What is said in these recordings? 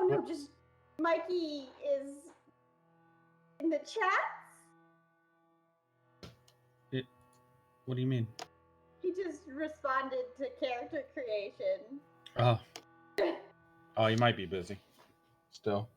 Oh no, just Mikey is in the chats? What do you mean? He just responded to character creation. Oh, he might be busy. Still.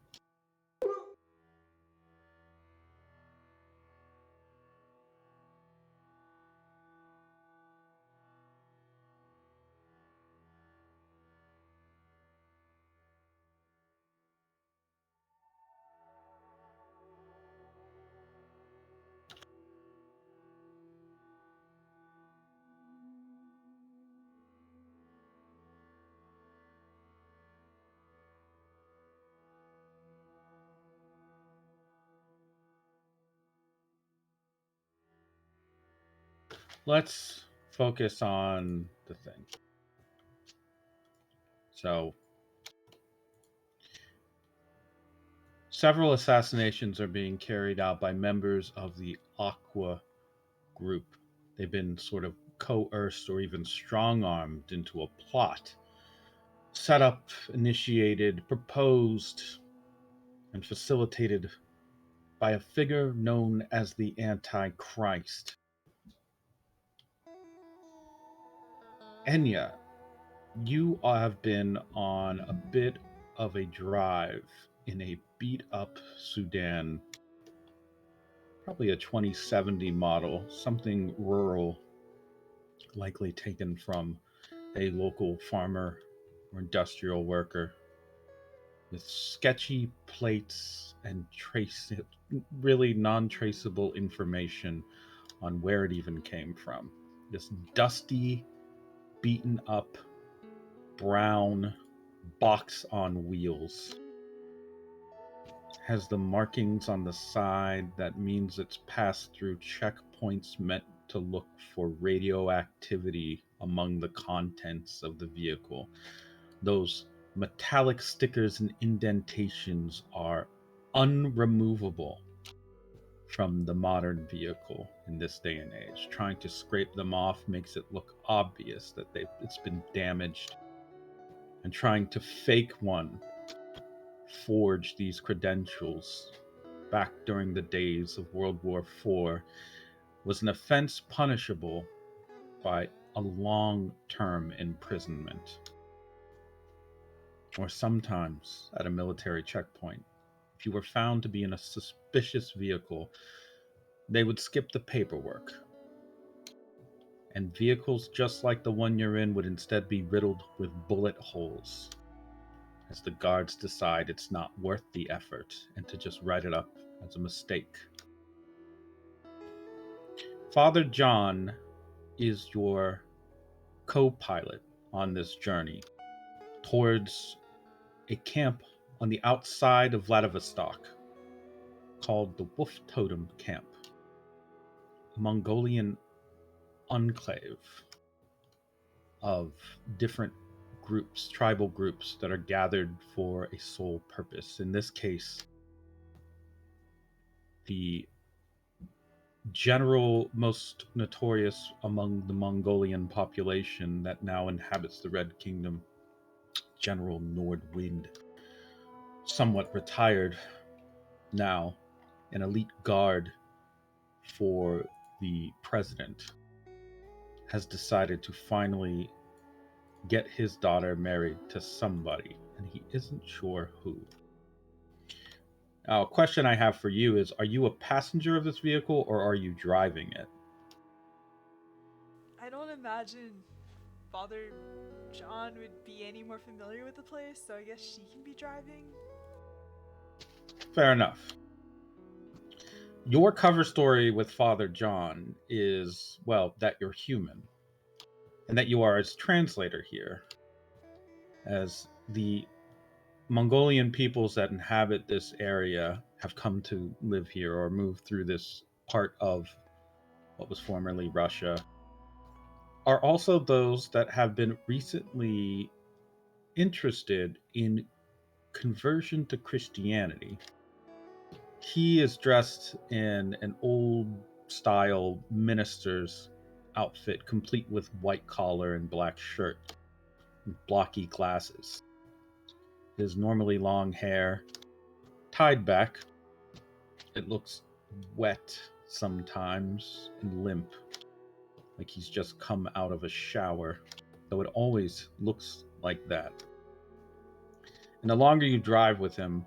Let's focus on the thing. So, several assassinations are being carried out by members of the Aqua group. They've been sort of coerced or even strong-armed into a plot. Set up, initiated, proposed, and facilitated by a figure known as the Antichrist. Enya, you have been on a bit of a drive in a beat-up Sudan, probably a 2070 model, something rural, likely taken from a local farmer or industrial worker, with sketchy plates and really non-traceable information on where it even came from. This dusty, beaten up, brown box on wheels has the markings on the side that means it's passed through checkpoints meant to look for radioactivity among the contents of the vehicle. Those metallic stickers and indentations are unremovable from the modern vehicle in this day and age. Trying to scrape them off makes it look obvious that it's been damaged, and trying to fake one, forge these credentials back during the days of World War IV, was an offense punishable by a long-term imprisonment, or sometimes at a military checkpoint. If you were found to be in a suspicious vehicle, they would skip the paperwork, and vehicles just like the one you're in would instead be riddled with bullet holes, as the guards decide it's not worth the effort and to just write it up as a mistake. Father John is your co-pilot on this journey towards a camp on the outside of Vladivostok called the Wolf Totem Camp, a Mongolian enclave of different groups, tribal groups that are gathered for a sole purpose. In this case, the general most notorious among the Mongolian population that now inhabits the Red Kingdom, General Nordwind, somewhat retired now, an elite guard for the president, has decided to finally get his daughter married to somebody, and he isn't sure who. Now, a question I have for you is, are you a passenger of this vehicle or are you driving it? I don't imagine Father John would be any more familiar with the place, so I guess she can be driving. Fair enough. Your cover story with Father John is, well, that you're human, and that you are his translator here, as the Mongolian peoples that inhabit this area have come to live here or move through this part of what was formerly Russia, are also those that have been recently interested in conversion to Christianity. He is dressed in an old style minister's outfit, complete with white collar and black shirt, and blocky glasses. His normally long hair tied back. It looks wet sometimes and limp, like he's just come out of a shower, though it always looks like that. And the longer you drive with him,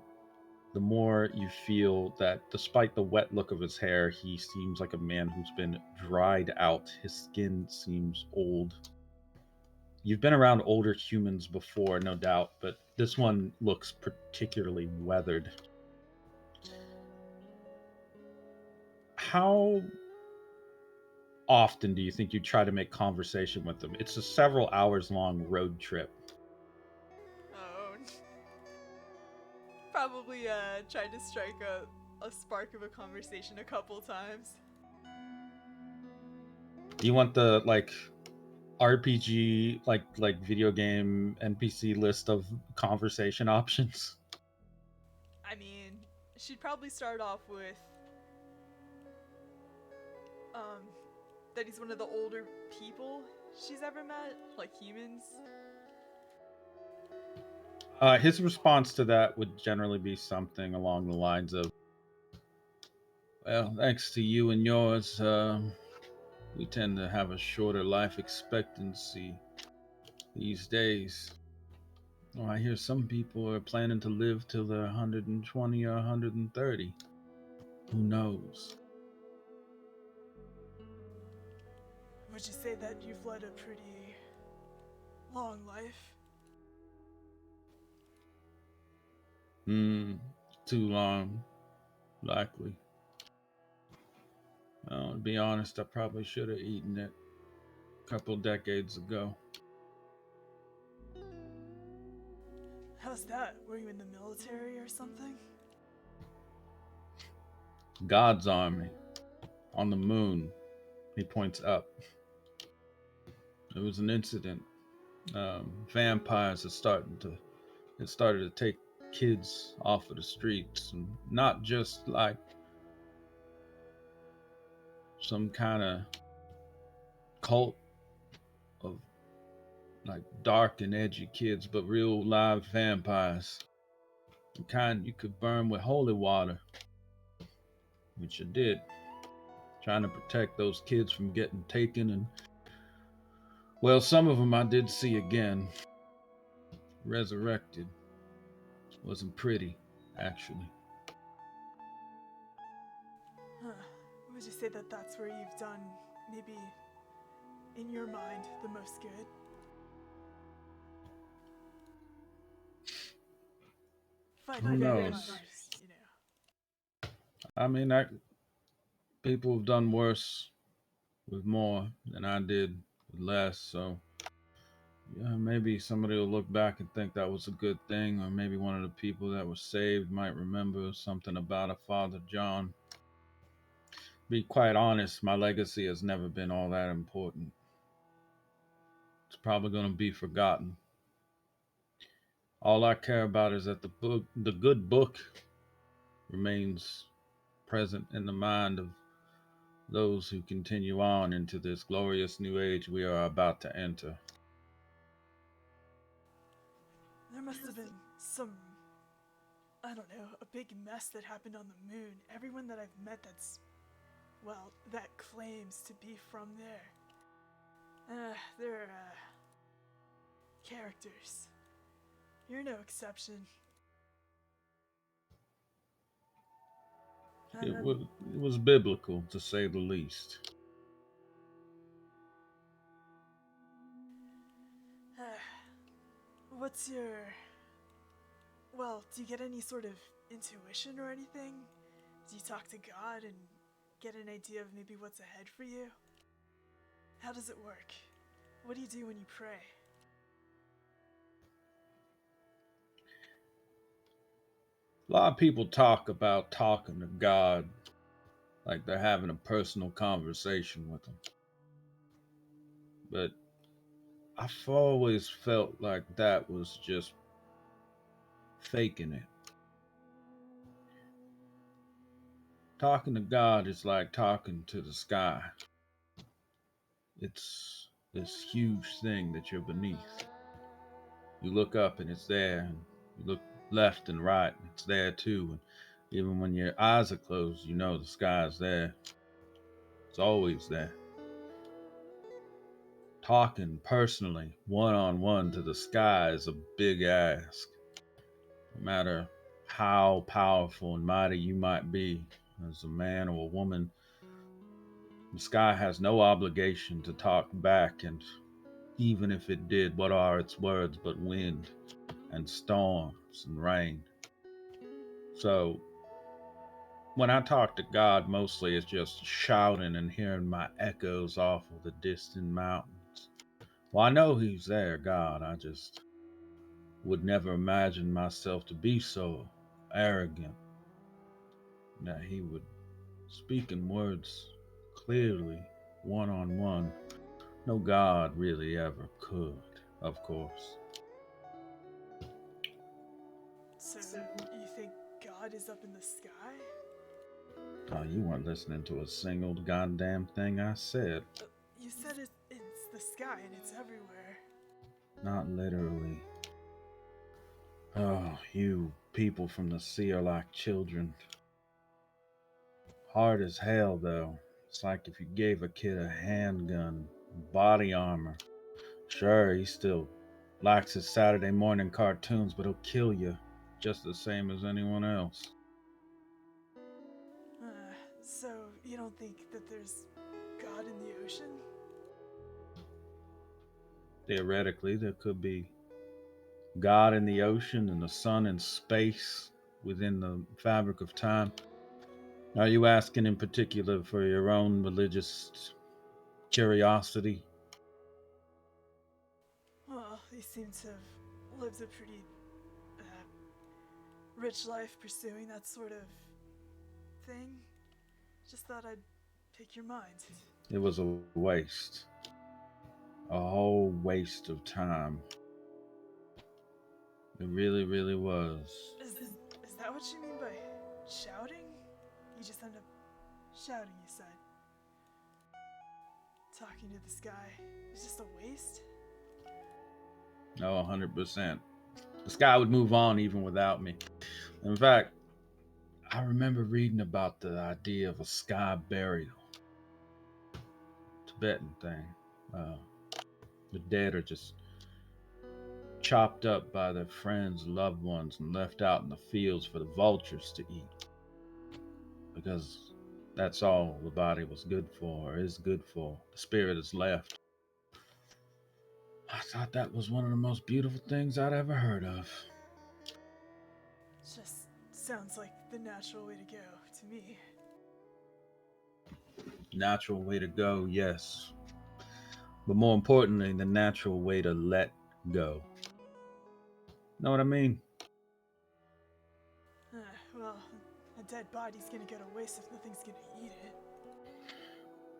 the more you feel that despite the wet look of his hair, he seems like a man who's been dried out. His skin seems old. You've been around older humans before, no doubt, but this one looks particularly weathered. How often do you think you try to make conversation with them? It's a several hours long road trip. Oh, probably tried to strike a spark of a conversation a couple times. You want the RPG like video game NPC list of conversation options? I mean, she'd probably start off with um that he's one of the older people she's ever met, like humans. His response to that would generally be something along the lines of, "Well, thanks to you and yours, we tend to have a shorter life expectancy these days. Oh, I hear some people are planning to live till they're 120 or 130. Who knows?" Would you say that you've led a pretty long life? Too long, likely. Well, to be honest, I probably should have eaten it a couple decades ago. How's that? Were you in the military or something? God's army, on the moon. He points up. There was an incident. Vampires it started to take kids off of the streets, and not just like some kind of cult of like dark and edgy kids, but real live vampires. The kind you could burn with holy water, which I did, trying to protect those kids from getting taken. And well, some of them I did see again, resurrected. Wasn't pretty, actually. Huh. Would you say that that's where you've done, maybe, in your mind, the most good? Who knows? You know. I mean, people have done worse with more than I did with less. So yeah, maybe somebody will look back and think that was a good thing, or maybe one of the people that were saved might remember something about a Father John. Be quite honest, my legacy has never been all that important. It's probably going to be forgotten. All I care about is that the good book, remains present in the mind of those who continue on into this glorious new age we are about to enter. There must have been some, I don't know, a big mess that happened on the moon. Everyone that I've met that claims to be from there. They're, characters. You're no exception. It was biblical, to say the least. What's your... Well, do you get any sort of intuition or anything? Do you talk to God and get an idea of maybe what's ahead for you? How does it work? What do you do when you pray? A lot of people talk about talking to God like they're having a personal conversation with him. But I've always felt like that was just faking it. Talking to God is like talking to the sky. It's this huge thing that you're beneath. You look up and it's there, and You look left and right, it's there too. And even when your eyes are closed, you know the sky is there. It's always there. Talking personally, one on one to the sky is a big ask. No matter how powerful and mighty you might be as a man or a woman, the sky has no obligation to talk back, and even if it did, what are its words but wind and storms and rain? So, when I talk to God, mostly it's just shouting and hearing my echoes off of the distant mountains. Well, I know He's there, God. I just would never imagine myself to be so arrogant that He would speak in words clearly, one on one. No God really ever could, of course. So, you think God is up in the sky? Oh, you weren't listening to a single goddamn thing I said. You said it's the sky and it's everywhere. Not literally. Oh, you people from the sea are like children. Hard as hell, though. It's like if you gave a kid a handgun, body armor. Sure, he still likes his Saturday morning cartoons, but he'll kill you just the same as anyone else. So, you don't think that there's God in the ocean? Theoretically, there could be God in the ocean and the sun in space within the fabric of time. Are you asking in particular for your own religious curiosity? Well, you seem to have lived a pretty uh, rich life pursuing that sort of thing. Just thought I'd pick your mind. It was a waste. A whole waste of time. It really, really was. Is that what you mean by shouting? You just end up shouting, you said. Talking to the sky is just a waste? No, 100%. The sky would move on even without me. In fact, I remember reading about the idea of a sky burial. Tibetan thing. Uh, the dead are just chopped up by their friends, loved ones, and left out in the fields for the vultures to eat. Because that's all the body was good for, or is good for. The spirit is left. I thought that was one of the most beautiful things I'd ever heard of. Just sounds like the natural way to go to me. Natural way to go, yes. But more importantly, the natural way to let go. Know what I mean? Well, a dead body's gonna go to waste if nothing's gonna eat it.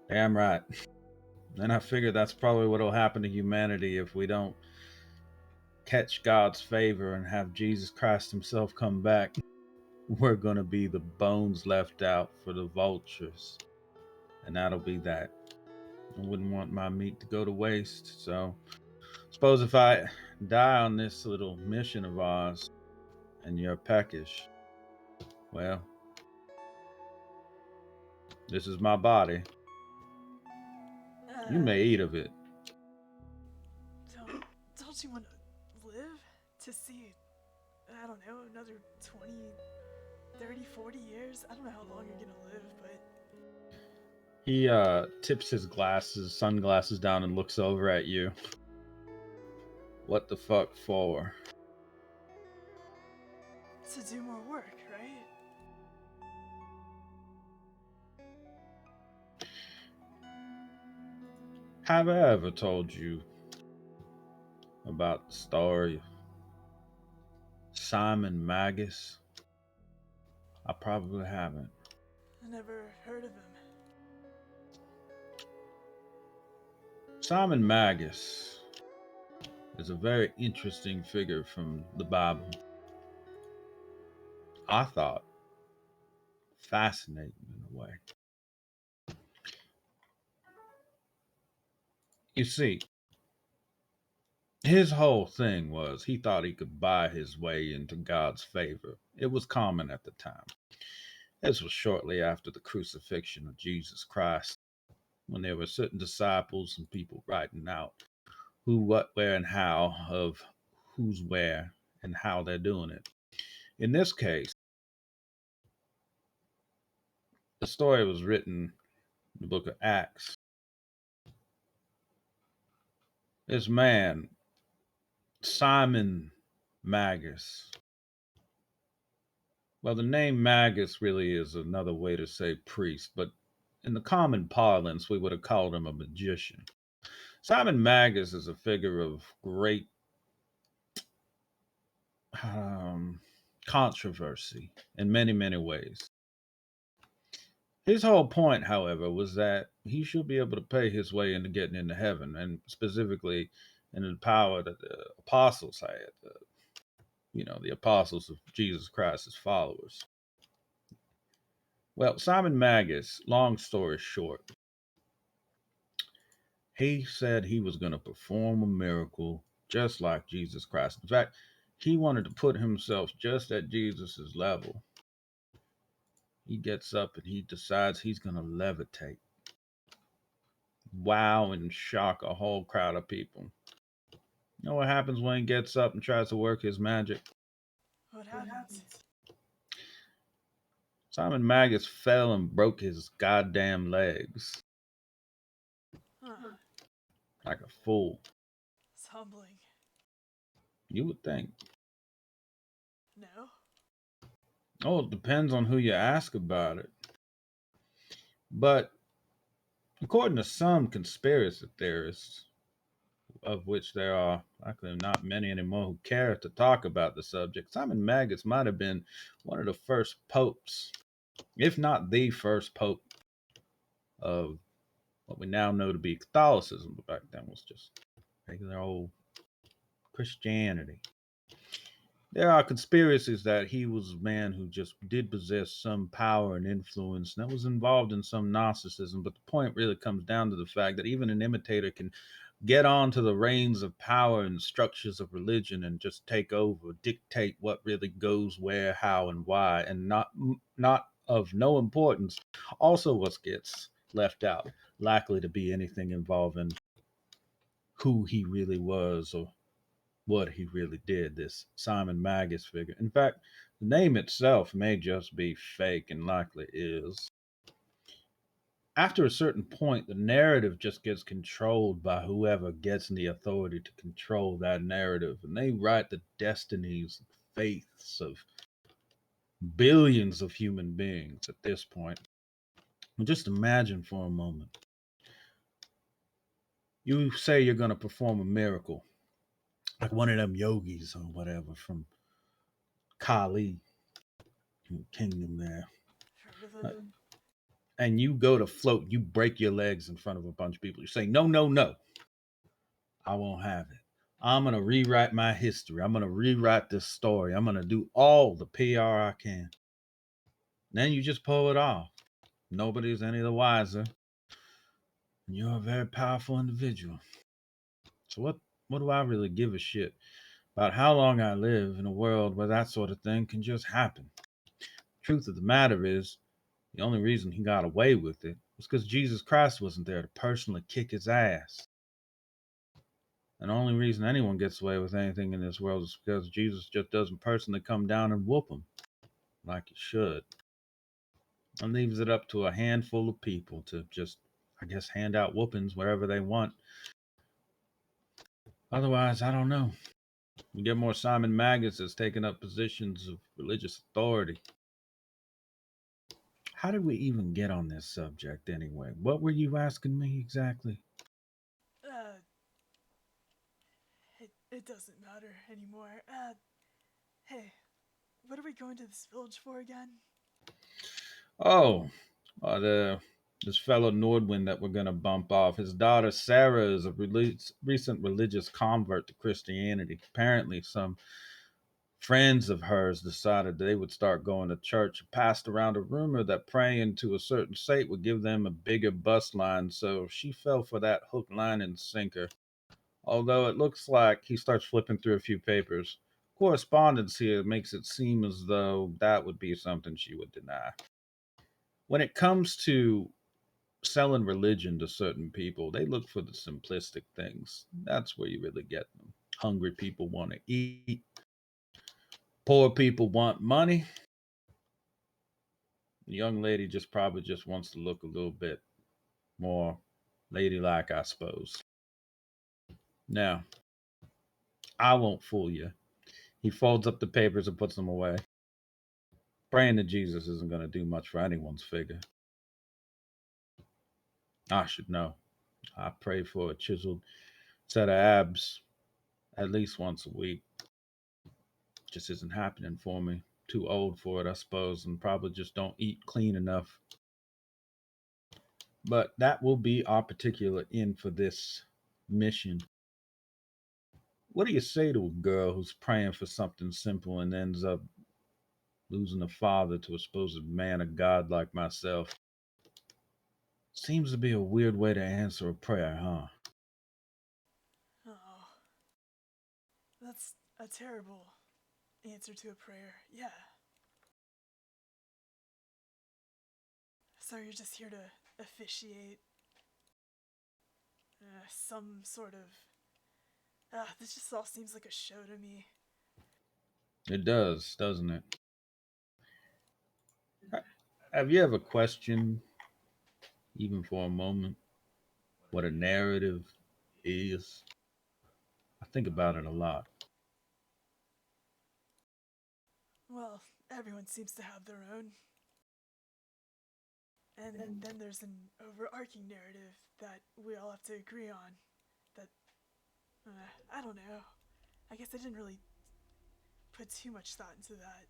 Damn right. And I figure that's probably what'll happen to humanity if we don't catch God's favor and have Jesus Christ himself come back. We're gonna be the bones left out for the vultures. And that'll be that. I wouldn't want my meat to go to waste, so suppose if I die on this little mission of ours and you're peckish, well, this is my body. You may eat of it. Don't you want to live to see, I don't know, another 20, 30, 40 years? I don't know how long you're gonna live, but... He tips his sunglasses down and looks over at you. What the fuck for? To do more work, right? Have I ever told you about the story of Simon Magus? I probably haven't. I never heard of him. Simon Magus is a very interesting figure from the Bible. I thought fascinating in a way. You see, His whole thing was he thought he could buy his way into God's favor. It was common at the time. This was shortly after the crucifixion of Jesus Christ, when there were certain disciples and people writing out who, what, where, and how of who's where and how they're doing it. In this case, the story was written in the book of Acts. This man, Simon Magus. Well, the name Magus really is another way to say priest, but in the common parlance, we would have called him a magician. Simon Magus is a figure of great um, controversy in many, many ways. His whole point, however, was that he should be able to pay his way into getting into heaven, and specifically in the power that the apostles had, the apostles of Jesus Christ's followers. Well, Simon Magus, long story short, he said he was going to perform a miracle just like Jesus Christ. In fact, he wanted to put himself just at Jesus's level. He gets up and he decides he's going to levitate, wow, and shock a whole crowd of people. You know what happens when he gets up and tries to work his magic? What happens? Simon Magus fell and broke his goddamn legs Huh. like a fool. It's humbling. You would think. No? Oh, it depends on who you ask about it. But according to some conspiracy theorists, of which there are likely not many anymore who care to talk about the subject, Simon Magus might have been one of the first popes, if not the first pope of what we now know to be Catholicism, but back then was just regular old Christianity. There are conspiracies that he was a man who just did possess some power and influence and that was involved in some Gnosticism, but the point really comes down to the fact that even an imitator can get onto the reins of power and structures of religion and just take over, dictate what really goes where, how, and why, and not of no importance. Also, what gets left out, likely to be anything involving who he really was or what he really did, this Simon Magus figure. In fact, the name itself may just be fake and likely is. After a certain point, the narrative just gets controlled by whoever gets the authority to control that narrative. And they write the destinies and faiths of billions of human beings at this point. And just imagine for a moment. You say you're going to perform a miracle, like one of them yogis or whatever from Kali kingdom there. Heard of them? And you go to float, you break your legs in front of a bunch of people. You say, no, no, no, I won't have it. I'm going to rewrite my history. I'm going to rewrite this story. I'm going to do all the PR I can. Then you just pull it off. Nobody's any the wiser. And you're a very powerful individual. So what do I really give a shit about how long I live in a world where that sort of thing can just happen? Truth of the matter is, the only reason he got away with it was because Jesus Christ wasn't there to personally kick his ass. And the only reason anyone gets away with anything in this world is because Jesus just doesn't personally come down and whoop them like he should. And leaves it up to a handful of people to just, I guess, hand out whoopings wherever they want. Otherwise, I don't know. You get more Simon Magus taking up positions of religious authority. How did we even get on this subject anyway? What were you asking me exactly? It doesn't matter anymore. Hey, what are we going to this village for again? Oh, this fellow Nordwind that we're gonna bump off. His daughter Sarah is a recent religious convert to Christianity. Apparently, some friends of hers decided they would start going to church and passed around a rumor that praying to a certain saint would give them a bigger bus line. So she fell for that hook, line, and sinker. Although it looks like he starts flipping through a few papers. Correspondence here makes it seem as though that would be something she would deny. When it comes to selling religion to certain people, they look for the simplistic things. That's where you really get them. Hungry people want to eat, poor people want money. The young lady just probably just wants to look a little bit more ladylike, I suppose. Now, I won't fool you. He folds up the papers and puts them away. Praying to Jesus isn't going to do much for anyone's figure. I should know. I pray for a chiseled set of abs at least once a week. Just isn't happening for me. Too old for it, I suppose, and probably just don't eat clean enough. But that will be our particular end for this mission. What do you say to a girl who's praying for something simple and ends up losing a father to a supposed man of God like myself? Seems to be a weird way to answer a prayer, huh? Oh, that's a terrible answer to a prayer. Yeah. So you're just here to officiate some sort of. This just all seems like a show to me. It does, doesn't it? Have you ever questioned, even for a moment, what a narrative is? I think about it a lot. Well, everyone seems to have their own. And then there's an overarching narrative that we all have to agree on. That, I don't know. I guess I didn't really put too much thought into that.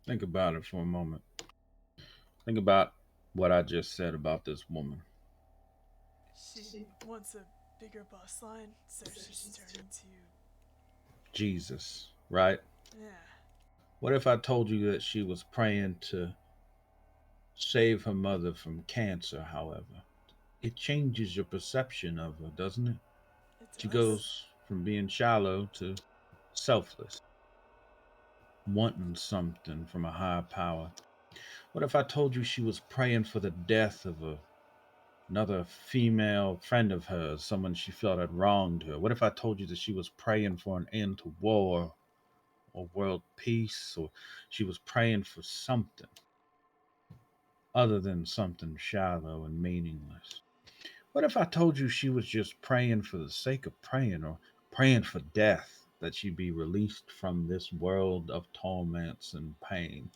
Think about it for a moment. Think about what I just said about this woman. She wants a bigger bus line, so she's turning to. Jesus, right? Yeah. What if I told you that she was praying to save her mother from cancer, however? It changes your perception of her, doesn't it? It She does. goes from being shallow to selfless, wanting something from a higher power. What if I told you she was praying for the death of another female friend of hers, someone she felt had wronged her? What if I told you that she was praying for an end to war or world peace, or she was praying for something other than something shallow and meaningless? What if I told you she was just praying for the sake of praying, or praying for death, that she be released from this world of torments and pain?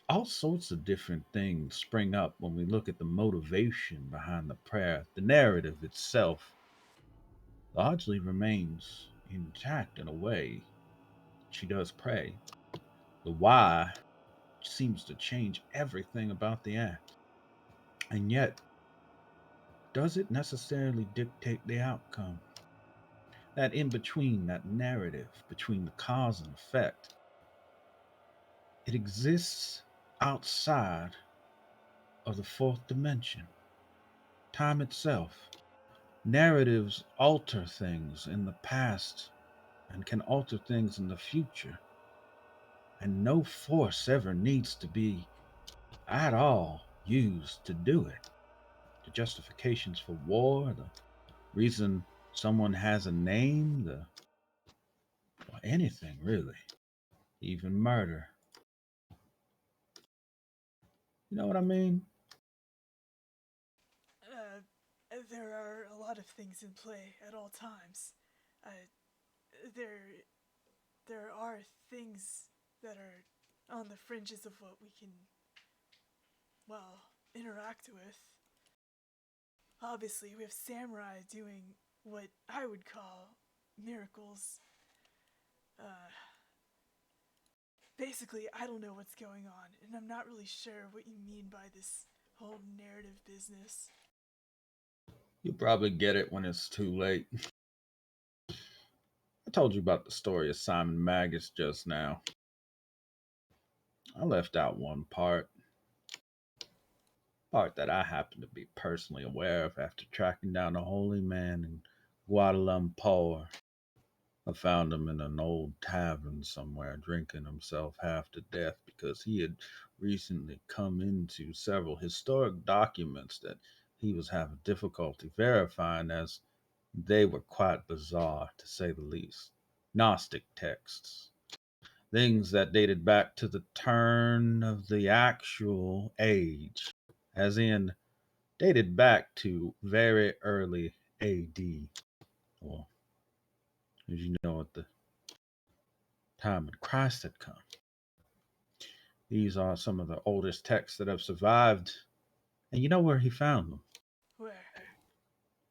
All sorts of different things spring up when we look at the motivation behind the prayer. The narrative itself largely remains intact in a way. She does pray. The why seems to change everything about the act. And yet, does it necessarily dictate the outcome? That in between, that narrative between the cause and effect, it exists outside of the fourth dimension, time itself. Narratives alter things in the past and can alter things in the future, and no force ever needs to be at all used to do it. The justifications for war, the reason someone has a name, the or anything really, even murder. You know what I mean? There are a lot of things in play at all times. Uh, there, there are things that are on the fringes of what we can, well, interact with. Obviously, we have samurai doing what I would call miracles. Uh, Basically, I don't know what's going on, and I'm not really sure what you mean by this whole narrative business. You'll probably get it when it's too late. I told you about the story of Simon Magus just now. I left out one part. part that I happen to be personally aware of after tracking down a holy man in Guadalumpur. I found him in an old tavern somewhere, drinking himself half to death because he had recently come into several historic documents that he was having difficulty verifying, as they were quite bizarre, to say the least. Gnostic texts, things that dated back to the turn of the actual age, as in dated back to very early AD, or as you know, at the time when Christ had come. These are some of the oldest texts that have survived, and you know where he found them? Where?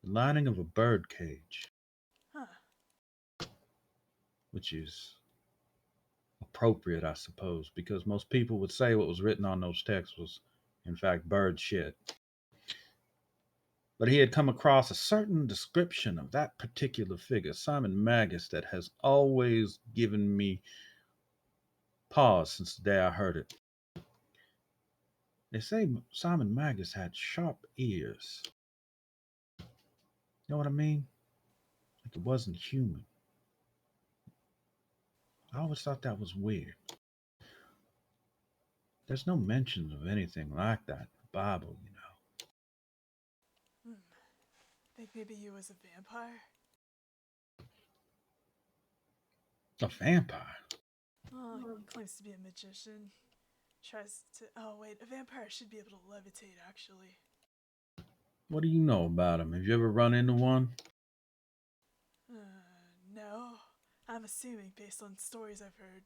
The lining of a bird cage, Huh. which is appropriate, I suppose, because most people would say what was written on those texts was, in fact, bird shit. But he had come across a certain description of that particular figure, Simon Magus, that has always given me pause since the day I heard it. They say Simon Magus had sharp ears. You know what I mean? Like it wasn't human. I always thought that was weird. There's no mention of anything like that in the Bible, you know. Hmm. Think maybe he was a vampire? A vampire? Oh, he claims to be a magician. Tries to. Oh, wait, a vampire should be able to levitate, actually. What do you know about him? Have you ever run into one? No. I'm assuming based on stories I've heard.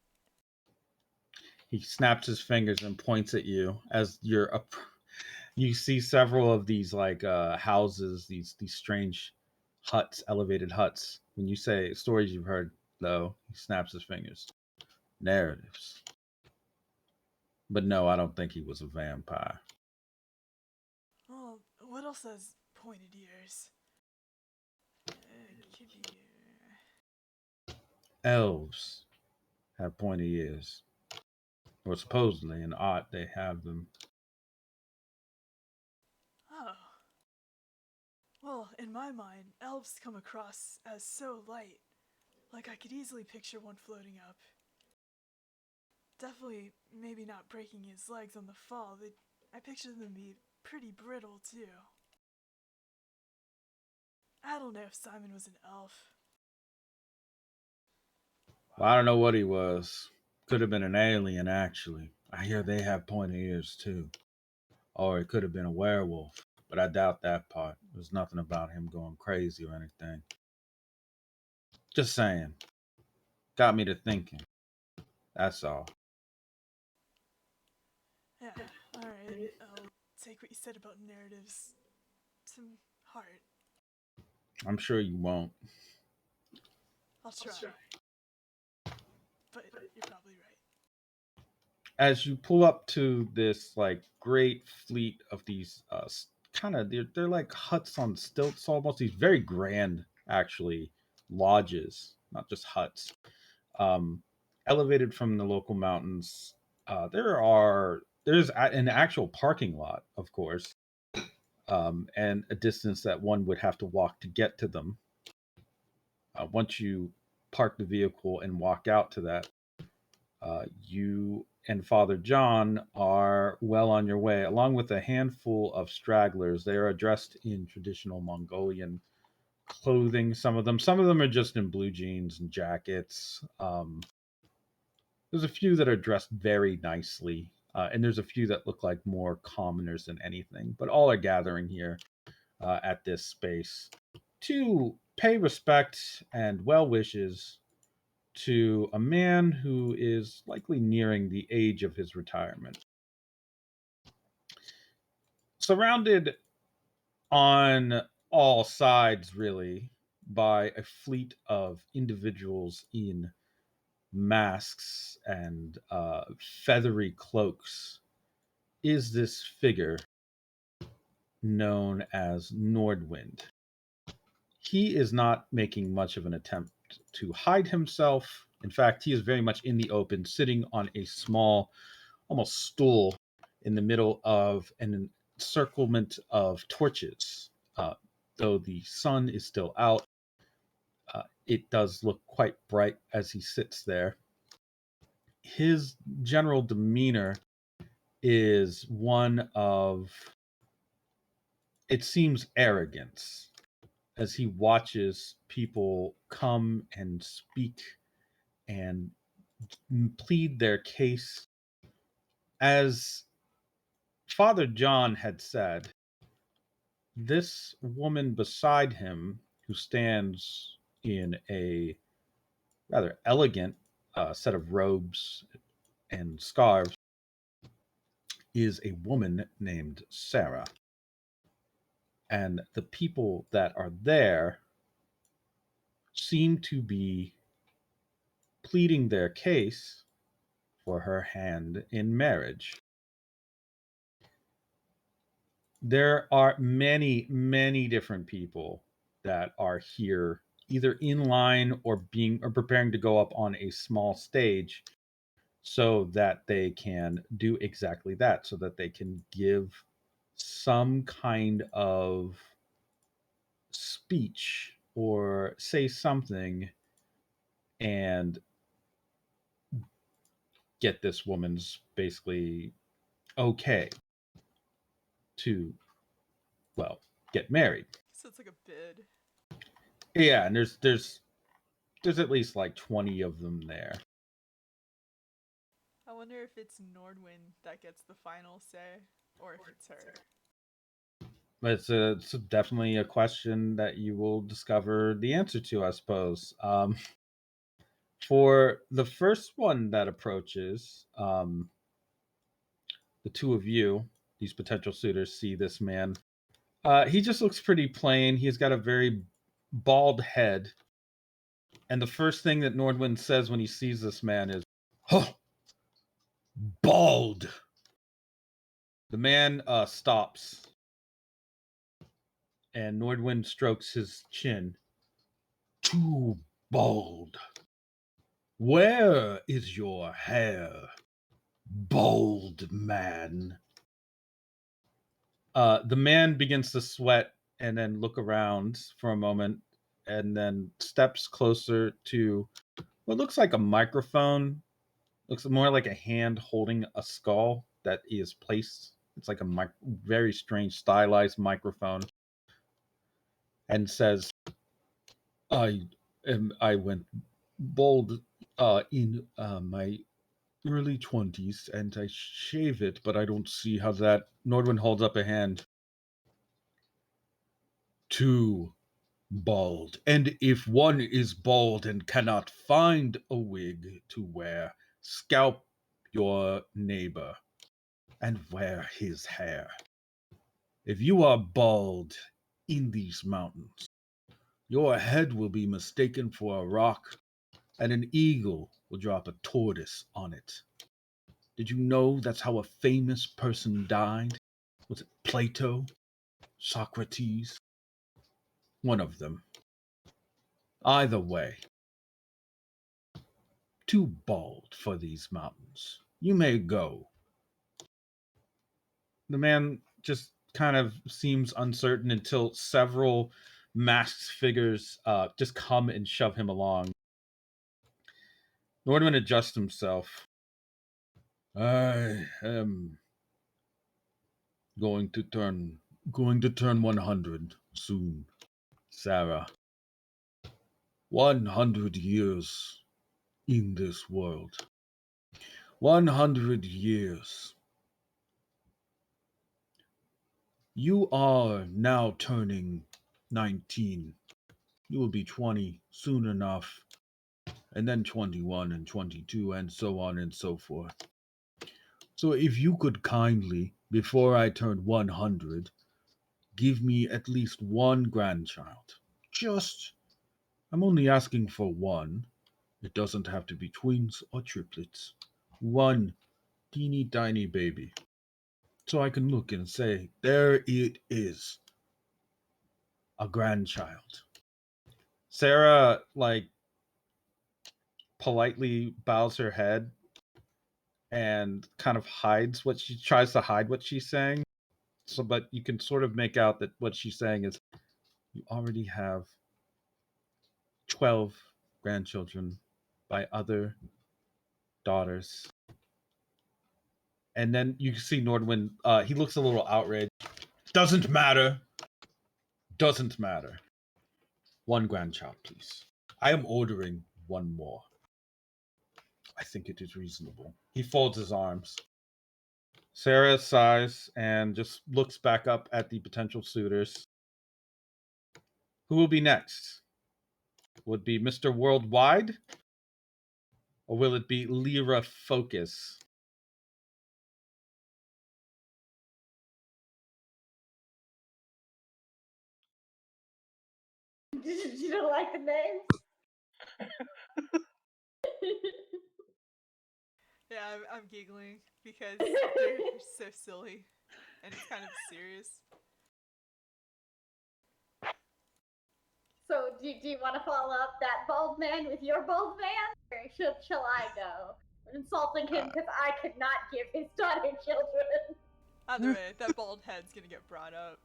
He snaps his fingers and points at you as you're up. You see several of these like houses, these strange huts, elevated huts. When you say stories you've heard, though, he snaps his fingers. Narratives. But no, I don't think he was a vampire. Well, what else has pointed ears? Could be. Elves have pointy ears. Or supposedly in art they have them. Oh. Well, in my mind, elves come across as so light. Like I could easily picture one floating up. Definitely, maybe not breaking his legs on the fall. I picture them to be pretty brittle, too. I don't know if Simon was an elf. Well, I don't know what he was. Could have been an alien, actually. I hear they have pointy ears, too. Or it could have been a werewolf. But I doubt that part. There's nothing about him going crazy or anything. Just saying. Got me to thinking. That's all. Yeah, alright. I'll take what you said about narratives to heart. I'm sure you won't. I'll try. But you're probably right. As you pull up to this like great fleet of these kind of they're like huts on stilts, almost these very grand actually lodges, not just huts, um, elevated from the local mountains. There's an actual parking lot, of course, and a distance that one would have to walk to get to them. Once you park the vehicle and walk out to that, you and Father John are well on your way, along with a handful of stragglers. They are dressed in traditional Mongolian clothing. Some of them are just in blue jeans and jackets. There's a few that are dressed very nicely, and there's a few that look like more commoners than anything. But all are gathering here at this space to pay respect and well wishes to a man who is likely nearing the age of his retirement. Surrounded on all sides, really, by a fleet of individuals in masks and feathery cloaks, is this figure known as Nordwind. He is not making much of an attempt to hide himself. In fact, he is very much in the open, sitting on a small, almost stool in the middle of an circlement of torches. Though the sun is still out, it does look quite bright as he sits there. His general demeanor is one of, it seems, arrogance as he watches people come and speak and plead their case. As Father John had said, this woman beside him, who stands in a rather elegant set of robes and scarves, is a woman named Sarah. And the people that are there seem to be pleading their case for her hand in marriage. There are many, many different people that are here, either in line or preparing to go up on a small stage so that they can do exactly that, so that they can give some kind of speech or say something and get this woman's basically okay to, well, get married. So it's like a bid. Yeah, and there's at least like 20 of them there. I wonder if it's Nordwind that gets the final say, or if it's her. But it's definitely a question that you will discover the answer to, I suppose. For the first one that approaches, the two of you, these potential suitors, see this man. He just looks pretty plain. He's got a very bald head. And the first thing that Nordwind says when he sees this man is, "Oh, bald." The man stops, and Nordwind strokes his chin. "Too bald. Where is your hair, bald man?" The man begins to sweat and then look around for a moment and then steps closer to what looks like a microphone. Looks more like a hand holding a skull that is placed. It's like a very strange stylized microphone, and says, I went bald in my early 20s, and I shave it, but I don't see how that." Nordwind holds up a hand. "Too bald. And if one is bald and cannot find a wig to wear, scalp your neighbor and wear his hair. If you are bald in these mountains, your head will be mistaken for a rock, and an eagle will drop a tortoise on it. Did you know that's how a famous person died? Was it Plato? Socrates? One of them. Either way, too bald for these mountains. You may go." The man just kind of seems uncertain until several masked figures just come and shove him along. Nordman adjusts himself. "I am going to turn 100 soon, Sarah. 100 years in this world. 100 years. You are now turning 19. You will be 20 soon enough, and then 21 and 22, and so on and so forth. So if you could kindly, before I turn 100, give me at least one grandchild. I'm only asking for one. It doesn't have to be twins or triplets. One teeny tiny baby. So I can look and say, there it is. A grandchild." Sarah, politely bows her head and kind of tries to hide what she's saying. So, but you can sort of make out that what she's saying is you already have 12 grandchildren by other daughters. And then you can see Nordwind, he looks a little outraged. Doesn't matter. Doesn't matter. One grandchild, please. I am ordering one more. I think it is reasonable. He folds his arms. Sarah sighs and just looks back up at the potential suitors. Who will be next? Would be Mr. Worldwide? Or will it be Lyra Focus? You don't like the names? Yeah, I'm giggling because they're so silly, and it's kind of serious. So, do you want to follow up that bald man with your bald man? Or shall I go? I'm insulting him because I could not give his daughter children. Either way, that bald head's gonna get brought up.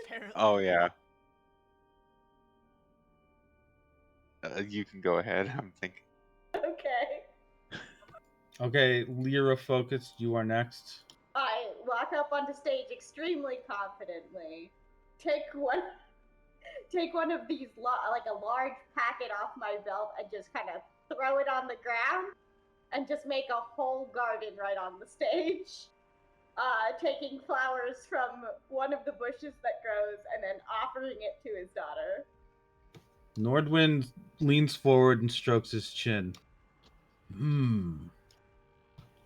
Apparently. Oh yeah. You can go ahead. I'm thinking. Okay. Okay, Lyra Focus, you are next. I walk up onto stage extremely confidently. Take one of these, like a large packet off my belt, and just kind of throw it on the ground, and just make a whole garden right on the stage. Taking flowers from one of the bushes that grows, and then offering it to his daughter. Nordwind leans forward and strokes his chin.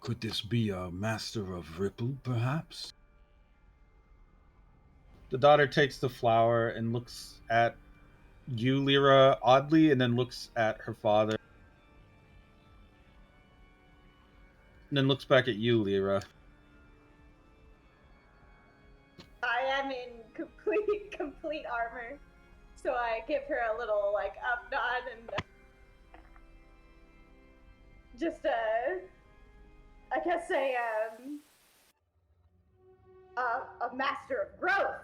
Could this be a master of ripple, perhaps? The daughter takes the flower and looks at you, Lyra, oddly, and then looks at her father. And then looks back at you, Lyra. I am in complete armor, so I give her a little like up nod and just I guess a master of growth.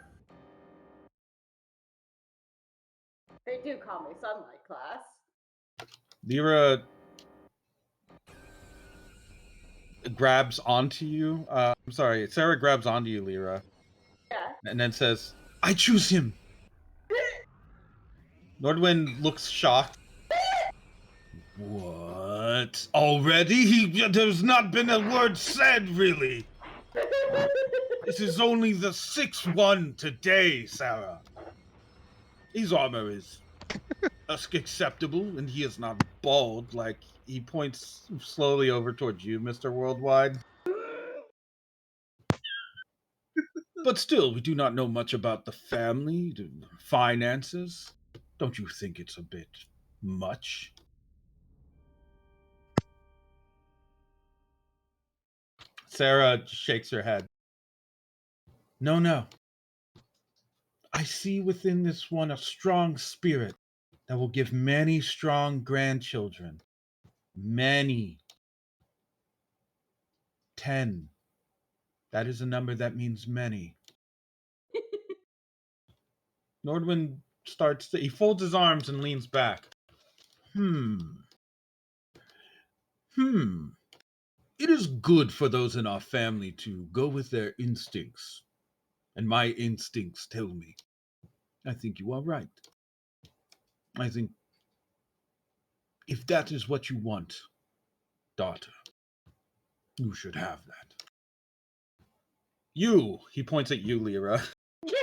They do call me Sunlight Class. Lyra grabs onto you. I'm sorry, Sarah grabs onto you, Lyra. Yeah. And then says, I choose him. Nordwind looks shocked. What? Already? There's not been a word said, really. This is only the 6th one today, Sarah. His armor is acceptable, and he is not bald. Like, he points slowly over towards you, Mr. Worldwide. But still, we do not know much about the family, the finances. Don't you think it's a bit much? Sarah shakes her head. No. I see within this one a strong spirit that will give many strong grandchildren. Many. 10. That is a number that means many. Nordwind he folds his arms and leans back. It is good for those in our family to go with their instincts. And my instincts tell me. I think you are right. I think if that is what you want, daughter, you should have that. You, he points at you, Lyra. Yeah.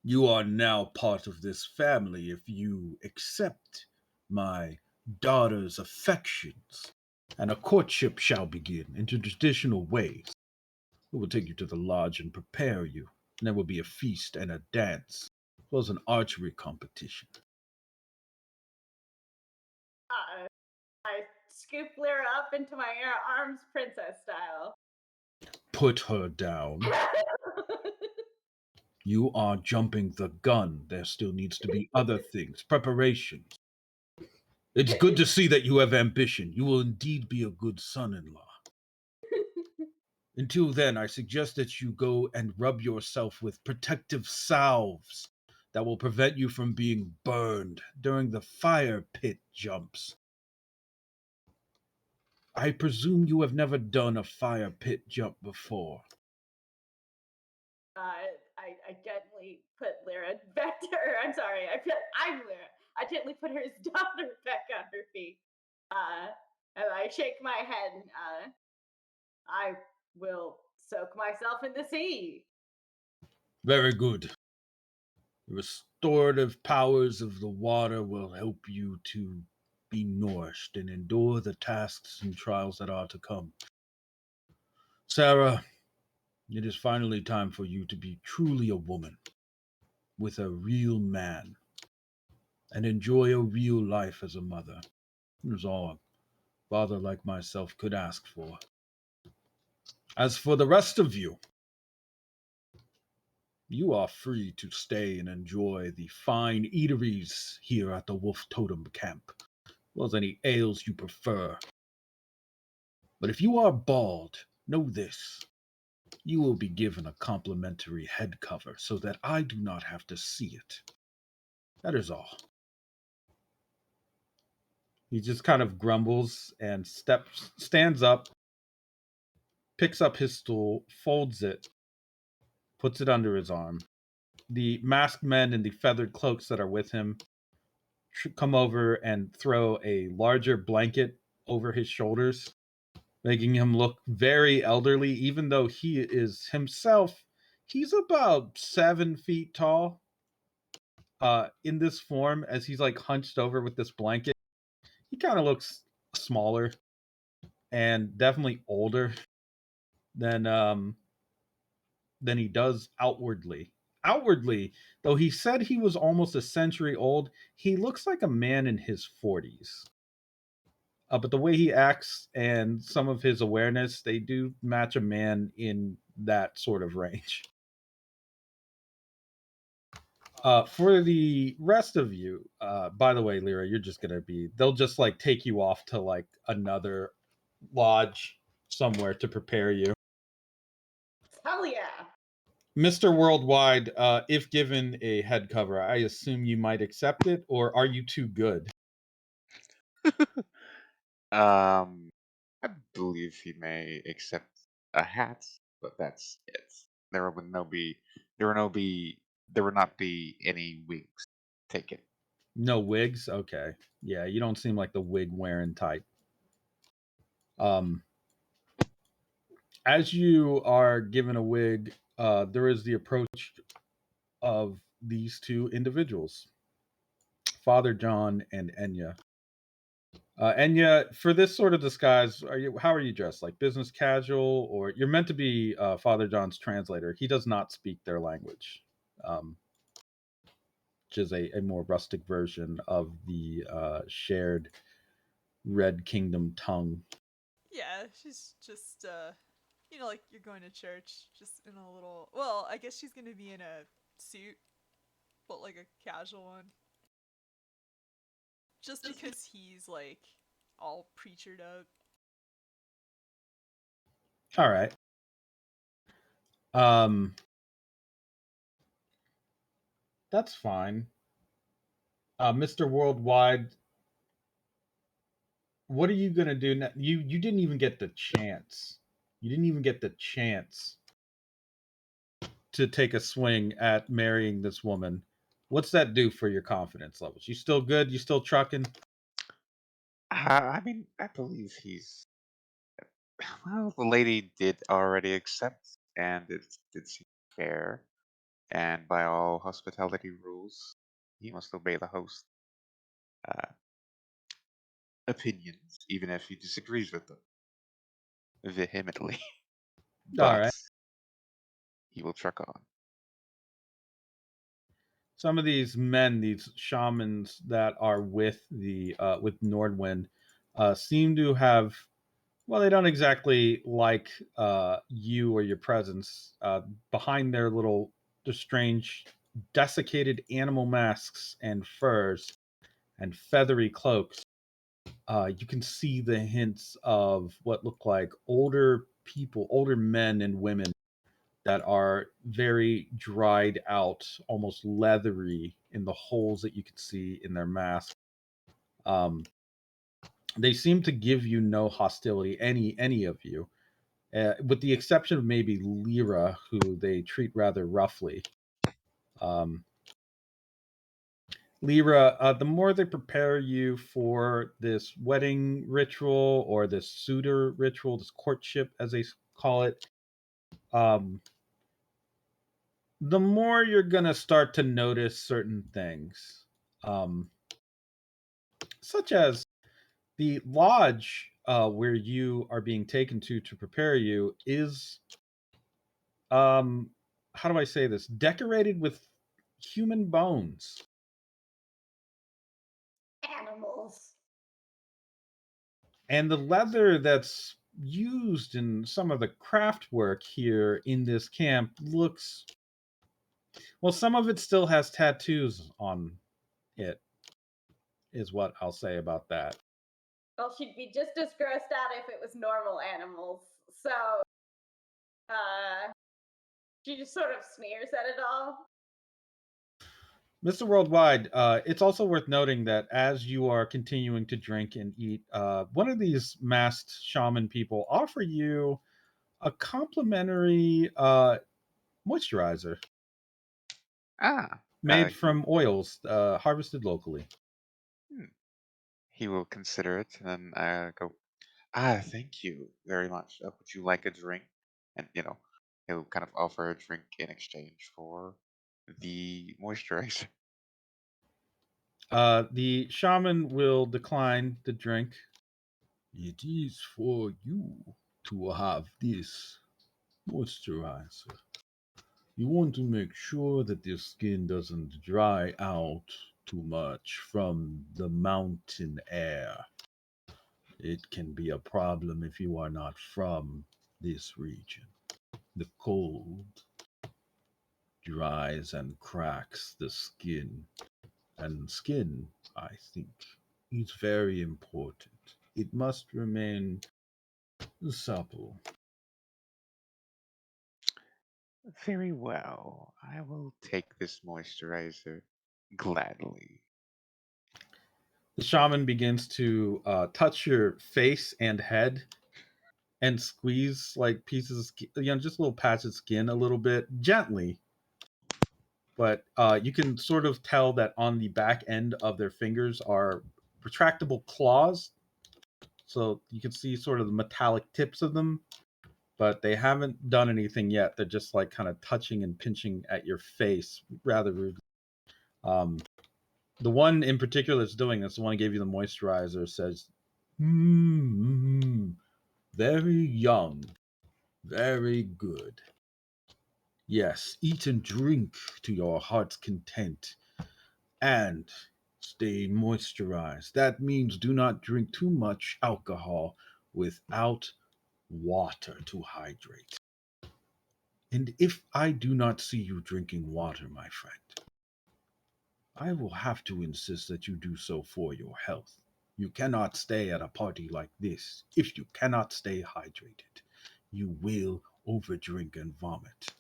You are now part of this family if you accept my daughter's affections. And a courtship shall begin in traditional ways. We will take you to the lodge and prepare you. And there will be a feast and a dance, as well as an archery competition. I scoop Lyra up into my arms, princess style. Put her down. You are jumping the gun. There still needs to be other things, preparations. It's good to see that you have ambition. You will indeed be a good son-in-law. Until then, I suggest that you go and rub yourself with protective salves that will prevent you from being burned during the fire pit jumps. I presume you have never done a fire pit jump before. I gently put Lyra back to her. I'm Lyra. I gently put her daughter back on her feet. And I shake my head. I will soak myself in the sea. Very good. The restorative powers of the water will help you to be nourished and endure the tasks and trials that are to come. Sarah, it is finally time for you to be truly a woman with a real man and enjoy a real life as a mother. It is all a father like myself could ask for. As for the rest of you, you are free to stay and enjoy the fine eateries here at the Wolf Totem Camp, as well as any ales you prefer. But if you are bald, know this. You will be given a complimentary head cover so that I do not have to see it. That is all. He just kind of grumbles and stands up, picks up his stool, folds it, puts it under his arm. The masked men in the feathered cloaks that are with him come over and throw a larger blanket over his shoulders, making him look very elderly, even though he is himself, he's about 7 feet tall. In this form, as he's like hunched over with this blanket, he kind of looks smaller and definitely older than he does outwardly. Outwardly, though he said he was almost a century old, he looks like a man in his 40s. But the way he acts and some of his awareness, they do match a man in that sort of range. For the rest of you, by the way, Lyra, you're just gonna be, they'll just like take you off to like another lodge somewhere to prepare you. Hell yeah. Mr. Worldwide, if given a head cover, I assume you might accept it, or are you too good? I believe he may accept a hat, but that's it. There would no be, there will no be, there will not be any wigs. Take it. No wigs? Okay. Yeah, you don't seem like the wig wearing type. As you are given a wig, there is the approach of these two individuals, Father John and Enya. Enya, for this sort of disguise, how are you dressed? Like business casual, or you're meant to be Father John's translator? He does not speak their language, which is a more rustic version of the shared Red Kingdom tongue. Yeah, she's just, like you're going to church, just in a little. Well, I guess she's gonna be in a suit, but like a casual one. Just because he's like all preachered up. All right. That's fine. Mr. Worldwide, what are you gonna do now? You didn't even get the chance. You didn't even get the chance to take a swing at marrying this woman. What's that do for your confidence levels? You still good? You still trucking? I mean, I believe he's. Well, the lady did already accept, and it did seem fair. And by all hospitality rules, he must obey the host uh, opinions, even if he disagrees with them vehemently. All But right. he will truck on. Some of these men, these shamans that are with the with Nordwind, seem to have, well, they don't exactly like you or your presence. Behind their strange desiccated animal masks and furs and feathery cloaks, you can see the hints of what look like older people, older men and women that are very dried out, almost leathery in the holes that you can see in their mask. Um, they seem to give you no hostility, any of you, with the exception of maybe Lyra, who they treat rather roughly. Um, Lyra, the more they prepare you for this wedding ritual or this suitor ritual, this courtship, as they call it, um, the more you're going to start to notice certain things, um, such as the lodge where you are being taken to prepare you is, um, how do I say this, decorated with human bones. Animals. And the leather that's used in some of the craft work here in this camp looks, well, some of it still has tattoos on it, is what I'll say about that. Well, she'd be just as grossed out if it was normal animals. So, she just sort of sneers at it all. Mr. Worldwide, it's also worth noting that as you are continuing to drink and eat, one of these masked shaman people offer you a complimentary moisturizer Ah, made from oils harvested locally. hmm. He will consider it and then go, thank you very much. Would you like a drink? And, he'll kind of offer a drink in exchange for the moisturizer. The shaman will decline the drink. It is for you to have this moisturizer. You want to make sure that your skin doesn't dry out too much from the mountain air. It can be a problem if you are not from this region. The cold dries and cracks the skin, and skin, I think, is very important. It must remain supple. Very well. I will take this moisturizer gladly. The shaman begins to touch your face and head and squeeze like pieces of skin, just little patches of skin a little bit gently. But you can sort of tell that on the back end of their fingers are retractable claws. So you can see sort of the metallic tips of them, but they haven't done anything yet. They're just like kind of touching and pinching at your face rather rudely. Um, the one in particular that's doing this, the one who gave you the moisturizer, says, very young, very good. Yes, eat and drink to your heart's content, and stay moisturized. That means do not drink too much alcohol without water to hydrate. And if I do not see you drinking water, my friend, I will have to insist that you do so for your health. You cannot stay at a party like this if you cannot stay hydrated. You will overdrink and vomit.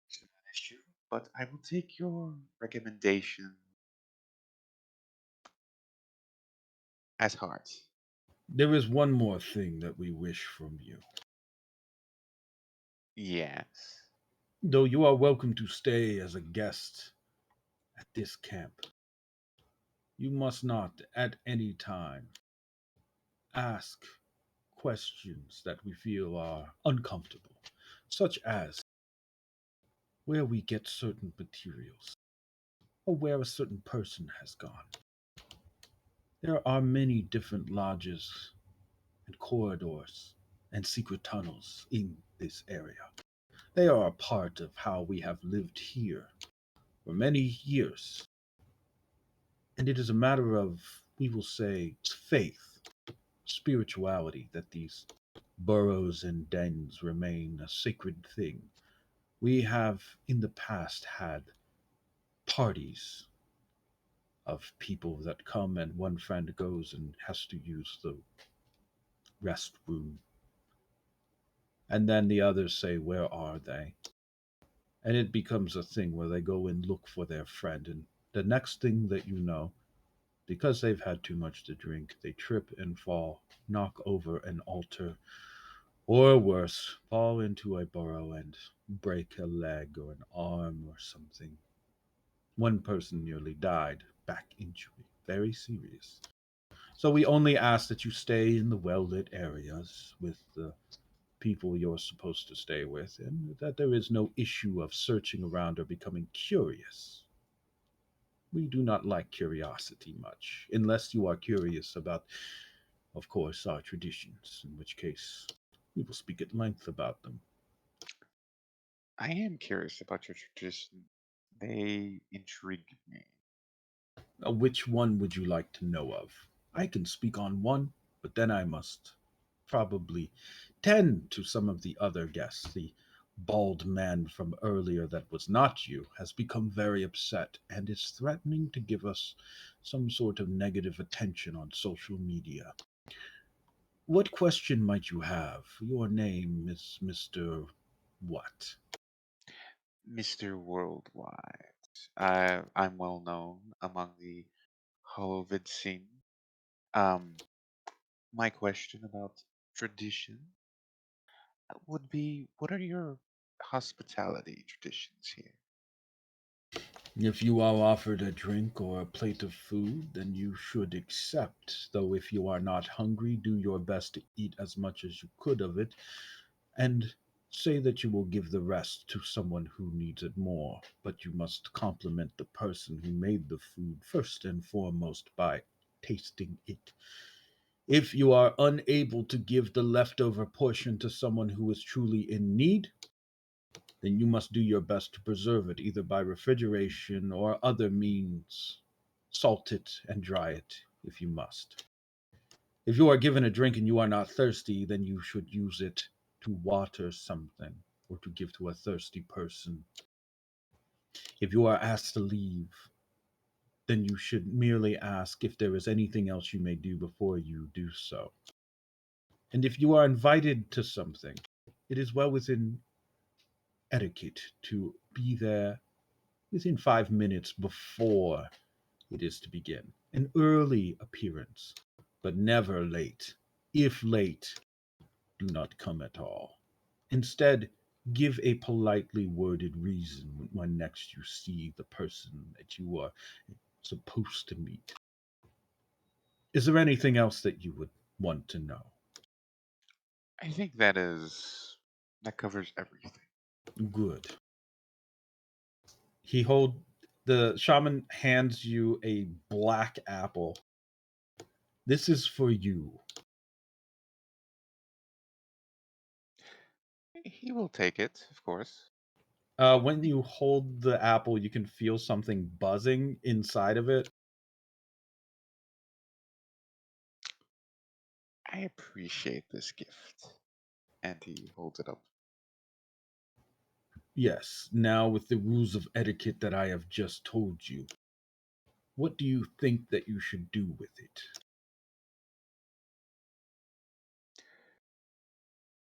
It's not an issue, but I will take your recommendation as heart. There is one more thing that we wish from you. Yes. Though you are welcome to stay as a guest at this camp, you must not at any time ask questions that we feel are uncomfortable, such as where we get certain materials or where a certain person has gone. There are many different lodges and corridors and secret tunnels in this area. They are a part of how we have lived here for many years. And it is a matter of, we will say, faith, spirituality, that these burrows and dens remain a sacred thing. We have in the past had parties of people that come and one friend goes and has to use the restroom. And then the others say, "Where are they?" And it becomes a thing where they go and look for their friend. And the next thing that you know, because they've had too much to drink, they trip and fall, knock over an altar, or worse, fall into a burrow and break a leg or an arm or something. One person nearly died, back injury, very serious. So we only ask that you stay in the well lit areas with the people you're supposed to stay with, and that there is no issue of searching around or becoming curious. We do not like curiosity much, unless you are curious about, of course, our traditions, in which case we will speak at length about them. I am curious about your tradition. They intrigue me. Which one would you like to know of? I can speak on one, but then I must probably tend to some of the other guests. The bald man from earlier that was not you has become very upset and is threatening to give us some sort of negative attention on social media. What question might you have? Your name is Mr. What? Mr. Worldwide. I'm well known among the Holovid scene. Um, my question about tradition would be, what are your hospitality traditions here? If you are offered a drink or a plate of food, then you should accept. Though if you are not hungry, do your best to eat as much as you could of it, and say that you will give the rest to someone who needs it more. But you must compliment the person who made the food first and foremost by tasting it. If you are unable to give the leftover portion to someone who is truly in need, then you must do your best to preserve it either by refrigeration or other means. Salt it and dry it if you must. If you are given a drink and you are not thirsty, then you should use it to water something or to give to a thirsty person. If you are asked to leave, then you should merely ask if there is anything else you may do before you do so. And if you are invited to something, it is well within etiquette to be there within 5 minutes before it is to begin. An early appearance, but never late. If late, do not come at all. Instead, give a politely worded reason when next you see the person that you are supposed to meet. Is there anything else that you would want to know? I think that covers everything. Good. He hold the shaman hands you a black apple. This is for you. He will take it, of course. When you hold the apple, you can feel something buzzing inside of it. I appreciate this gift. And he holds it up. Yes, now with the rules of etiquette that I have just told you, what do you think that you should do with it?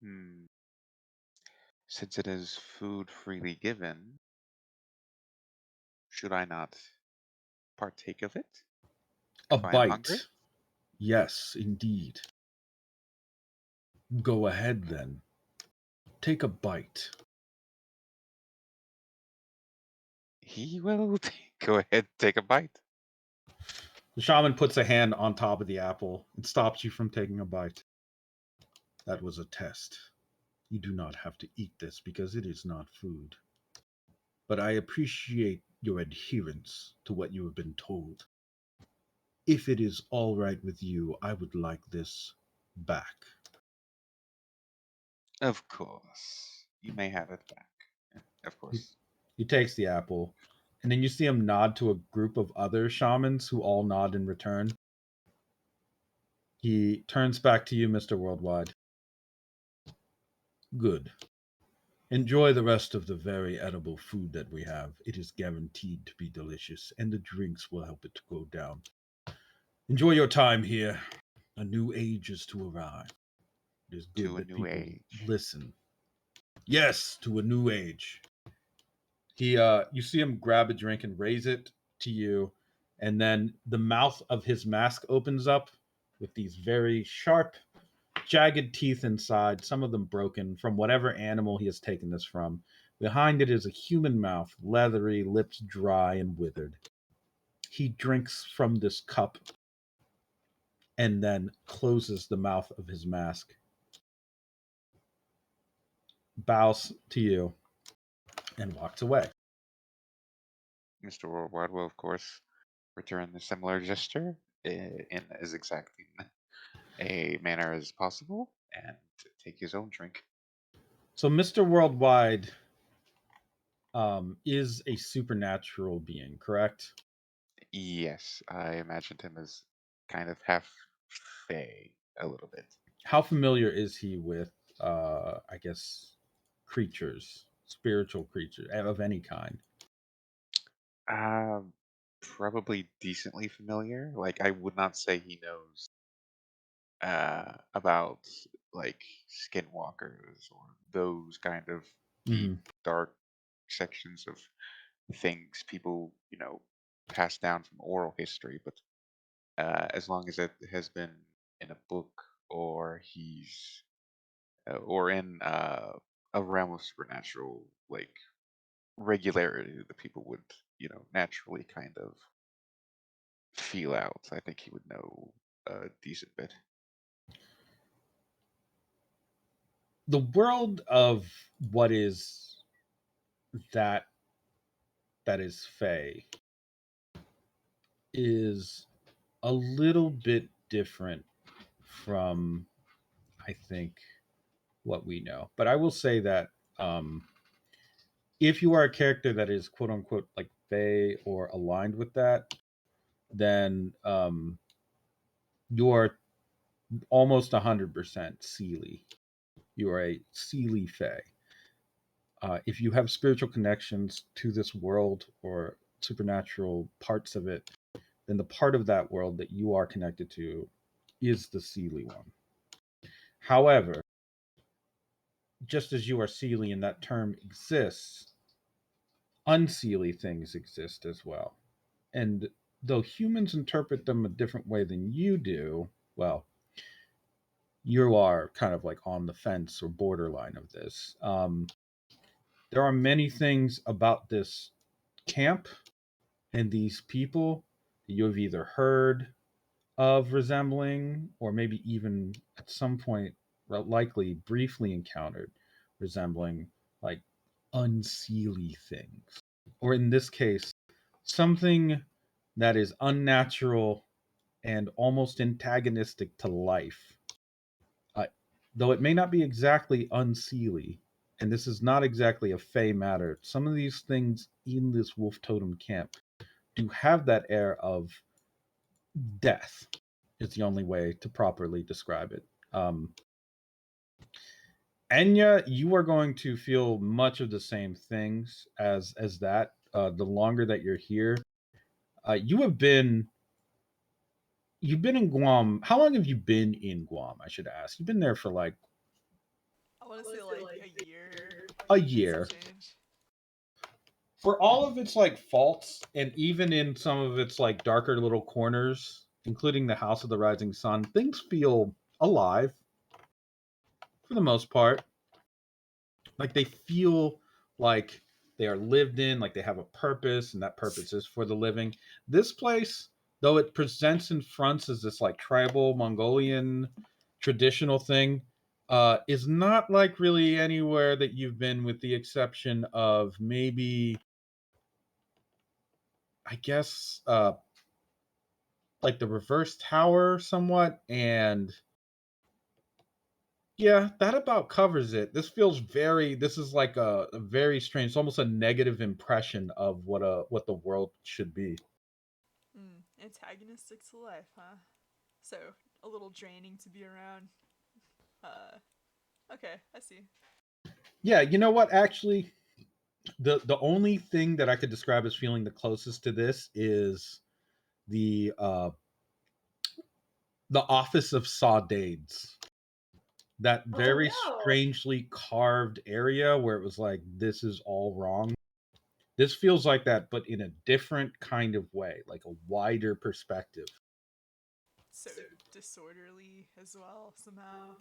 Hmm. Since it is food freely given, should I not partake of it A if I am hungry? bite. Yes, indeed. Go ahead then. Take a bite. He will go ahead, take a bite. The shaman puts a hand on top of the apple and stops you from taking a bite. That was a test. You do not have to eat this because it is not food. But I appreciate your adherence to what you have been told. If it is all right with you, I would like this back. Of course. You may have it back. Of He, course. he takes the apple, and then you see him nod to a group of other shamans who all nod in return. He turns back to you, Mr. Worldwide. Good. Enjoy the rest of the very edible food that we have. It is guaranteed to be delicious, and the drinks will help it to go down. Enjoy your time here. A new age is to arrive. It is good To a that new people age. listen. Yes, to a new age. You see him grab a drink and raise it to you, and then the mouth of his mask opens up with these very sharp, jagged teeth inside, some of them broken from whatever animal he has taken this from. Behind it is a human mouth, leathery, lips dry and withered. He drinks from this cup and then closes the mouth of his mask, bows to you, and walks away. Mr. Worldwide will, of course, return the similar gesture in as exacting a manner as possible and take his own drink. So, Mr. Worldwide is a supernatural being, correct? Yes, I imagined him as kind of half fey a little bit. How familiar is he with, I guess, creatures, spiritual creatures of any kind? Um, Probably decently familiar. Like, I would not say he knows about like skinwalkers or those kind of deep, Hmm. dark sections of things people, pass down from oral history. But as long as it has been in a book or he's or in a realm of supernatural like regularity that people would, naturally kind of feel out, I think he would know a decent bit. The world of what is that that is Fey is a little bit different from, I think, what we know. But I will say that um, if you are a character that is quote unquote like Fey or aligned with that, then you are almost 100% Seelie. You are a Seelie Fey. If you have spiritual connections to this world or supernatural parts of it, then the part of that world that you are connected to is the Seelie one. However, just as you are Seelie and that term exists, unseelie things exist as well. And though humans interpret them a different way than you do, well, you are kind of like on the fence or borderline of this. There are many things about this camp and these people that you have either heard of resembling or maybe even at some point likely briefly encountered resembling like unseelie things, or in this case something that is unnatural and almost antagonistic to life, uh, though it may not be exactly unseelie. And this is not exactly a fey matter. Some of these things in this wolf totem camp do have that air of death, is the only way to properly describe it. Enya, you are going to feel much of the same things as that. The longer that you're here, you've been in Guam. How long have you been in Guam? I should ask. You've been there for like I want to say like a year a and some year. change. For all of its like faults, and even in some of its like darker little corners, including the House of the Rising Sun, things feel alive for the most part. Like they feel like they are lived in, like they have a purpose, and that purpose is for the living. This place, though it presents and fronts as this like tribal Mongolian traditional thing, is not like really anywhere that you've been, with the exception of maybe, I guess, like the reverse tower somewhat, and yeah, that about covers it. This is like a very strange, it's almost a negative impression of what the world should be. Antagonistic to life, huh? So a little draining to be around. Uh, okay, I see. Yeah, you know what? Actually, the only thing that I could describe as feeling the closest to this is the uh the Office of Saudades. That Oh very no! strangely carved area where it was like this is all wrong. This feels like that, but in a different kind of way, like a wider perspective. So disorderly as well, somehow.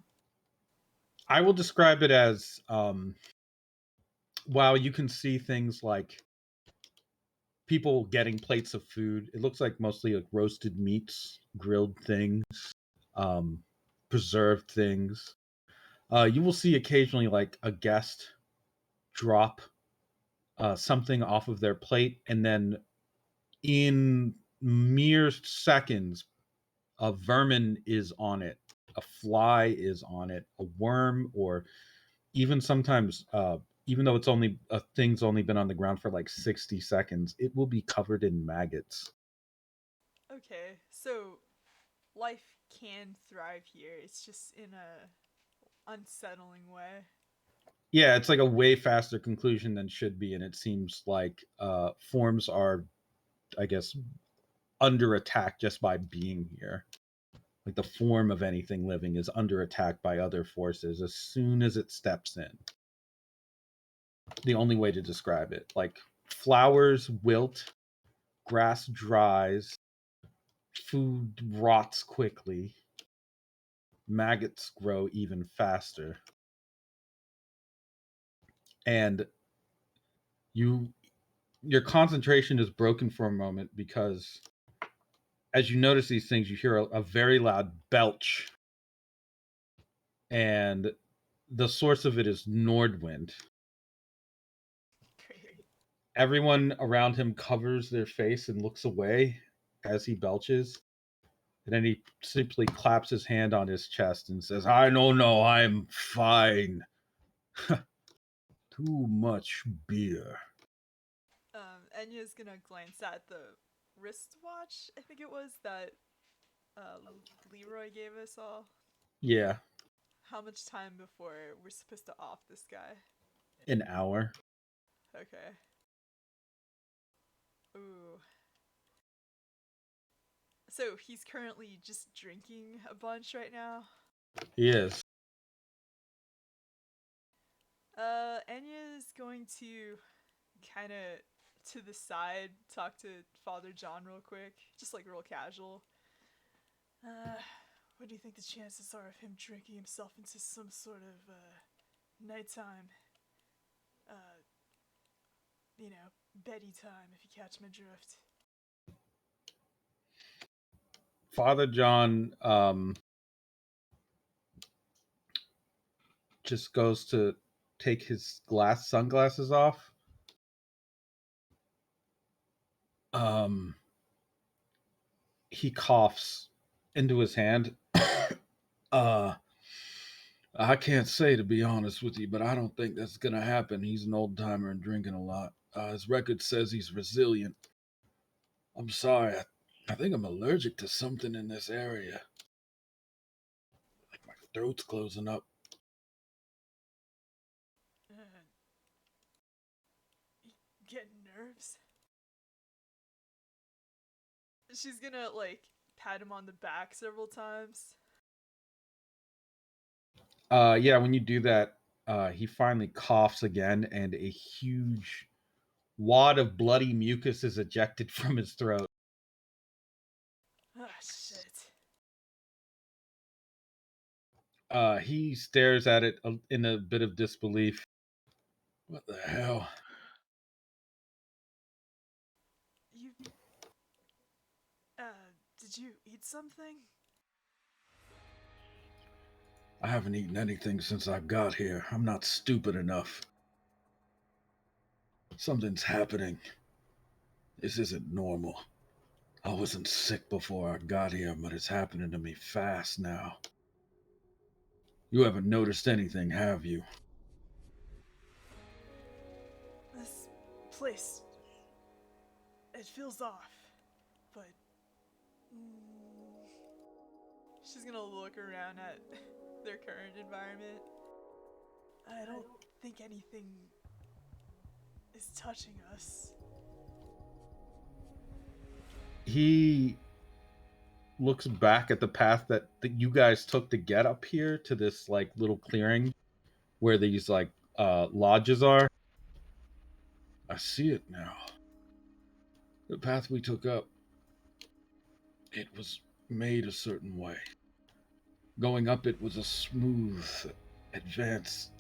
I will describe it as while you can see things like people getting plates of food, it looks like mostly like roasted meats, grilled things, um, preserved things. You will see occasionally like a guest drop something off of their plate, and then in mere seconds, a vermin is on it, a fly is on it, a worm, or even sometimes, even though it's only a thing's only been on the ground for like 60 seconds, it will be covered in maggots. Okay, so life can thrive here. It's just in a unsettling way. Yeah, it's like a way faster conclusion than should be, and it seems like forms are, I guess, under attack just by being here. Like the form of anything living is under attack by other forces as soon as it steps in. The only way to describe it. Like flowers wilt, grass dries, food rots quickly, maggots grow even faster. And you your concentration is broken for a moment because as you notice these things, you hear a very loud belch, and the source of it is Nordwind. Great. Everyone around him covers their face and looks away as he belches. And then he simply claps his hand on his chest and says, I don't know, I'm fine. Too much beer. Enya's gonna glance at the wristwatch, I think it was, that Leroy gave us all. Yeah, How much time before we're supposed to off this guy? an hour. Okay. Ooh. So he's currently just drinking a bunch right now? He is. Enya's going to kind of to the side talk to Father John real quick, just like real casual. What do you think the chances are of him drinking himself into some sort of nighttime, uh, beddy time, if you catch my drift? Father John just goes to take his sunglasses off. Um, he coughs into his hand. uh, I can't say to be honest with you, but I don't think that's gonna happen. He's an old timer and drinking a lot. His record says he's resilient. I'm sorry. I think I'm allergic to something in this area. Like my throat's closing up. Uh, getting nerves? She's gonna, like, pat him on the back several times. Yeah, when you do that, he finally coughs again, and a huge wad of bloody mucus is ejected from his throat. Ah, shit. He stares at it in a bit of disbelief. What the hell? You, did you eat something? I haven't eaten anything since I got here. I'm not stupid enough. Something's happening. This isn't normal. I wasn't sick before I got here, but it's happening to me fast now. You haven't noticed anything, have you? This place, it feels off, but she's gonna look around at their current environment. I don't think anything is touching us. He looks back at the path that you guys took to get up here to this like little clearing where these like lodges are. I see it now. The path we took up, it was made a certain way. Going up it was a smooth advance,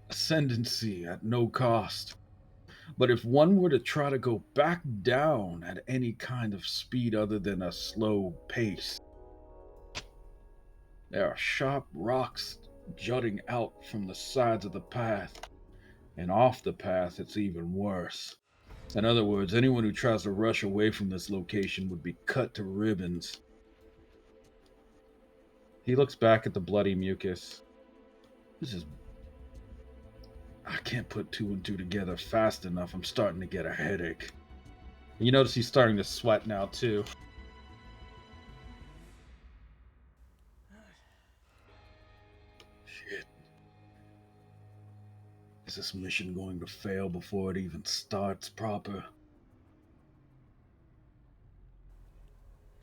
ascendancy at no cost. But if one were to try to go back down at any kind of speed other than a slow pace, there are sharp rocks jutting out from the sides of the path, and off the path it's even worse. In other words, anyone who tries to rush away from this location would be cut to ribbons. He looks back at the bloody mucus. This is... I can't put two and two together fast enough. I'm starting to get a headache. You notice he's starting to sweat now, too. Shit. Is this mission going to fail before it even starts proper?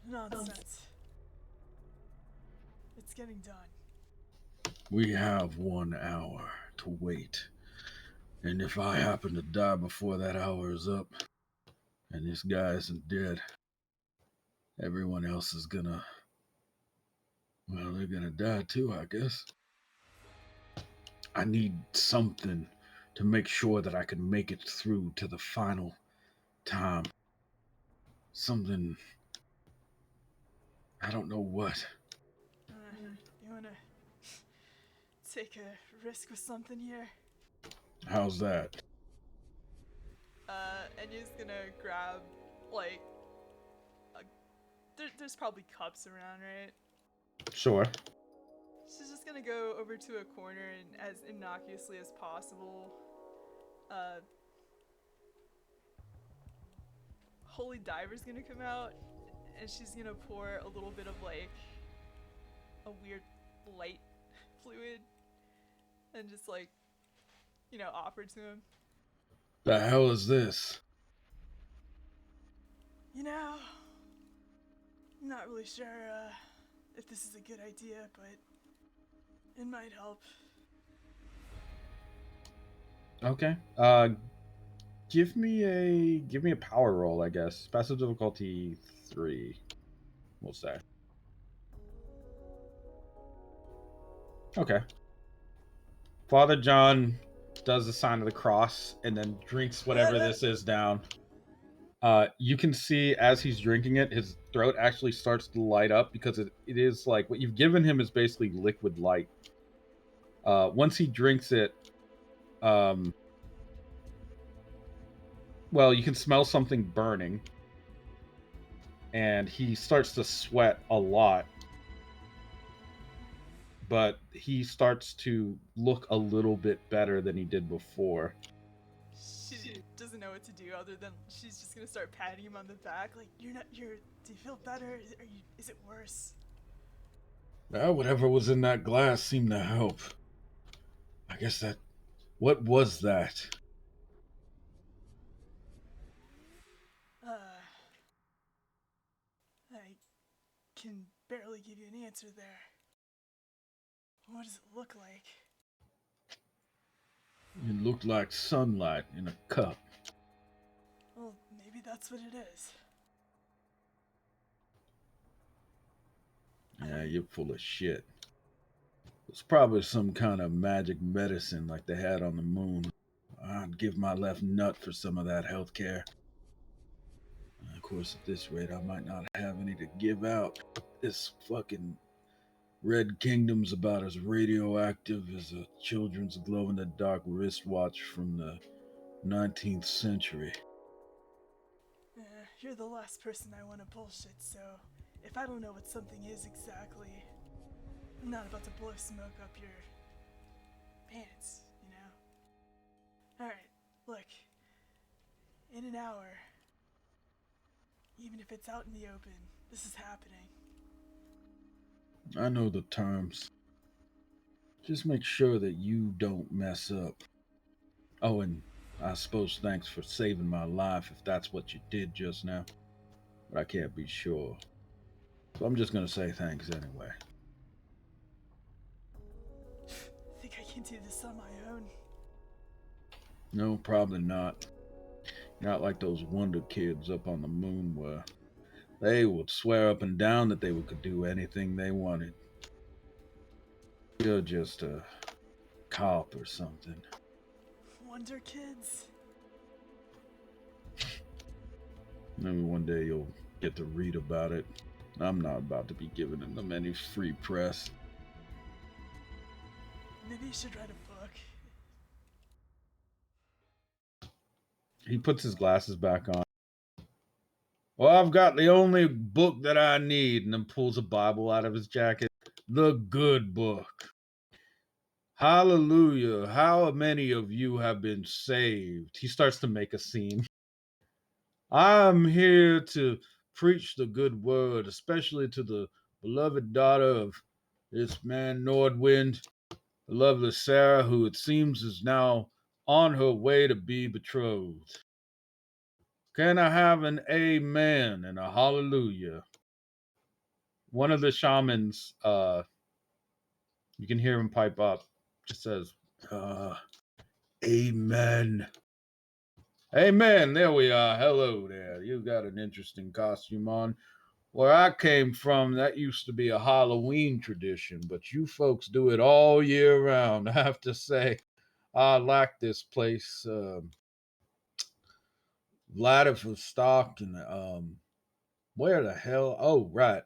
Nonsense. It's getting done. We have 1 hour to wait. And if I happen to die before that hour is up, and this guy isn't dead, everyone else is gonna... well, they're gonna die too, I guess. I need something to make sure that I can make it through to the final time. Something... I don't know what. You wanna take a risk with something here? How's that? Enya's gonna grab, like, there's probably cups around, right? Sure. She's just gonna go over to a corner and, as innocuously as possible, Holy Diver's gonna come out, and she's gonna pour a little bit of, like, a weird light fluid, and just, like, you know, offer to him. The hell is this? You know, I'm not really sure, if this is a good idea, but it might help. Okay. Give me a power roll, I guess. Passive difficulty 3, we'll say. Okay. Father John does the sign of the cross and then drinks whatever this is down. You can see as he's drinking it, his throat actually starts to light up because it is like what you've given him is basically liquid light. Once he drinks it, well, you can smell something burning, and he starts to sweat a lot. But he starts to look a little bit better than he did before. She doesn't know what to do other than she's just gonna start patting him on the back, like, do you feel better? Is it worse? Well, whatever was in that glass seemed to help. I guess that... what was that? I can barely give you an answer there. What does it look like? It looked like sunlight in a cup. Well, maybe that's what it is. Yeah, you're full of shit. It's probably some kind of magic medicine like they had on the moon. I'd give my left nut for some of that healthcare. Of course, at this rate, I might not have any to give out. This fucking Red Kingdom's about as radioactive as a children's glow-in-the-dark wristwatch from the 19th century. You're the last person I want to bullshit, so if I don't know what something is exactly, I'm not about to blow smoke up your pants, you know? Alright, look. In an hour, even if it's out in the open, this is happening. I know the terms. Just make sure that you don't mess up. Oh, and I suppose thanks for saving my life if that's what you did just now. But I can't be sure. So I'm just gonna say thanks anyway. Think I can do this on my own? No, probably not. Not like those wonder kids up on the moon were. They would swear up and down that they could do anything they wanted. You're just a cop or something. Wonder Kids? Maybe one day you'll get to read about it. I'm not about to be giving them any free press. Maybe you should write a book. He puts his glasses back on. Well, I've got the only book that I need, and then pulls a Bible out of his jacket. The good book. Hallelujah. How many of you have been saved? He starts to make a scene. I'm here to preach the good word, especially to the beloved daughter of this man Nordwind, the lovely Sarah, who it seems is now on her way to be betrothed. Can I have an amen and a hallelujah? One of the shamans, you can hear him pipe up, just says, amen. Amen. There we are. Hello there. You got an interesting costume on. Where I came from, that used to be a Halloween tradition, but you folks do it all year round. I have to say, I like this place. Vladivostok and where the hell? Oh, right.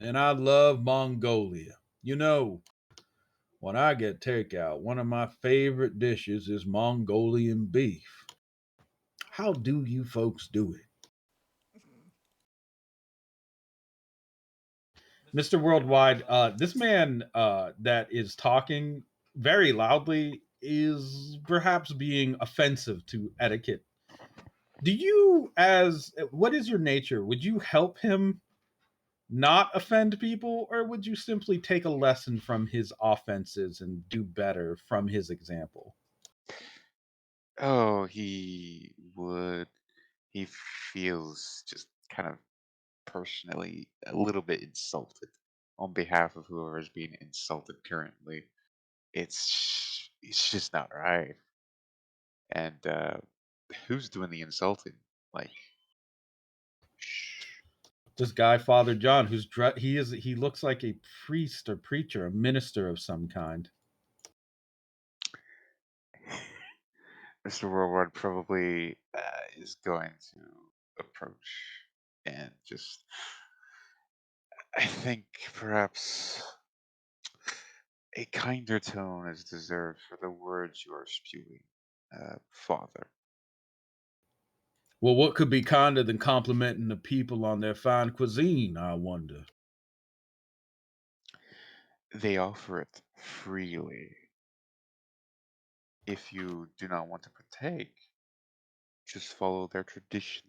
And I love Mongolia. You know, when I get takeout, one of my favorite dishes is Mongolian beef. How do you folks do it? Mr. Worldwide, this man that is talking very loudly is perhaps being offensive to etiquette. Do you, as what is your nature? Would you help him not offend people, or would you simply take a lesson from his offenses and do better from his example? Oh, he would. He feels just kind of personally a little bit insulted on behalf of whoever is being insulted currently. It's just not right. And who's doing the insulting? Like, shh. This guy, Father John, he looks like a priest or preacher, a minister of some kind. Mr. Worldwide probably is going to approach and just. I think perhaps a kinder tone is deserved for the words you are spewing, Father. Well, what could be kinder than complimenting the people on their fine cuisine, I wonder? They offer it freely. If you do not want to partake, just follow their tradition.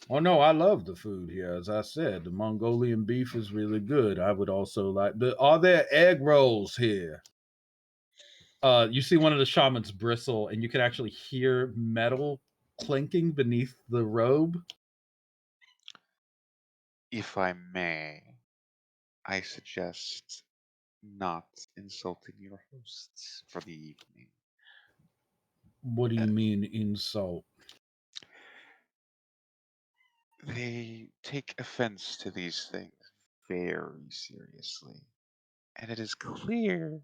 Oh no, I love the food here. As I said, the Mongolian beef is really good. I would also like the. Are there egg rolls here? You see one of the shamans bristle, and you can actually hear metal clinking beneath the robe. If I may, I suggest not insulting your hosts for the evening. What do Uh, you mean insult? they take offense to these things very seriously, and it is clear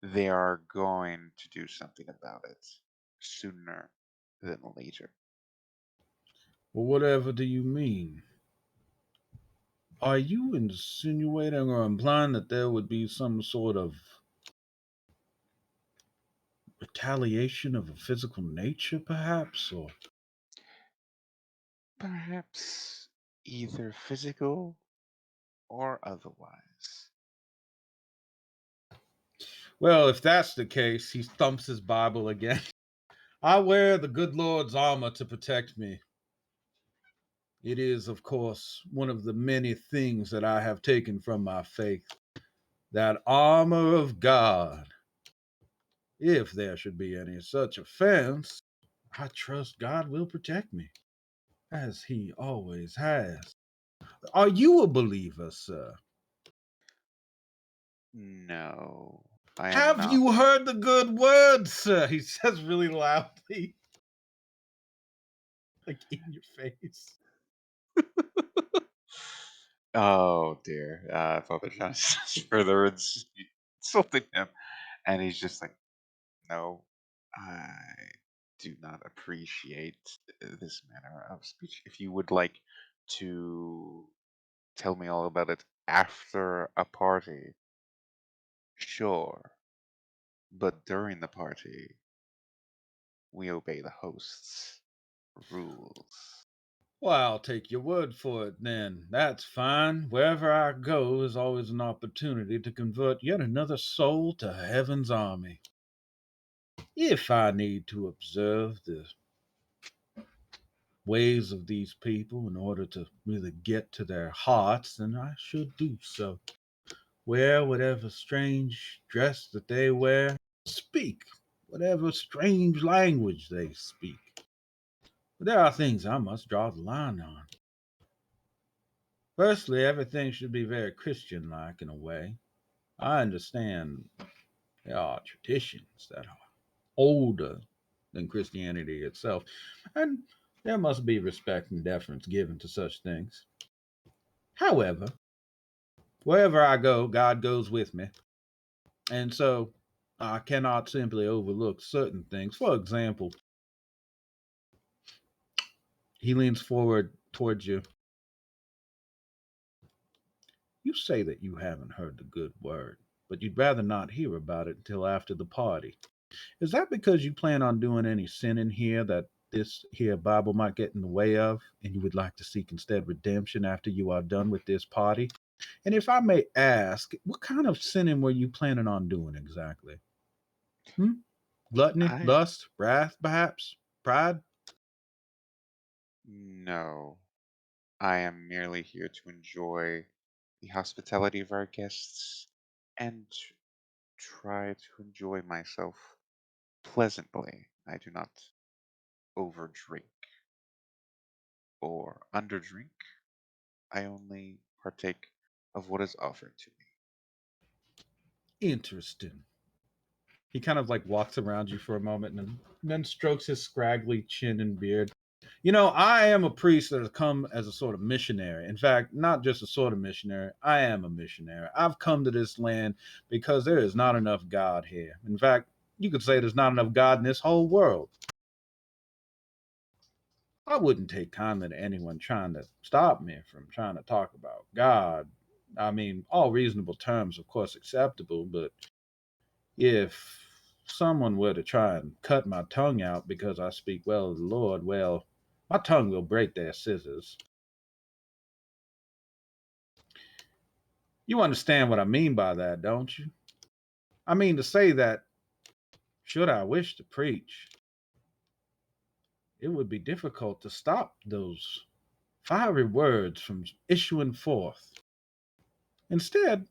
they are going to do something about it sooner than later. Well, whatever do you mean? Are you insinuating or implying that there would be some sort of retaliation of a physical nature, perhaps? Or Perhaps either physical or otherwise. well, if that's the case, he thumps his Bible again. I wear the good Lord's armor to protect me. It is, of course, one of the many things that I have taken from my faith. That armor of God. If there should be any such offense, I trust God will protect me, as he always has. Are you a believer, sir? No, I am Have not. you heard the good word, sir? He says really loudly, like in your face. Oh dear. Father John is further insulting him, and he's just like, "No, I do not appreciate this manner of speech. If you would like to tell me all about it after a party, sure. But during the party, we obey the host's rules." Well, I'll take your word for it then. That's fine. Wherever I go is always an opportunity to convert yet another soul to heaven's army. If I need to observe the ways of these people in order to really get to their hearts, then I should do so. Wear whatever strange dress that they wear, speak whatever strange language they speak. But there are things I must draw the line on. Firstly, everything should be very Christian like in a way. I understand there are traditions that are older than Christianity itself, and there must be respect and deference given to such things. However, wherever I go, God goes with me, and so I cannot simply overlook certain things. For example, he leans forward towards you. You say that you haven't heard the good word, but you'd rather not hear about it until after the party. Is that because you plan on doing any sinning here that this here Bible might get in the way of, and you would like to seek instead redemption after you are done with this party? And if I may ask, what kind of sinning were you planning on doing exactly? Hmm? Gluttony, I lust, wrath, perhaps? Pride? No, I am merely here to enjoy the hospitality of our guests and try to enjoy myself pleasantly. I do not overdrink or underdrink. I only partake of what is offered to me. Interesting. He kind of like walks around you for a moment and then strokes his scraggly chin and beard. You know, I am a priest that has come as a sort of missionary. In fact, not just a sort of missionary, I am a missionary. I've come to this land because there is not enough God here. In fact, you could say there's not enough God in this whole world. I wouldn't take kindly to anyone trying to stop me from trying to talk about God. I mean, all reasonable terms, of course, acceptable, but if someone were to try and cut my tongue out because I speak well of the Lord, well, my tongue will break their scissors. You understand what I mean by that, don't you? I mean to say that, should I wish to preach, it would be difficult to stop those fiery words from issuing forth. Instead,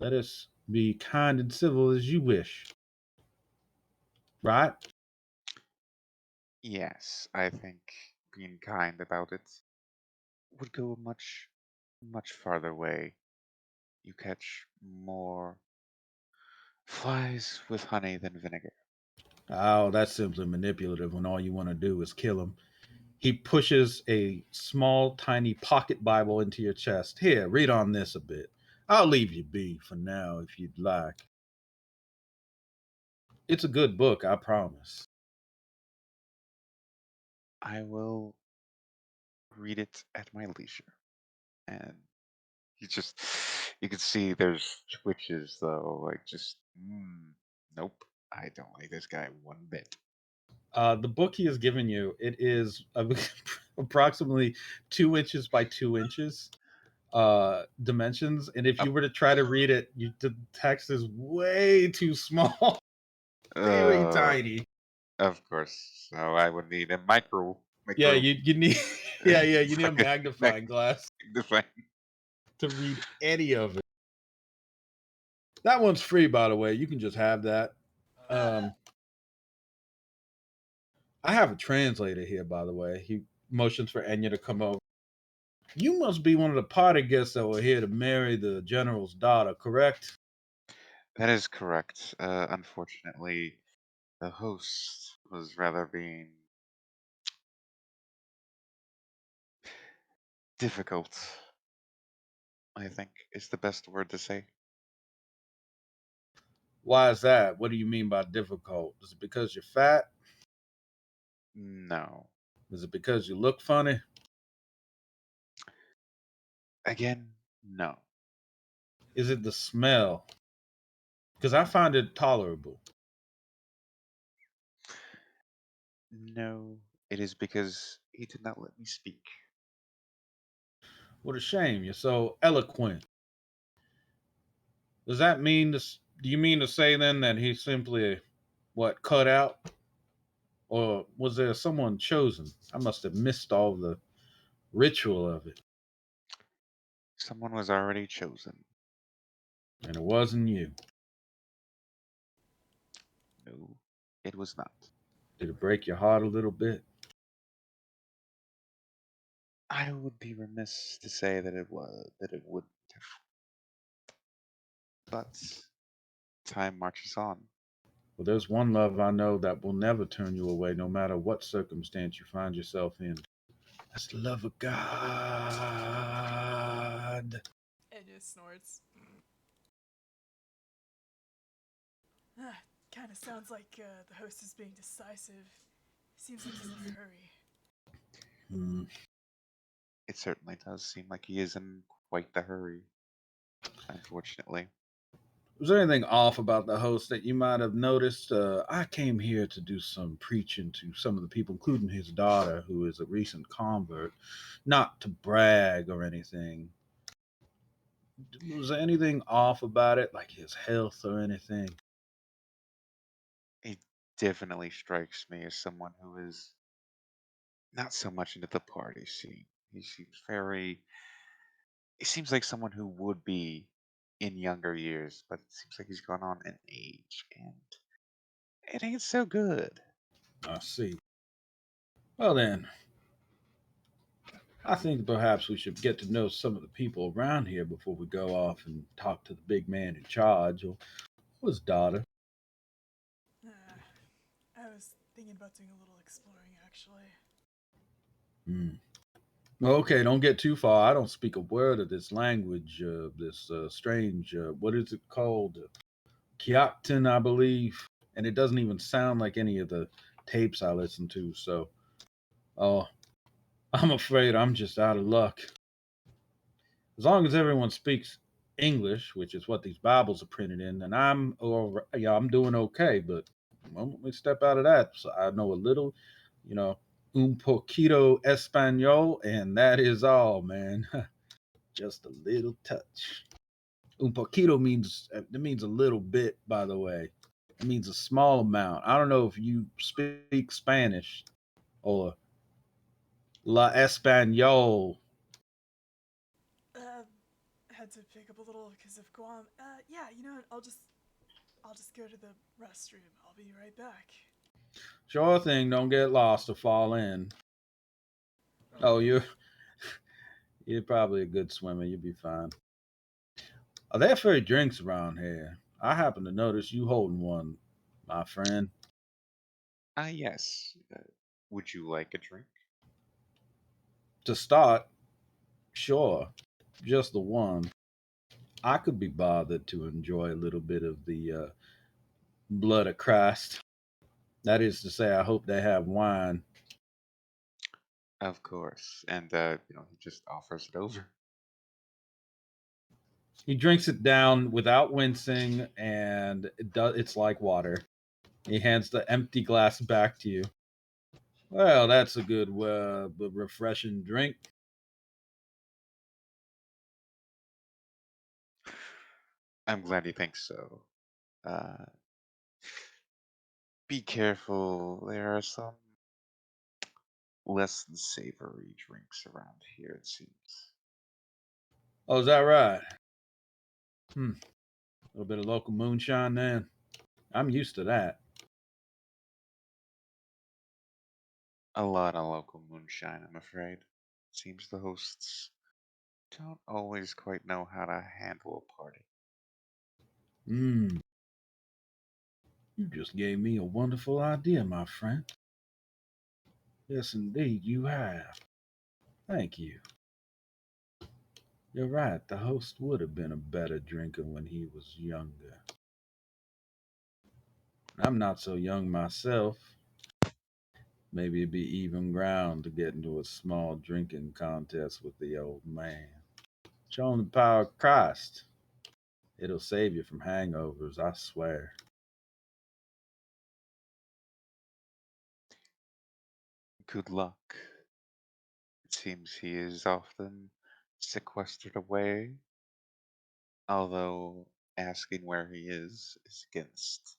let us be kind and civil as you wish, right? Yes, I think being kind about it would go a much farther way. You catch more flies with honey than vinegar. Oh, that's simply manipulative when all you want to do is kill him. He pushes a small, tiny pocket Bible into your chest. Here, read on this a bit. I'll leave you be for now if you'd like. It's a good book, I promise. I will read it at my leisure. And you just, you can see there's twitches though, like just, nope, I don't like this guy one bit. The book he has given you, it is approximately 2 inches by 2 inches dimensions. And if Of, you were to try to read it, the text is way too small, very uh, tiny. of course. So I would need a Yeah, micro, you need yeah, you need a fucking magnifying glass magnifying. to read any of it. That one's free, by the way. You can just have that. I have a translator here, by the way. He motions for Enya to come over. You must be one of the party guests that were here to marry the general's daughter, correct? That is correct. Unfortunately, the host was rather being difficult, I think is the best word to say. Why is that? What do you mean by difficult? Is it because you're fat? No. Is it because you look funny? Again, no. Is it the smell? Because I find it tolerable. No. It is because he did not let me speak. What a shame. You're so eloquent. Does that mean this? Do you mean to say then that he simply, what, cut out? Or was there someone chosen? I must have missed all the ritual of it. Someone was already chosen. And it wasn't you. No, it was not. Did it break your heart a little bit? I would be remiss to say that it wouldn't have. But time marches on. Well, there's one love I know that will never turn you away, no matter what circumstance you find yourself in. That's the love of God. Enya snorts. Ah, kind of sounds like the host is being decisive. Seems like he's in a hurry. Hmm. It certainly does seem like he is in quite the hurry, unfortunately. Was there anything off about the host that you might have noticed? I came here to do some preaching to some of the people, including his daughter, who is a recent convert. Not to brag or anything. Was there anything off about it, like his health or anything? He definitely strikes me as someone who is not so much into the party scene. He seems very. He seems like someone who would be in younger years, but it seems like he's gone on in age, and it ain't so good. I see. Well, then, I think perhaps we should get to know some of the people around here before we go off and talk to the big man in charge, or his daughter. I was thinking about doing a little exploring, actually. Hmm. Okay, don't get too far. I don't speak a word of this language, this strange, what is it called? Kiakton, I believe. And it doesn't even sound like any of the tapes I listen to, so, oh, I'm afraid I'm just out of luck. As long as everyone speaks English, which is what these Bibles are printed in, then I'm doing okay. But when we step out of that, so I know a little, you know, un poquito español, and that is all, man. Just a little touch. Un poquito means it means a little bit, by the way. It means a small amount. I don't know if you speak Spanish or la español. Uh, had to pick up a little because of Guam. Yeah, you know what? I'll just go to the restroom. I'll be right back. Sure thing. Don't get lost or fall in. Oh, you're probably a good swimmer. You'll be fine. Are there free drinks around here? I happen to notice you holding one, my friend. Ah, yes. Would you like a drink? To start, sure, just the one. I could be bothered to enjoy a little bit of the blood of Christ. That is to say, I hope they have wine. Of course. And he just offers it over. He drinks it down without wincing, and it's like water. He hands the empty glass back to you. Well, that's a good, refreshing drink. I'm glad you think so. Uh, be careful. There are some less than savory drinks around here, it seems. Oh, is that right? A little bit of local moonshine, then. I'm used to that. A lot of local moonshine, I'm afraid. Seems the hosts don't always quite know how to handle a party. Mmm, you just gave me a wonderful idea, my friend. Yes, indeed, you have. Thank you. You're right, the host would have been a better drinker when he was younger. I'm not so young myself. Maybe it'd be even ground to get into a small drinking contest with the old man. Show him the power of Christ. It'll save you from hangovers, I swear. Good luck. It seems he is often sequestered away, although asking where he is against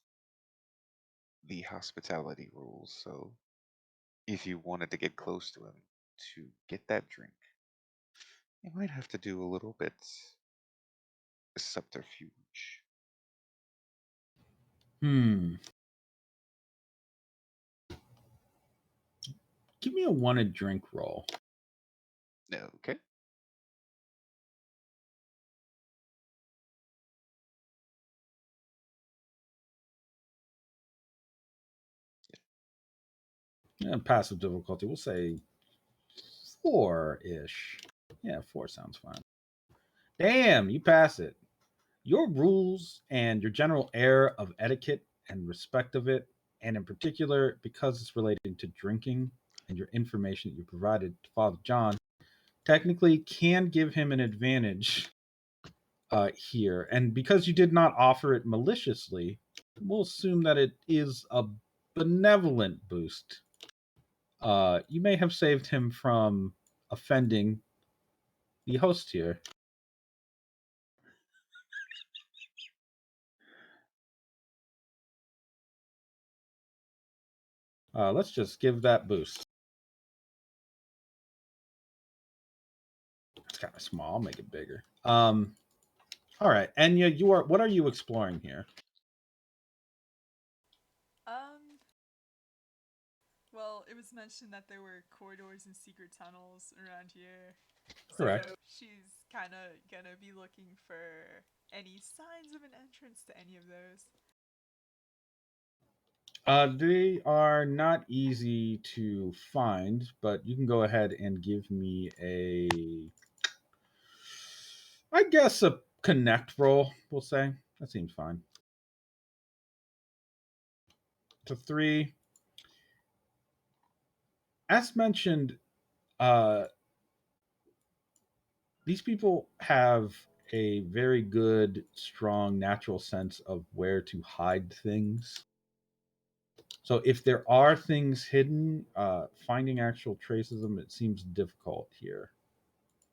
the hospitality rules. So if you wanted to get close to him to get that drink, you might have to do a little bit subterfuge. Hmm. Give me a wanted drink roll. Okay. Passive difficulty, we'll say four ish. Yeah, four sounds fine. Damn, you pass it. Your rules and your general air of etiquette and respect of it, and in particular, because it's relating to drinking and your information that you provided to Father John, technically can give him an advantage here. And because you did not offer it maliciously, we'll assume that it is a benevolent boost. You may have saved him from offending the host here. Let's just give that boost. It's kind of small. I'll make it bigger. All right, Enya, you are. What are you exploring here? Um, well, it was mentioned that there were corridors and secret tunnels around here. So Correct. she's kind of gonna be looking for any signs of an entrance to any of those. They are not easy to find, but you can go ahead and give me I guess, a connect roll. We'll say that seems fine. To three, as mentioned, uh, these people have a very good, strong, natural sense of where to hide things. So if there are things hidden, finding actual traces of them, it seems difficult here.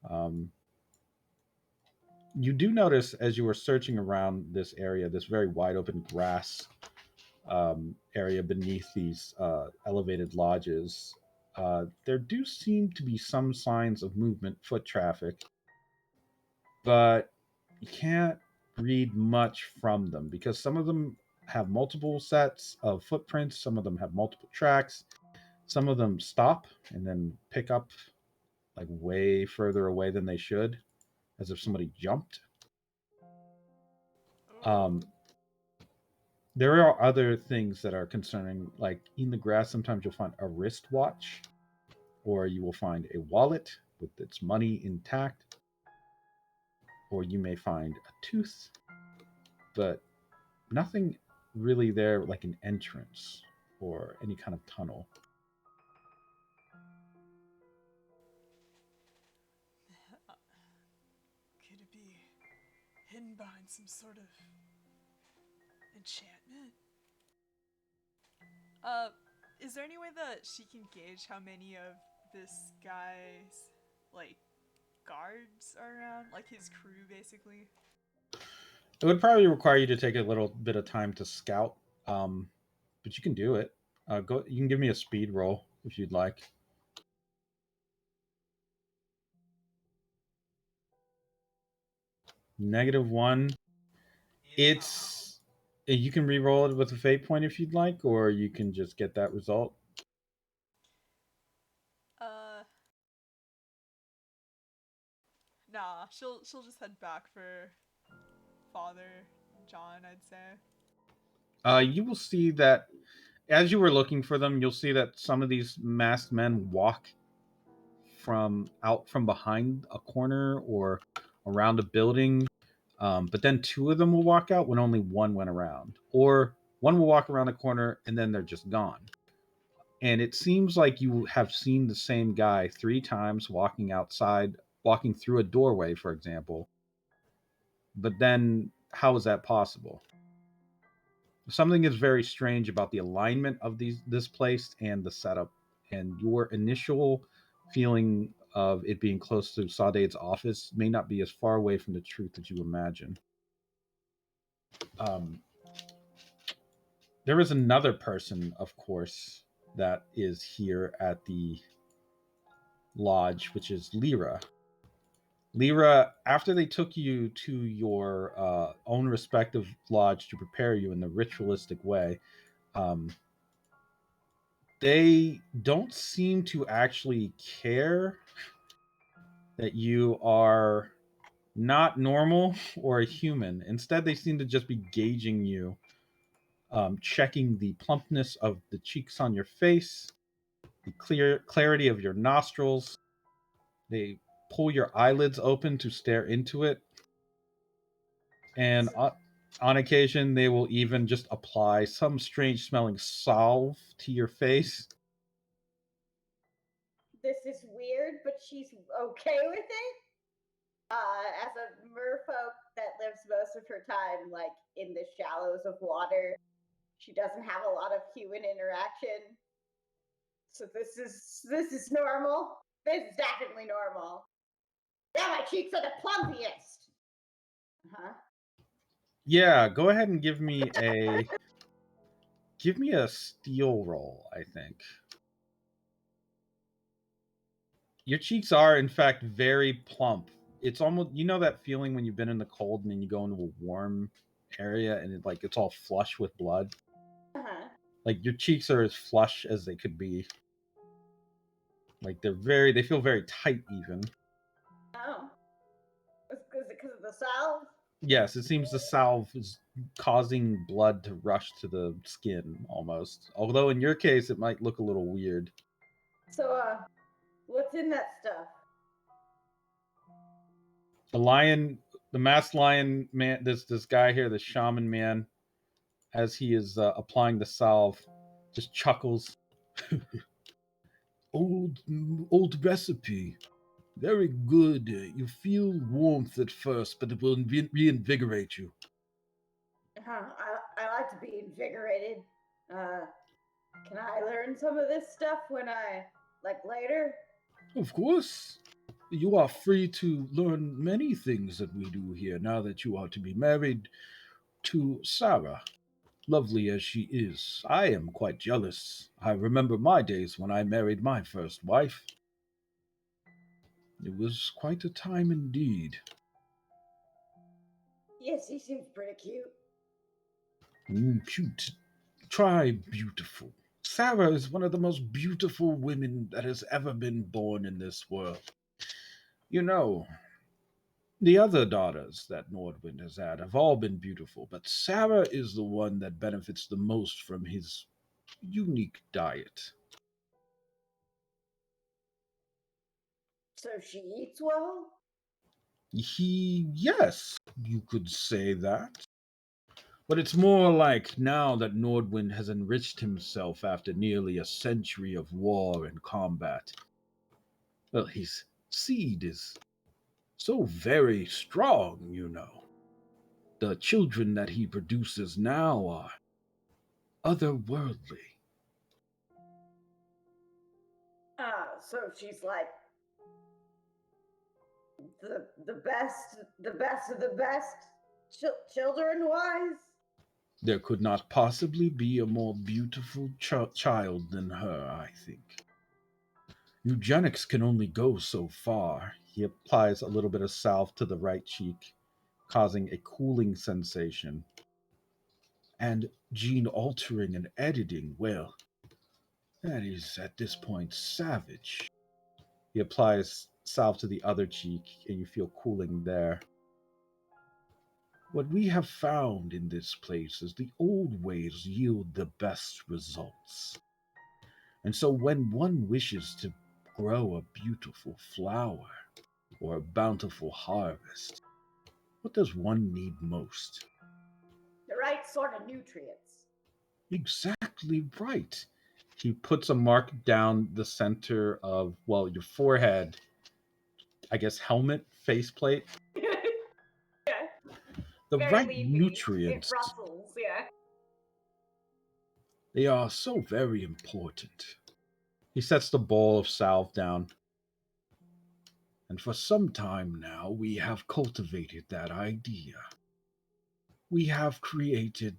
Um, you do notice as you were searching around this area, this very wide open grass area beneath these elevated lodges, there do seem to be some signs of movement, foot traffic, but you can't read much from them because some of them have multiple sets of footprints, some of them have multiple tracks, some of them stop and then pick up like way further away than they should, as if somebody jumped. Oh. Um, there are other things that are concerning, like in the grass, sometimes you'll find a wristwatch, or you will find a wallet with its money intact, or you may find a tooth, but nothing really there like an entrance or any kind of tunnel. Could it be hidden behind some sort of enchantment? Uh, is there any way that she can gauge how many of this guy's, like, guards are around? Like his crew, basically? It would probably require you to take a little bit of time to scout, um, but you can do it. Go. You can give me a speed roll if you'd like. -1. It's you can re-roll it with a fate point if you'd like, or you can just get that result. she'll just head back for Father John, I'd say. You will see that as you were looking for them, you'll see that some of these masked men walk from behind a corner or around a building. But then two of them will walk out when only one went around, or one will walk around a corner and then they're just gone. And it seems like you have seen the same guy 3 times walking outside, walking through a doorway, for example. But then, how is that possible? Something is very strange about the alignment of this place and the setup, and your initial feeling of it being close to Sade's office may not be as far away from the truth as you imagine. Um, there is another person, of course, that is here at the lodge, which is Lyra. Lyra, after they took you to your own respective lodge to prepare you in the ritualistic way, um, they don't seem to actually care that you are not normal or a human. Instead, they seem to just be gauging you, checking the plumpness of the cheeks on your face, the clarity of your nostrils. They pull your eyelids open to stare into it. And on occasion, they will even just apply some strange smelling salve to your face. This is weird, but she's okay with it. As a merfolk that lives most of her time, like in the shallows of water, she doesn't have a lot of human interaction. So this is normal. This is definitely normal. Yeah, my cheeks are the plumpiest. Huh? Yeah, go ahead and give me a steel roll, I think. Your cheeks are in fact very plump. It's almost, you know, that feeling when you've been in the cold and then you go into a warm area and it's all flush with blood. Uh-huh. Like your cheeks are as flush as they could be. Like they feel very tight even. Oh. Is it because of the salve? Yes, it seems the salve is causing blood to rush to the skin almost. Although in your case it might look a little weird. So, what's in that stuff? The masked lion man, this guy here, the shaman man, as he is applying the salve, just chuckles. Old recipe. Very good. You feel warmth at first, but it will reinvigorate you. I like to be invigorated. Can I learn some of this stuff when later? Of course. You are free to learn many things that we do here now that you are to be married to Sarah. Lovely as she is, I am quite jealous. I remember my days when I married my first wife. It was quite a time indeed. Yes, he seems pretty cute. Cute. Try beautiful. Sarah is one of the most beautiful women that has ever been born in this world. You know, the other daughters that Nordwind has had have all been beautiful, but Sarah is the one that benefits the most from his unique diet. So she eats well? Yes, you could say that. But it's more like now that Nordwind has enriched himself after nearly a century of war and combat. Well, his seed is so very strong, you know. The children that he produces now are otherworldly. So she's like the best of the best, children wise. There could not possibly be a more beautiful child than her, I think. Eugenics can only go so far. He applies a little bit of salve to the right cheek, causing a cooling sensation. And gene altering and editing, well, that is at this point savage. He applies salve to the other cheek, and you feel cooling there. What we have found in this place is the old ways yield the best results. And so when one wishes to grow a beautiful flower or a bountiful harvest, what does one need most? The right sort of nutrients. Exactly right. He puts a mark down the center of, well, your forehead, I guess helmet, faceplate. Yeah, The very right leafy. It nutrients, rustles, yeah. they are so very important. He sets the bowl of salve down. And for some time now, we have cultivated that idea. We have created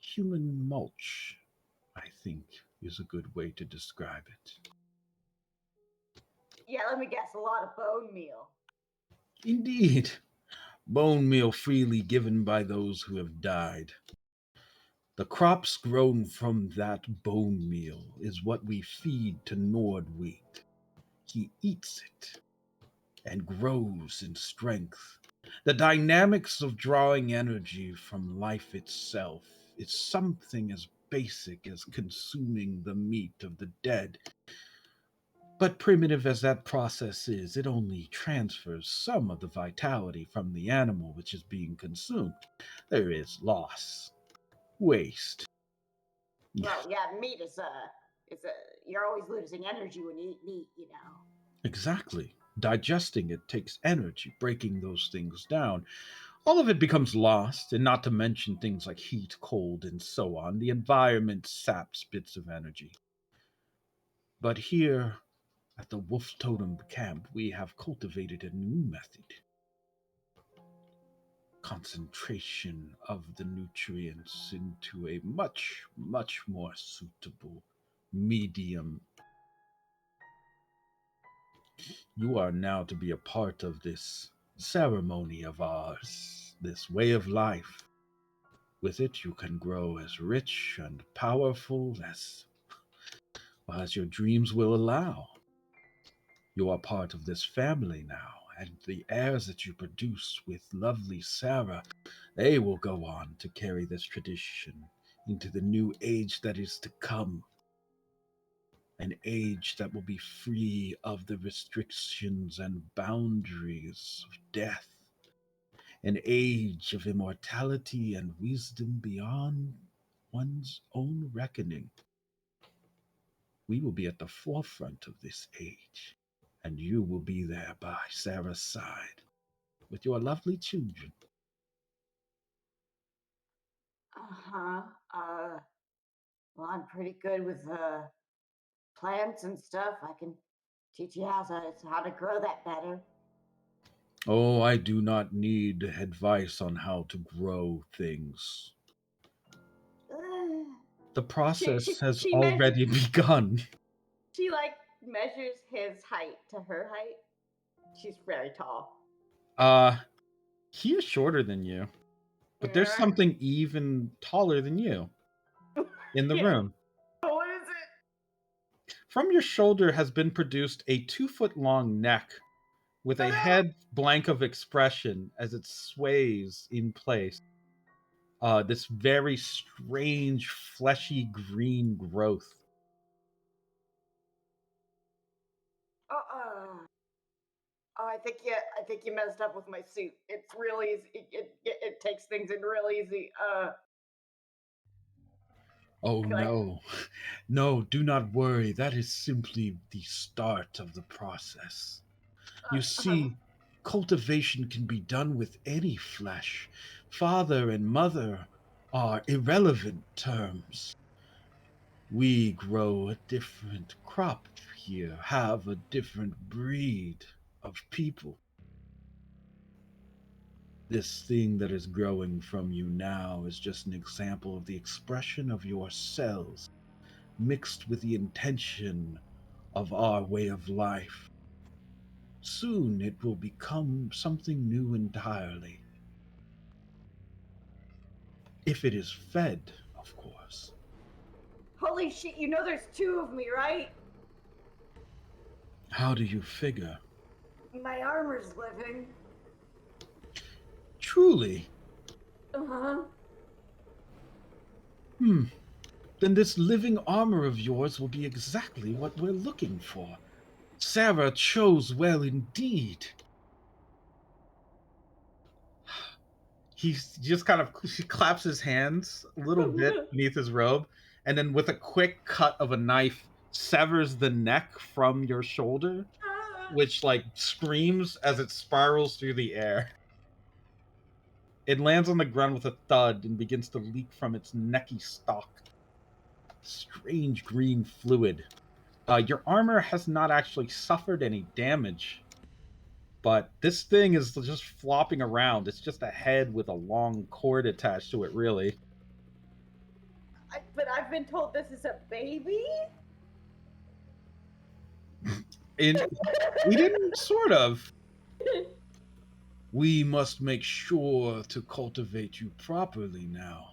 human mulch, I think is a good way to describe it. Yeah, let me guess, a lot of bone meal. Indeed, bone meal freely given by those who have died. The crops grown from that bone meal is what we feed to Nordwind. He eats it and grows in strength. The dynamics of drawing energy from life itself is something as basic as consuming the meat of the dead. But primitive as that process is, it only transfers some of the vitality from the animal which is being consumed. There is loss, waste. Well, yeah, meat is a you're always losing energy when you eat meat, you know. Exactly. Digesting it takes energy, breaking those things down. All of it becomes lost, and not to mention things like heat, cold, and so on. The environment saps bits of energy. But here at the Wolf Totem camp, we have cultivated a new method. Concentration of the nutrients into a much, much more suitable medium. You are now to be a part of this ceremony of ours, this way of life. With it, you can grow as rich and powerful as your dreams will allow. You are part of this family now, and the heirs that you produce with lovely Sarah, they will go on to carry this tradition into the new age that is to come. An age that will be free of the restrictions and boundaries of death. An age of immortality and wisdom beyond one's own reckoning. We will be at the forefront of this age, and you will be there by Sarah's side with your lovely children. Uh-huh. Uh, well, I'm pretty good with plants and stuff. I can teach you how to grow that better. Oh, I do not need advice on how to grow things. Uh, The she process she has she measures already begun. she like measures his height to her height. She's very tall. Uh, he is shorter than you, but there's Yeah. something even taller than you in the Yeah. room. What is it? From your shoulder has been produced a 2 foot long neck with a head blank of expression as it sways in place. This very strange, fleshy green growth. Oh, I think you messed up with my suit. It's real easy. It takes things in real easy. Oh Like, no, no, do not worry. That is simply the start of the process. You uh, see, cultivation can be done with any flesh. Father and mother are irrelevant terms. We grow a different crop here, have a different breed of people. This thing that is growing from you now is just an example of the expression of your cells mixed with the intention of our way of life. Soon it will become something new entirely. If it is fed, of course. holy shit! You know there's two of me, right? How do you figure? My armor's living. Truly. Uh-huh. Then this living armor of yours will be exactly what we're looking for. Sarah chose well indeed. He just kind of she claps his hands a little bit beneath his robe, and then with a quick cut of a knife severs the neck from your shoulder, which like screams as it spirals through the air. It lands on the ground with a thud and begins to leak from its necky stalk. Strange green fluid. Your armor has not actually suffered any damage, but this thing is just flopping around. It's just a head with a long cord attached to it, really. But I've been told this is a baby? And we didn't, sort of. We must make sure to cultivate you properly now.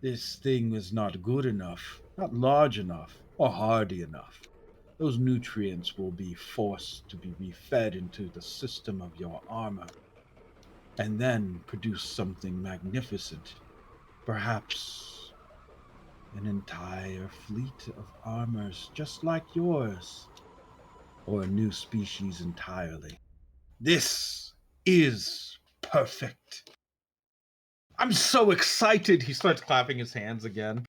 This thing is not good enough, not large enough, or hardy enough. Those nutrients will be forced to be refed into the system of your armor, and then produce something magnificent. Perhaps an entire fleet of armors just like yours, or a new species entirely. This is perfect. I'm so excited. He starts clapping his hands again.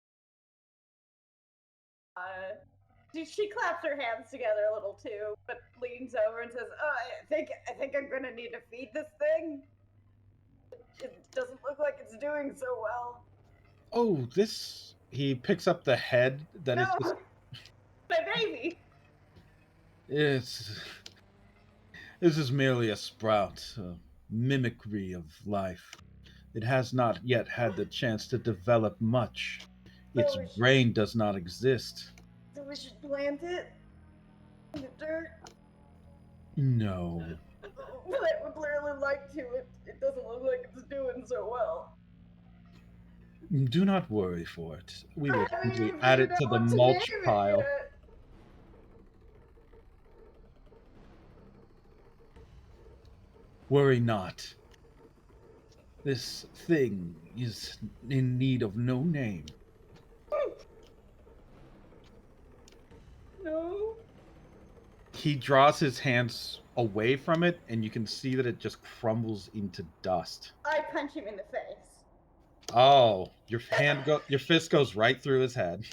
She claps her hands together a little too, but leans over and says, I think I'm gonna need to feed this thing. It doesn't look like it's doing so well. Oh, this. He picks up the head that No, is just. my baby. It's. This is merely a sprout, a mimicry of life. It has not yet had the chance to develop much. Its brain does not exist. So we should plant it in the dirt? No. But I would really like to. It doesn't look like it's doing so well. Do not worry for it. We will I haven't simply even add figured it to out the what to mulch name it pile. yet. Worry not. This thing is in need of no name. No. He draws his hands away from it, and you can see that it just crumbles into dust. I punch him in the face. Oh, your fist goes right through his head,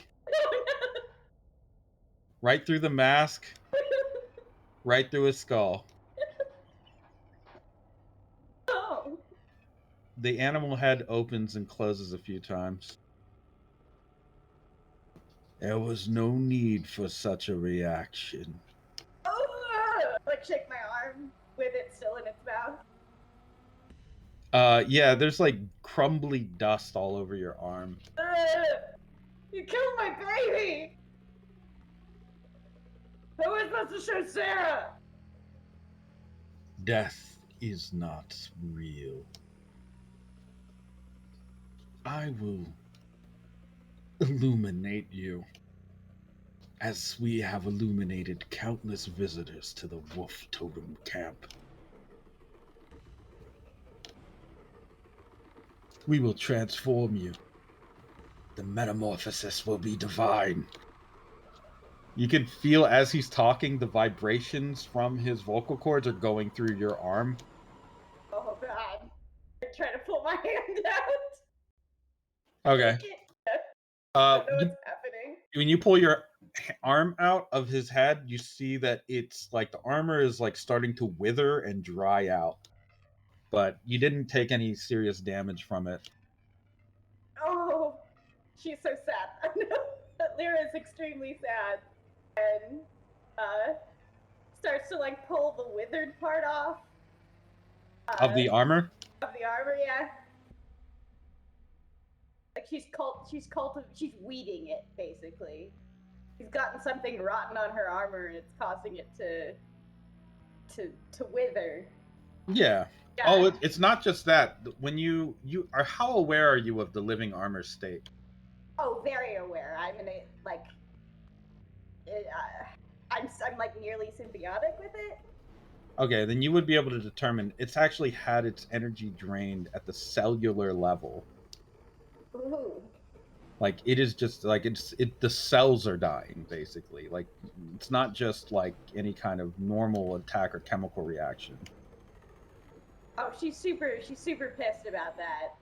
right through the mask, right through his skull. Oh. The animal head opens and closes a few times. There was no need for such a reaction. Like shake my arm with it still in its mouth. Yeah, there's like crumbly dust all over your arm. You killed my baby! How was I supposed to show Sarah? Death is not real. I will illuminate you, as we have illuminated countless visitors to the Wolf Totem camp. We will transform you. The metamorphosis will be divine. You can feel as he's talking, the vibrations from his vocal cords are going through your arm. Oh god. I'm trying to pull my hand out. Okay. I don't know what's happening. When you pull your arm out of his head, you see that it's like the armor is like starting to wither and dry out. But you didn't take any serious damage from it. Oh, she's so sad. I know that Lyra is extremely sad. And starts to like pull the withered part off. Of the armor? Of the armor, yeah. Like she's weeding it, basically. She's gotten something rotten on her armor and it's causing it to wither. Yeah. Oh, it's not just that. When you are, how aware are you of the living armor state? Oh, very aware. I'm in a like. I'm like nearly symbiotic with it. Okay, then you would be able to determine it's actually had its energy drained at the cellular level. Ooh. Like it is just like the cells are dying basically. Like it's not just like any kind of normal attack or chemical reaction. Oh, she's super pissed about that.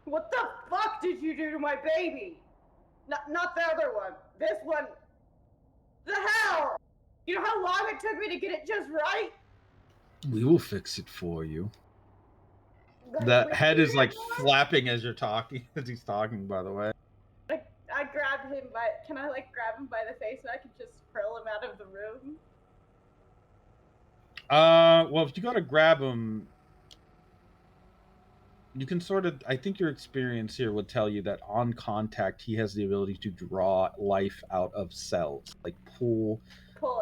What the fuck did you do to my baby? Not the other one. This one. The hell! You know how long it took me to get it just right? We will fix it for you. Like, The with head is your like hand? flapping as you're talking, as he's talking, by the way. I grab him by. Can I like grab him by the face so I can just hurl him out of the room? Well, if you gotta grab him, you can sort of. I think your experience here would tell you that on contact, he has the ability to draw life out of cells, like pull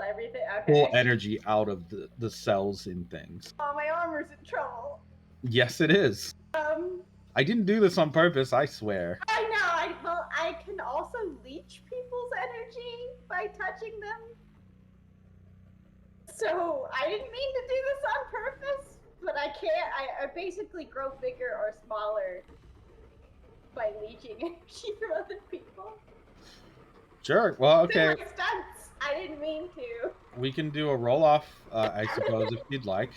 Everything. Okay. energy out of the cells in things. Oh, my armor's in trouble. Yes, it is. I didn't do this on purpose, I swear. I know. I can also leech people's energy by touching them. So I didn't mean to do this on purpose, but I can't. I basically grow bigger or smaller by leeching energy from other people. Sure. Well, okay. They're my stunts. I didn't mean to. We can do a roll off, I suppose, if you'd like.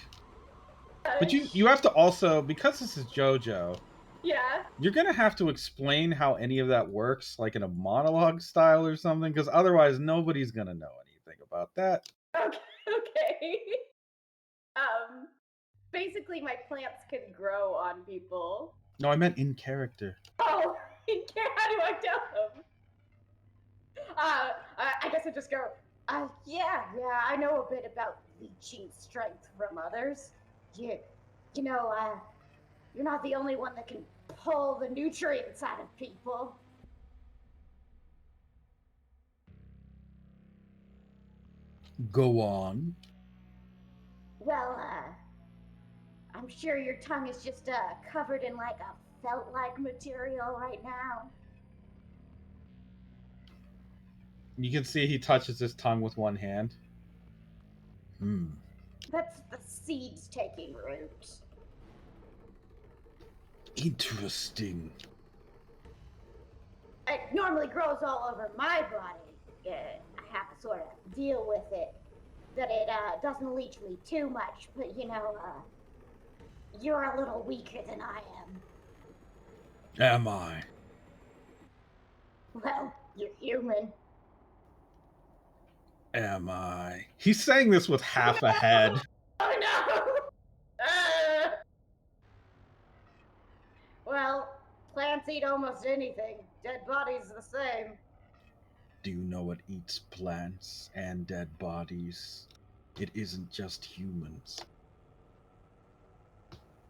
But you have to also, because this is JoJo, Yeah. you're gonna have to explain how any of that works, like in a monologue style or something, because otherwise nobody's gonna know anything about that. Okay. Basically my plants can grow on people. No, I meant in character. Oh, how do I tell them? I guess I just go, yeah, I know a bit about leeching strength from others. You know, you're not the only one that can pull the nutrients out of people. Go on. Well, I'm sure your tongue is just covered in like a felt-like material right now. You can see he touches his tongue with one hand. That's the seeds taking root. Interesting. It normally grows all over my body. I have to sort of deal with it. That it doesn't leech me too much, but you know, you're a little weaker than I am. Am I? Well, you're human. Am I? He's saying this with half a head. Oh no! Well, plants eat almost anything. Dead bodies the same. Do you know what eats plants and dead bodies? It isn't just humans.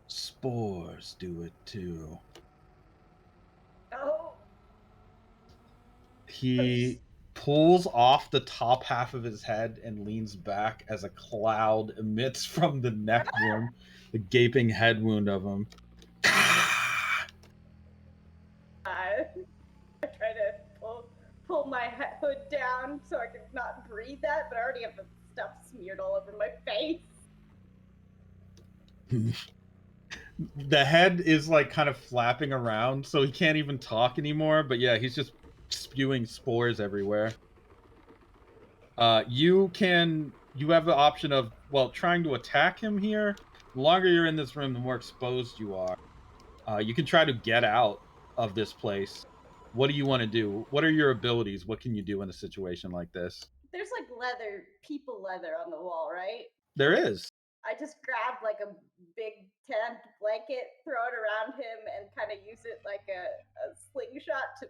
Spores do it too. Oh. He pulls off the top half of his head and leans back as a cloud emits from the neck wound, the gaping head wound of him. I try to pull my hood down so I can not breathe that, but I already have the stuff smeared all over my face. The head is like kind of flapping around, so he can't even talk anymore. But yeah, he's just spewing spores everywhere. You have the option of, well, trying to attack him here. The longer you're in this room, the more exposed you are. You can try to get out of this place. What do you want to do? What are your abilities? What can you do in a situation like this? There's like people leather on the wall, right? There is. I just grab like a big tent blanket, throw it around him, and kind of use it like a slingshot to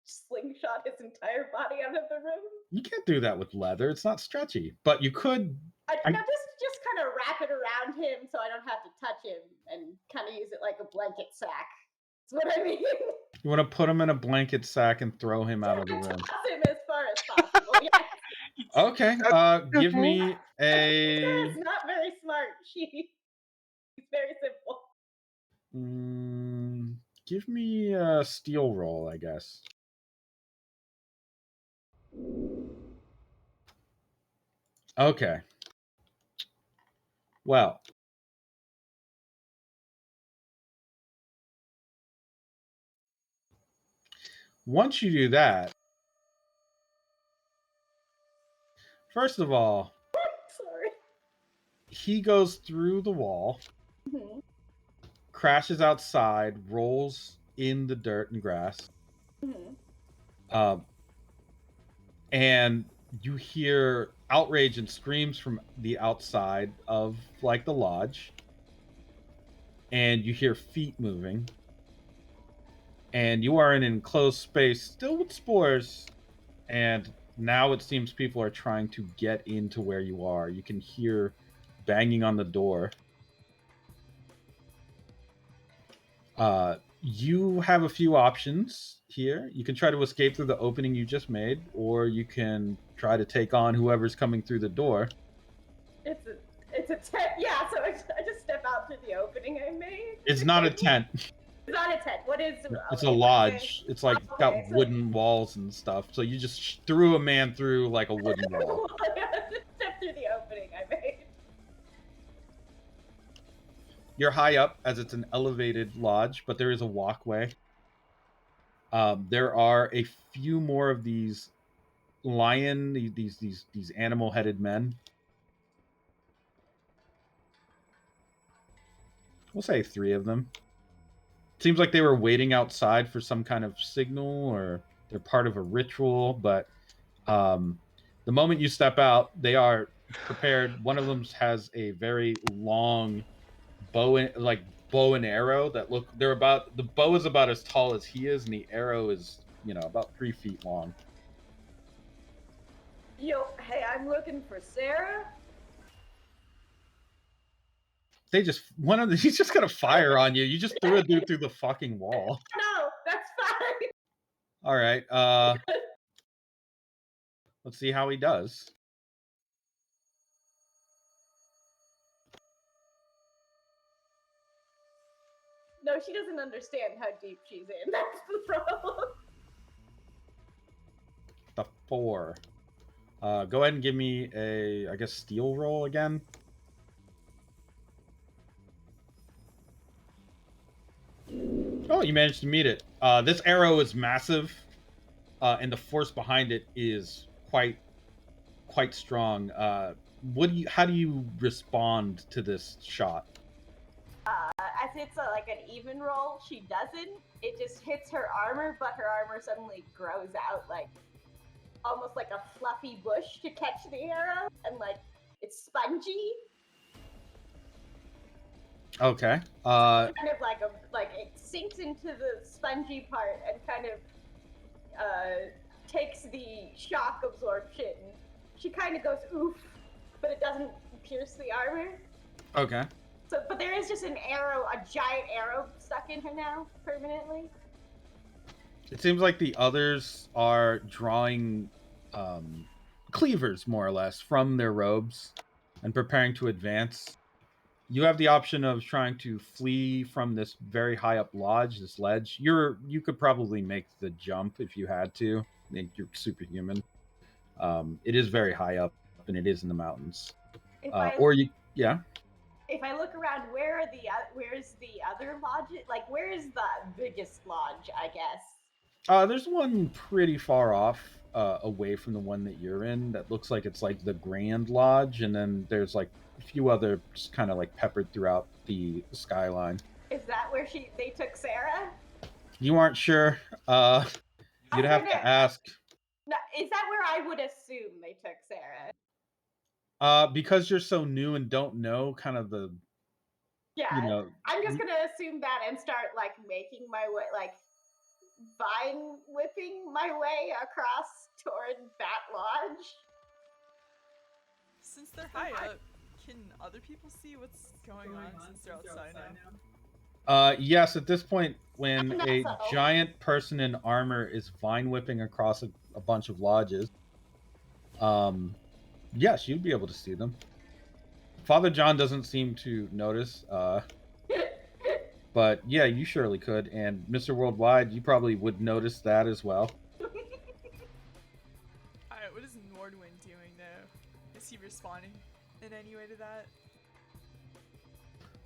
slingshot his entire body out of the room. You can't do that with leather. It's not stretchy. But you could. Just kind of wrap it around him so I don't have to touch him, and kind of use it like a blanket sack. That's what I mean. You want to put him in a blanket sack and throw him out of the room. Toss him as far as possible. Yeah. Okay. Give me a. It's not very smart. She's very simple. Give me a steel roll, I guess. Okay. Well, once you do that, first of all, Sorry. he goes through the wall, Mhm. crashes outside, rolls in the dirt and grass, Mhm. um, and you hear outrage and screams from the outside of like the lodge, and you hear feet moving, and you are in an enclosed space, still with spores, and now it seems people are trying to get into where you are. You can hear banging on the door. You have a few options here. You can try to escape through the opening you just made, or you can try to take on whoever's coming through the door. It's a tent. Yeah, so I just step out through the opening I made. It's not a tent. It's not a tent. What is? It's a lodge. It's like got Okay, so wooden walls and stuff. So you just threw a man through like a wooden wall. just step through the opening I made. You're high up as it's an elevated lodge, but there is a walkway. There are a few more of these these animal-headed men. We'll say 3 of them. Seems like they were waiting outside for some kind of signal, or they're part of a ritual. But the moment you step out, they are prepared. One of them has a very long bow and arrow that look. The bow is about as tall as he is, and the arrow is about 3 feet long. Yo, hey, I'm looking for Sarah. He's just gonna fire on you. You just threw a dude through the fucking wall. No, that's fine. All right. Let's see how he does. No, she doesn't understand how deep she's in. That's the problem. The 4. Go ahead and give me a, I guess, steel roll again. Oh, you managed to meet it. This arrow is massive, and the force behind it is quite strong. How do you respond to this shot? As it's like an even roll, she doesn't. It just hits her armor, but her armor suddenly grows out like almost like a fluffy bush to catch the arrow, and like it's spongy. Okay. Kind of like it sinks into the spongy part and kind of takes the shock absorption. She kind of goes oof, but it doesn't pierce the armor. Okay. So, but there is just a giant arrow stuck in her now permanently. It seems like the others are drawing cleavers, more or less, from their robes and preparing to advance. You have the option of trying to flee from this very high up lodge, this ledge. You could probably make the jump if you had to. I think you're superhuman. It is very high up, and it is in the mountains. Yeah. If I look around, where's the other lodge? Like, where is the biggest lodge? I guess. There's one pretty far off, away from the one that you're in. That looks like it's like the Grand Lodge, and then there's like a few other just kind of like peppered throughout the skyline. Is that where they took Sarah? You aren't sure. You'd have to ask. No, is that where I would assume they took Sarah? Because you're so new and don't know kind of the. Yeah, I'm just gonna assume that and start like making my way, like vine whipping my way across toward that lodge. Since they're high up, can other people see what's going on since they're outside now? Yes, at this point, when a giant person in armor is vine whipping across a bunch of lodges, yes, you'd be able to see them. Father John doesn't seem to notice, but yeah, you surely could. And Mr. Worldwide, you probably would notice that as well. Alright, what is Nordwind doing though? Is he responding in any way to that?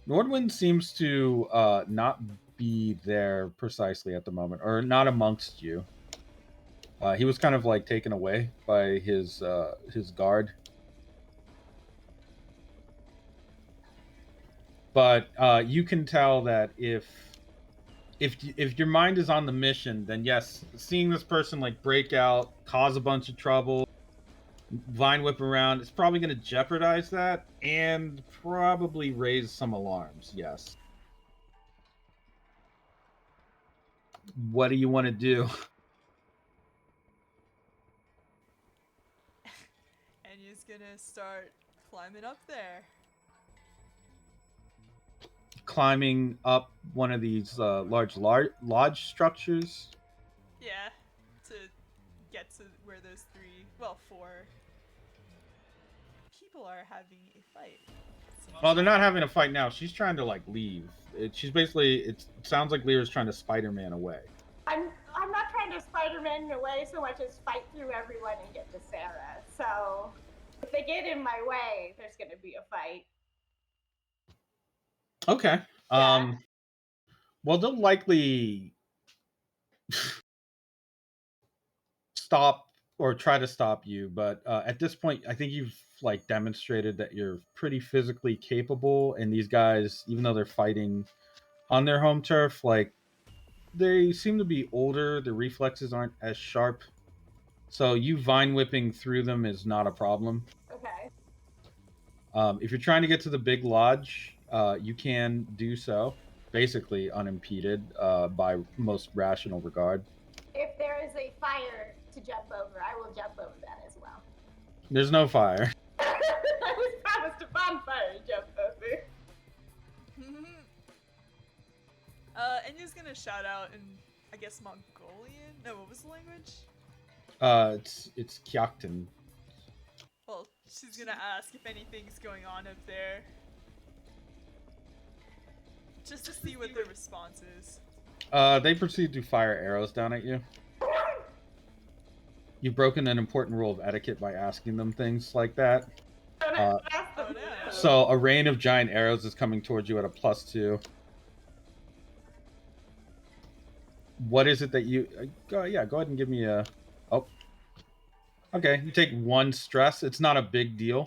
Nordwind seems to not be there precisely at the moment, or not amongst you. He was kind of like taken away by his guard. But you can tell that if your mind is on the mission, then yes, seeing this person like break out, cause a bunch of trouble, vine whip around, it's probably going to jeopardize that and probably raise some alarms. Yes. What do you want to do? And he's gonna start climbing up there. Climbing up one of these large lodge structures. Yeah, to get to where those four people are having a fight. Well, they're not having a fight now. She's trying to like leave. She's basically. It sounds like Lyra's trying to Spider-Man away. I'm not trying to Spider-Man away so much as fight through everyone and get to Sarah. So if they get in my way, there's going to be a fight. Okay. Yeah. Well, they'll likely stop or try to stop you, but at this point, I think you've like demonstrated that you're pretty physically capable, and these guys, even though they're fighting on their home turf, like they seem to be older. Their reflexes aren't as sharp, so you vine whipping through them is not a problem. Okay. If you're trying to get to the big lodge, you can do so, basically unimpeded by most rational regard. If there is a fire to jump over, I will jump over that as well. There's no fire. I was promised a bonfire to jump over. Enya's gonna shout out in, I guess, Mongolian? No, what was the language? It's Kyakten. Well, she's gonna ask if anything's going on up there. Just to see what their response is. They proceed to fire arrows down at you. You've broken an important rule of etiquette by asking them things like that. Oh no. So a rain of giant arrows is coming towards you at a +2. What is it that you... go ahead and give me a... Oh. Okay, you take 1 stress. It's not a big deal.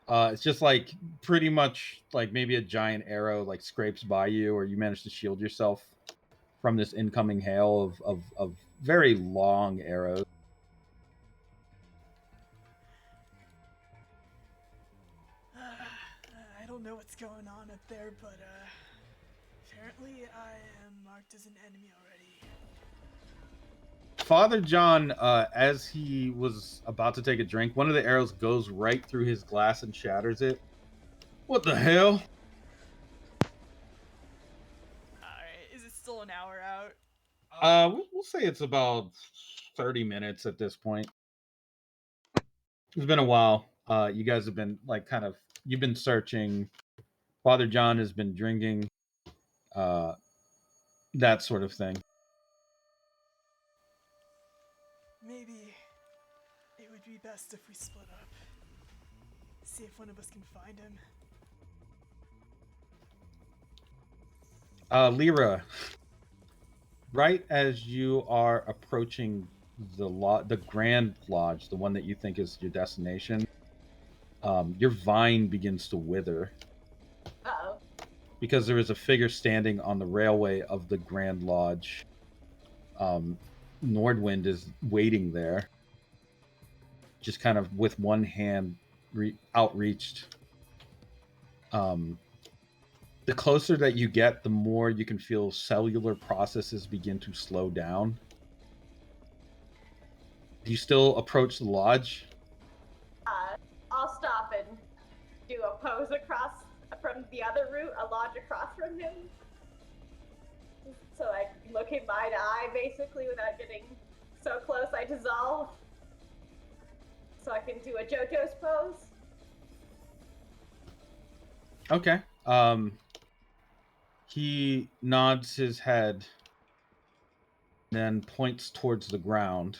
It's just like pretty much like maybe a giant arrow like scrapes by you, or you manage to shield yourself from this incoming hail of very long arrows. I don't know what's going on up there, but apparently I am marked as an enemy already. Father John, as he was about to take a drink, one of the arrows goes right through his glass and shatters it. What the hell? Alright, is it still an hour out? We'll say it's about 30 minutes at this point. It's been a while. You guys have been like you've been searching. Father John has been drinking. That sort of thing. Maybe it would be best if we split up. See if one of us can find him. Lyra, right as you are approaching the Grand Lodge, the one that you think is your destination, your vine begins to wither. Uh-oh. Because there is a figure standing on the railway of the Grand Lodge. Nordwind is waiting there, just kind of with one hand outreached. The closer that you get, the more you can feel cellular processes begin to slow down. Do you still approach the lodge? I'll stop and do a pose across from the other route, a lodge across from him. So I can look him eye to eye, basically, without getting so close I dissolve. So I can do a JoJo's pose. Okay. He nods his head, then points towards the ground,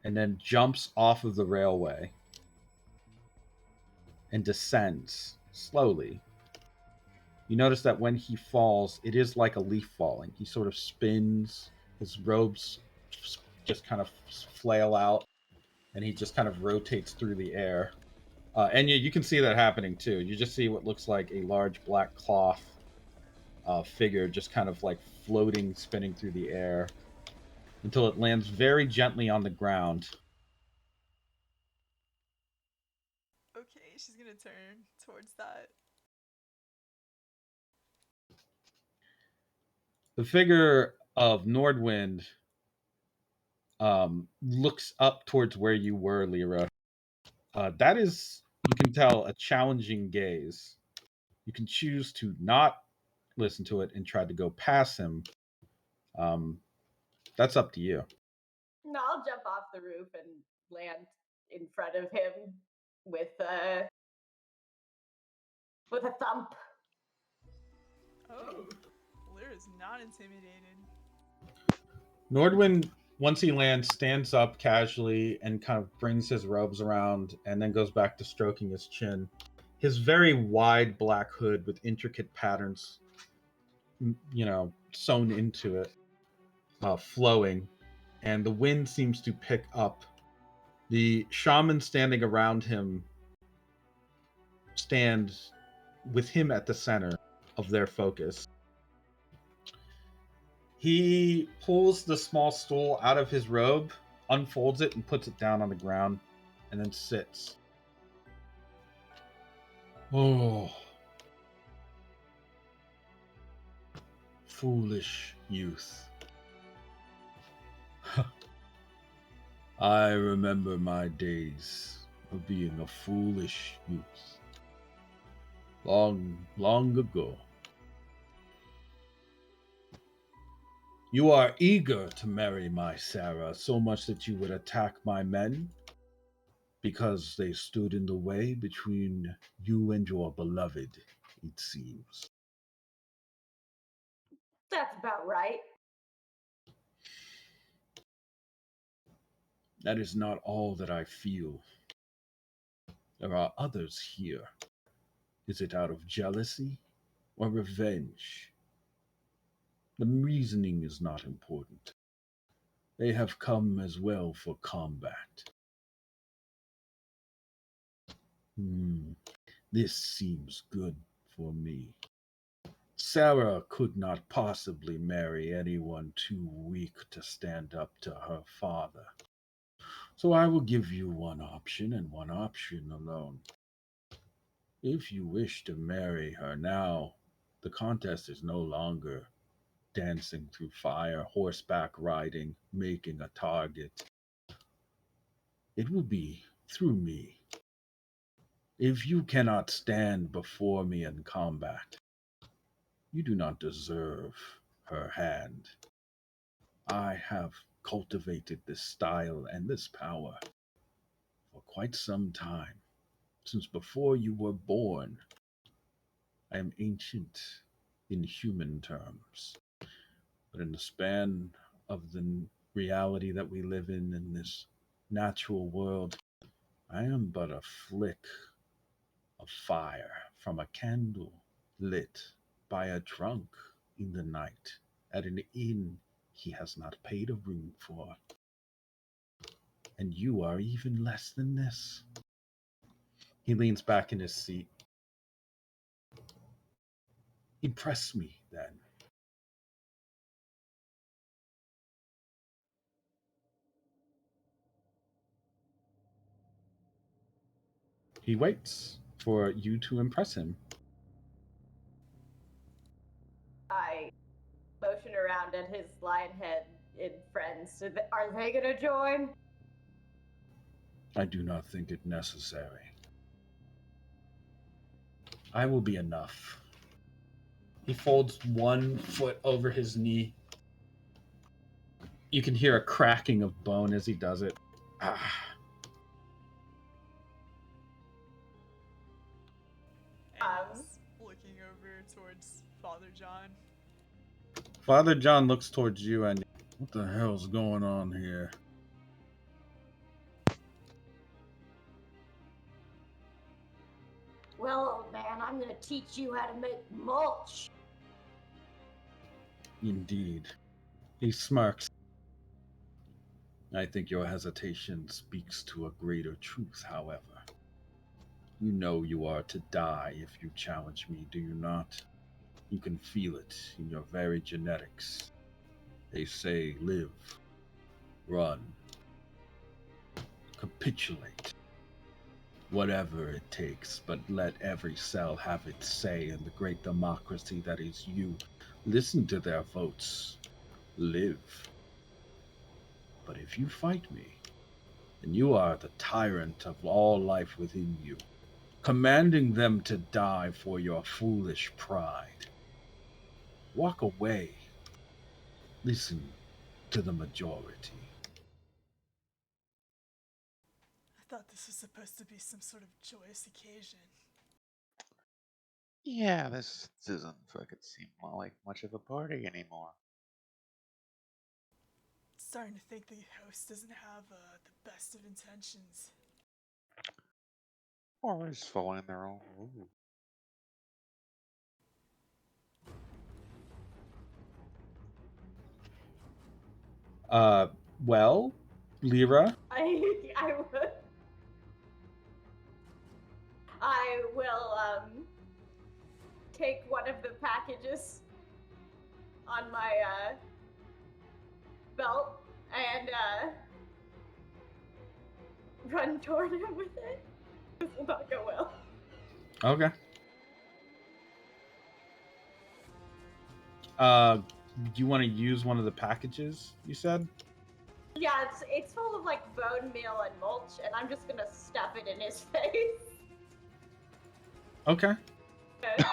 and then jumps off of the railway. and descends slowly. You notice that when he falls, it is like a leaf falling. He sort of spins, his robes just kind of flail out, and he just kind of rotates through the air. And you can see that happening too. You just see what looks like a large black cloth figure just kind of like floating, spinning through the air until it lands very gently on the ground. Okay, she's gonna turn towards that. The figure of Nordwind looks up towards where you were, Lyra. That is, you can tell, a challenging gaze. You can choose to not listen to it and try to go past him. That's up to you. No, I'll jump off the roof and land in front of him with a thump. Oh, Lyra's not intimidated. Nordwind, once he lands, stands up casually and kind of brings his robes around and then goes back to stroking his chin. His very wide black hood with intricate patterns, sewn into it, flowing, and the wind seems to pick up. The shaman standing around him stand with him at the center of their focus. He pulls the small stool out of his robe, unfolds it, and puts it down on the ground, and then sits. Oh, foolish youth. I remember my days of being a foolish youth. Long, long ago. You are eager to marry my Sarah, so much that you would attack my men because they stood in the way between you and your beloved, it seems. That's about right. That is not all that I feel. There are others here. Is it out of jealousy or revenge? The reasoning is not important. They have come as well for combat. This seems good for me. Sarah could not possibly marry anyone too weak to stand up to her father. So I will give you one option and one option alone. If you wish to marry her now, the contest is no longer dancing through fire, horseback riding, making a target. It will be through me. If you cannot stand before me in combat, you do not deserve her hand. I have cultivated this style and this power for quite some time, since before you were born. I am ancient in human terms, but in the span of the reality that we live in this natural world, I am but a flick of fire from a candle lit by a drunk in the night at an inn he has not paid a room for. And you are even less than this. He leans back in his seat. Impress me, then. He waits for you to impress him. I motion around at his lionhead in friends. Are they gonna join? I do not think it necessary. I will be enough. He folds one foot over his knee. You can hear a cracking of bone as he does it. And he's looking over towards Father John. Father John looks towards you and, what the hell's going on here? I'm gonna teach you how to make mulch. Indeed. He smirks. I think your hesitation speaks to a greater truth, however. You know you are to die if you challenge me, do you not? You can feel it in your very genetics. They say live, run, capitulate. Whatever it takes, but let every cell have its say in the great democracy that is you. Listen to their votes. Live. But if you fight me, then you are the tyrant of all life within you, commanding them to die for your foolish pride. Walk away. Listen to the majority. I thought this was supposed to be some sort of joyous occasion. Yeah, this doesn't fucking seem like much of a party anymore. Starting to think the host doesn't have the best of intentions. Or we're just following their own rules. Well, Lyra, I will take one of the packages on my belt and run toward him with it. This will not go well. okay. Do you want to use one of the packages, you said? Yeah, it's full of like bone meal and mulch, and I'm just gonna stuff it in his face. Okay. Okay.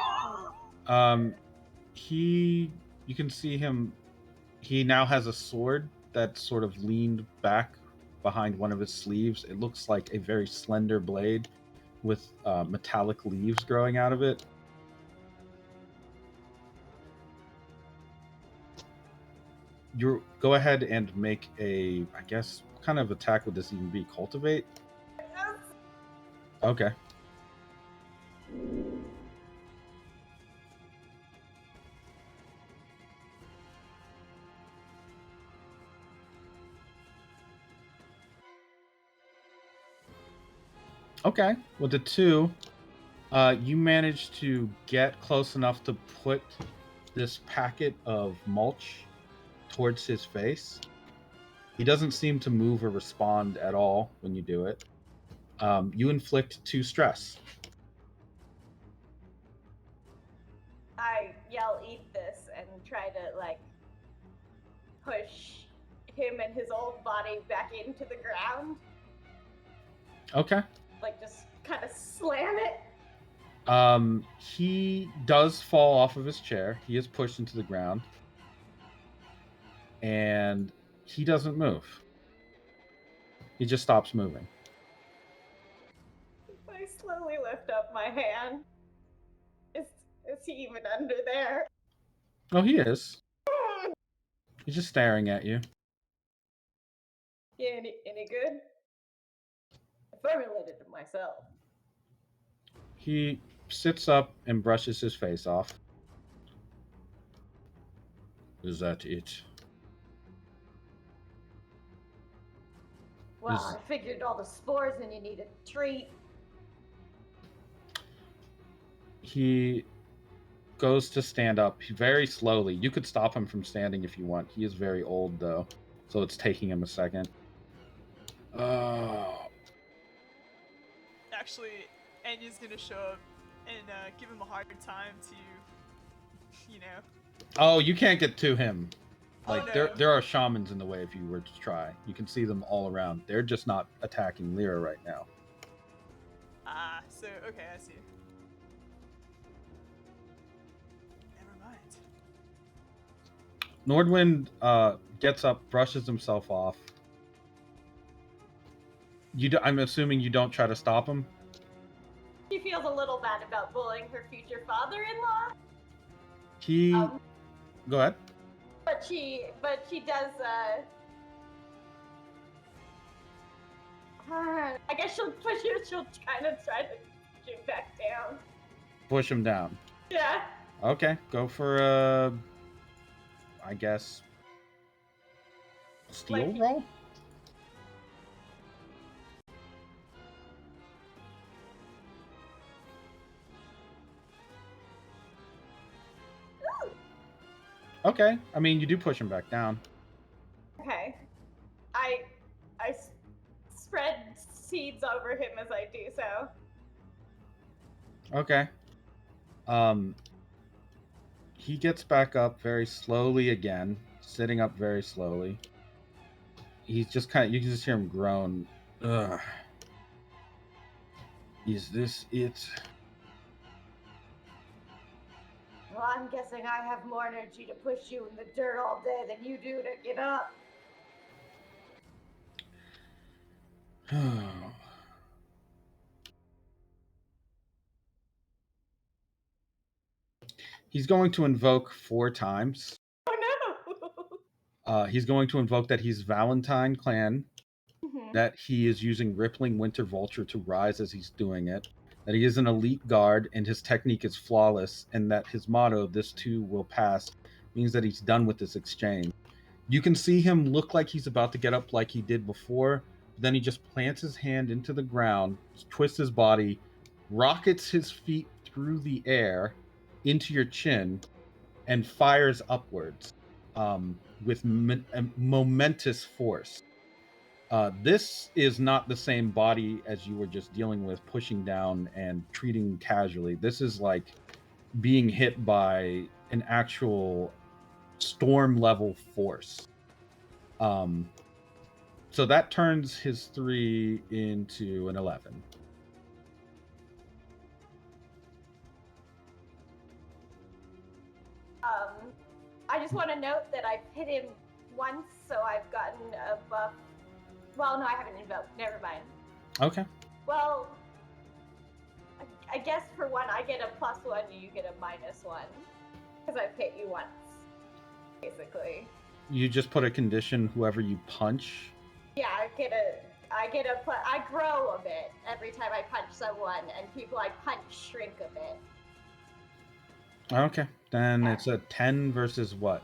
You can see him, he now has a sword that's sort of leaned back behind one of his sleeves. It looks like a very slender blade with metallic leaves growing out of it. You go ahead and make a, I guess, what kind of attack would this even be? Cultivate? Yes. Okay. Okay. With the 2, you manage to get close enough to put this packet of mulch towards his face. He doesn't seem to move or respond at all when you do it. You inflict 2 stress. I yell, "Eat this," and try to like push him and his old body back into the ground. Okay. Like just kind of slam it. He does fall off of his chair. He is pushed into the ground. And he doesn't move. He just stops moving. I slowly lift up my hand. Is he even under there? Oh, he is. He's just staring at you. Yeah, any good? I formulated it myself. He sits up and brushes his face off. Is that it? Well, I figured all the spores and you need a treat. He goes to stand up very slowly. You could stop him from standing if you want. He is very old, though, so it's taking him a second. Oh. Actually, Anya's gonna show up and give him a hard time to, you know. Oh, you can't get to him. Like, Oh, no. there are shamans in the way if you were to try. You can see them all around. They're just not attacking Lyra right now. Ah, so, okay, I see. Never mind. Nordwind gets up, brushes himself off. I'm assuming you don't try to stop him? She feels a little bad about bullying her future father-in-law. Go ahead. But she does, I guess she'll kind of try to push him back down. Push him down. Yeah. Okay, go for I guess, steel Like- roll. Okay, I mean you do push him back down. Okay. I spread seeds over him as I do so. Okay. He gets back up very slowly again, sitting up very slowly. He's just kind of, you can just hear him groan. Ugh. Is this it? Well, I'm guessing I have more energy to push you in the dirt all day than you do to get up. He's going to invoke 4 times. Oh no! He's going to invoke that he's Valentine Clan, Mhm. that he is using Rippling Winter Vulture to rise as he's doing it, that he is an elite guard and his technique is flawless, and that his motto, "This too will pass," means that he's done with this exchange. You can see him look like he's about to get up like he did before, but then he just plants his hand into the ground, twists his body, rockets his feet through the air into your chin, and fires upwards with momentous force. This is not the same body as you were just dealing with, pushing down and treating casually. This is like being hit by an actual storm level force. So that turns his 3 into an 11. I just want to note that I've hit him once, so I've gotten a buff. Well, no, I haven't invoked. Never mind. Okay. Well, I guess for one, I get a +1, you get a -1. Because I've hit you once, basically. You just put a condition, whoever you punch. Yeah, I grow a bit every time I punch someone, and people I punch shrink a bit. Okay. Then Yeah. it's a 10 versus what?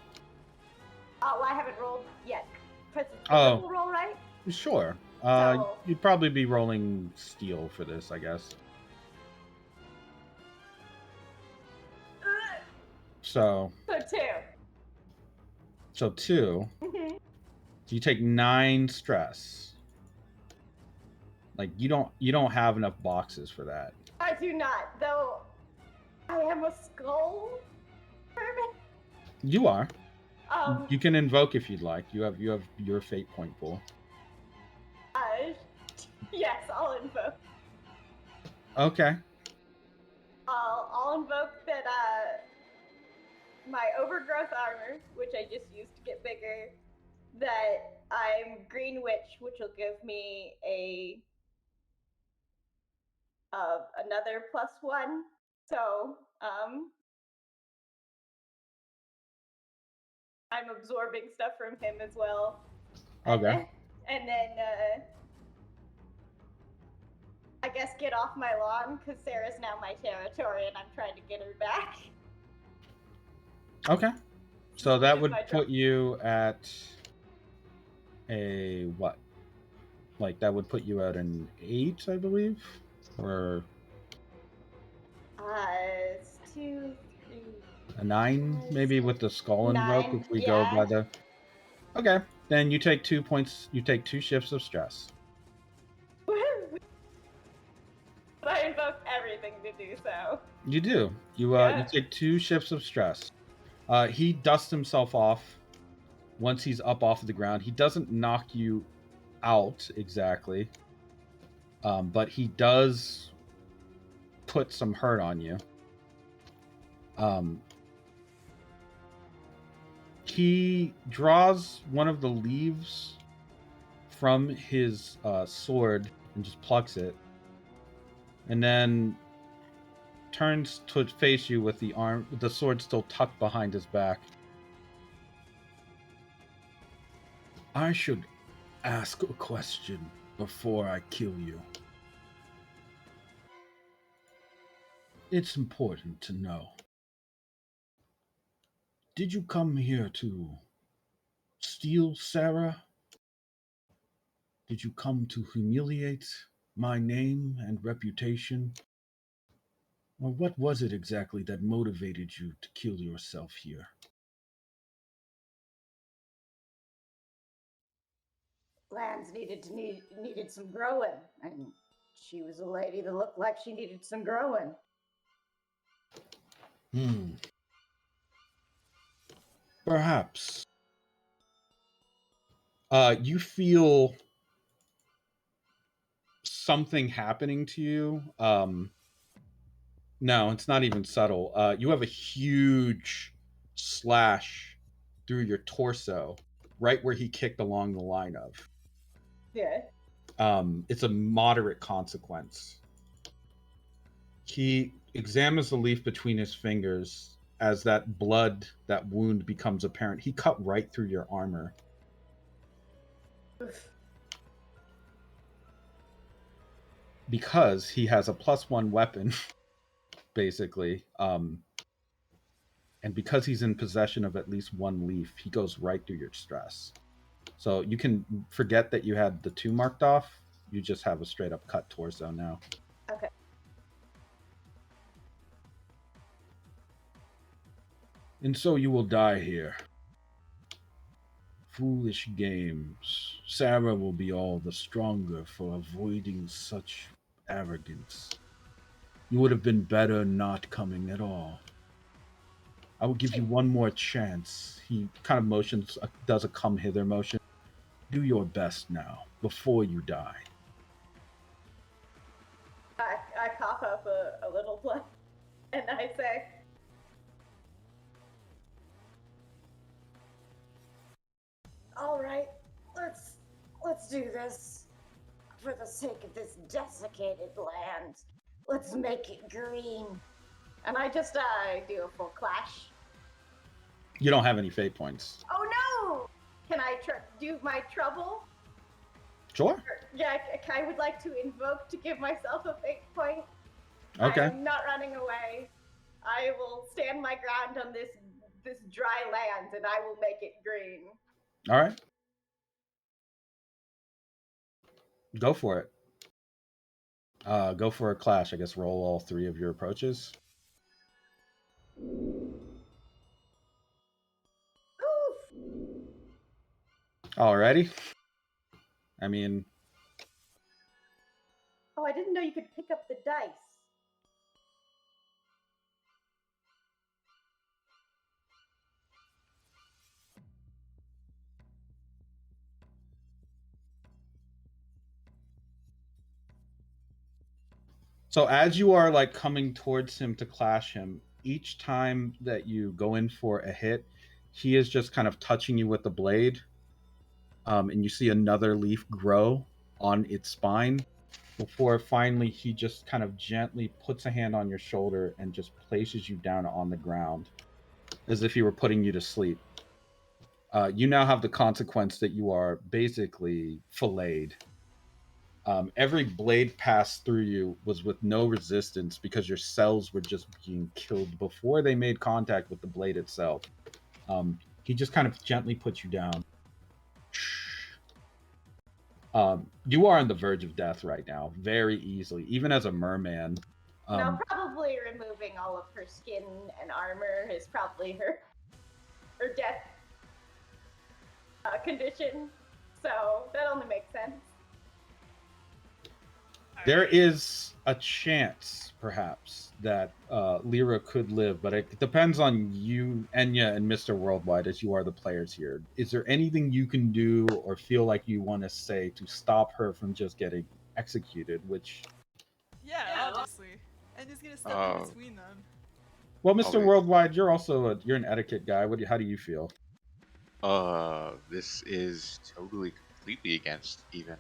Oh, well, I haven't rolled yet. Because it's the Oh. triple roll, right? Sure. So- You'd probably be rolling steel for this, I guess. So So 2. 2. Mhm. So you take 9 stress. Like you don't have enough boxes for that. I do not, though I am a skull mermaid. You are. Um, You can invoke if you'd like. You have your fate point pool. yes, I'll invoke. Okay. I'll invoke that, my overgrowth armor, which I just used to get bigger, that I'm Green Witch, which will give me another +1. So, I'm absorbing stuff from him as well. Okay. And then, I guess get off my lawn, because Sarah's now my territory and I'm trying to get her back. Okay. So that Is would my put you at a what? Like that would put you at an 8, I believe, or It's 2, 3. a 9, maybe with the skull invoke. 9, If we yeah. go by the. Okay. Then you take 2 points. You take 2 shifts of stress. I invoke everything to do so. You do. You Yeah. take 2 shifts of stress. He dusts himself off once he's up off of the ground. He doesn't knock you out exactly, but he does put some hurt on you. He draws one of the leaves from his sword and just plucks it, and then turns to face you with the sword still tucked behind his back. I should ask a question before I kill you. It's important to know. Did you come here to steal Sarah? Did you come to humiliate my name and reputation? Or what was it exactly that motivated you to kill yourself here? Lands needed some growing, and she was a lady that looked like she needed some growing. Hmm. Perhaps. You feel something happening to you. No, it's not even subtle. You have a huge slash through your torso, right where he kicked along the line of. Yeah. It's a moderate consequence. He examines the leaf between his fingers as that blood, that wound becomes apparent. He cut right through your armor. Oof. Because he has a +1 weapon, basically. And because he's in possession of at least one leaf, he goes right through your stress. So you can forget that you had the 2 marked off. You just have a straight up cut torso now. Okay. And so you will die here. Foolish games. Sarah will be all the stronger for avoiding such arrogance. You would have been better not coming at all. I will give you one more chance. He kind of motions, does a come hither motion. Do your best now, before you die. I cough up a little blood, and I say, "All right, let's do this. For the sake of this desiccated land, let's make it green." And I just do a full clash. You don't have any fate points. Oh no! Can I do my trouble? Sure. Yeah, I would like to invoke to give myself a fate point. Okay. I'm not running away. I will stand my ground on this dry land, and I will make it green. All right. Go for it. Go for a clash. I guess roll all 3 of your approaches. Oof! Alrighty. I mean, Oh, I didn't know you could pick up the dice. so as you are like coming towards him to clash him, each time that you go in for a hit, he is just kind of touching you with the blade. And you see another leaf grow on its spine before finally he just kind of gently puts a hand on your shoulder and just places you down on the ground as if he were putting you to sleep. You now have the consequence that you are basically filleted. Every blade pass through you was with no resistance because your cells were just being killed before they made contact with the blade itself. He just kind of gently puts you down. You are on the verge of death right now, very easily, even as a merman. Now, probably removing all of her skin and armor is probably her death condition. So that only makes sense. There is a chance, perhaps, that Lyra could live, but it depends on you, Enya, and Mr. Worldwide, as you are the players here. Is there anything you can do or feel like you want to say to stop her from just getting executed? Which, Yeah, obviously. And he's gonna step in between them. well, Mr. Obviously. Worldwide, you're also you're an etiquette guy. How do you feel? This is totally completely against even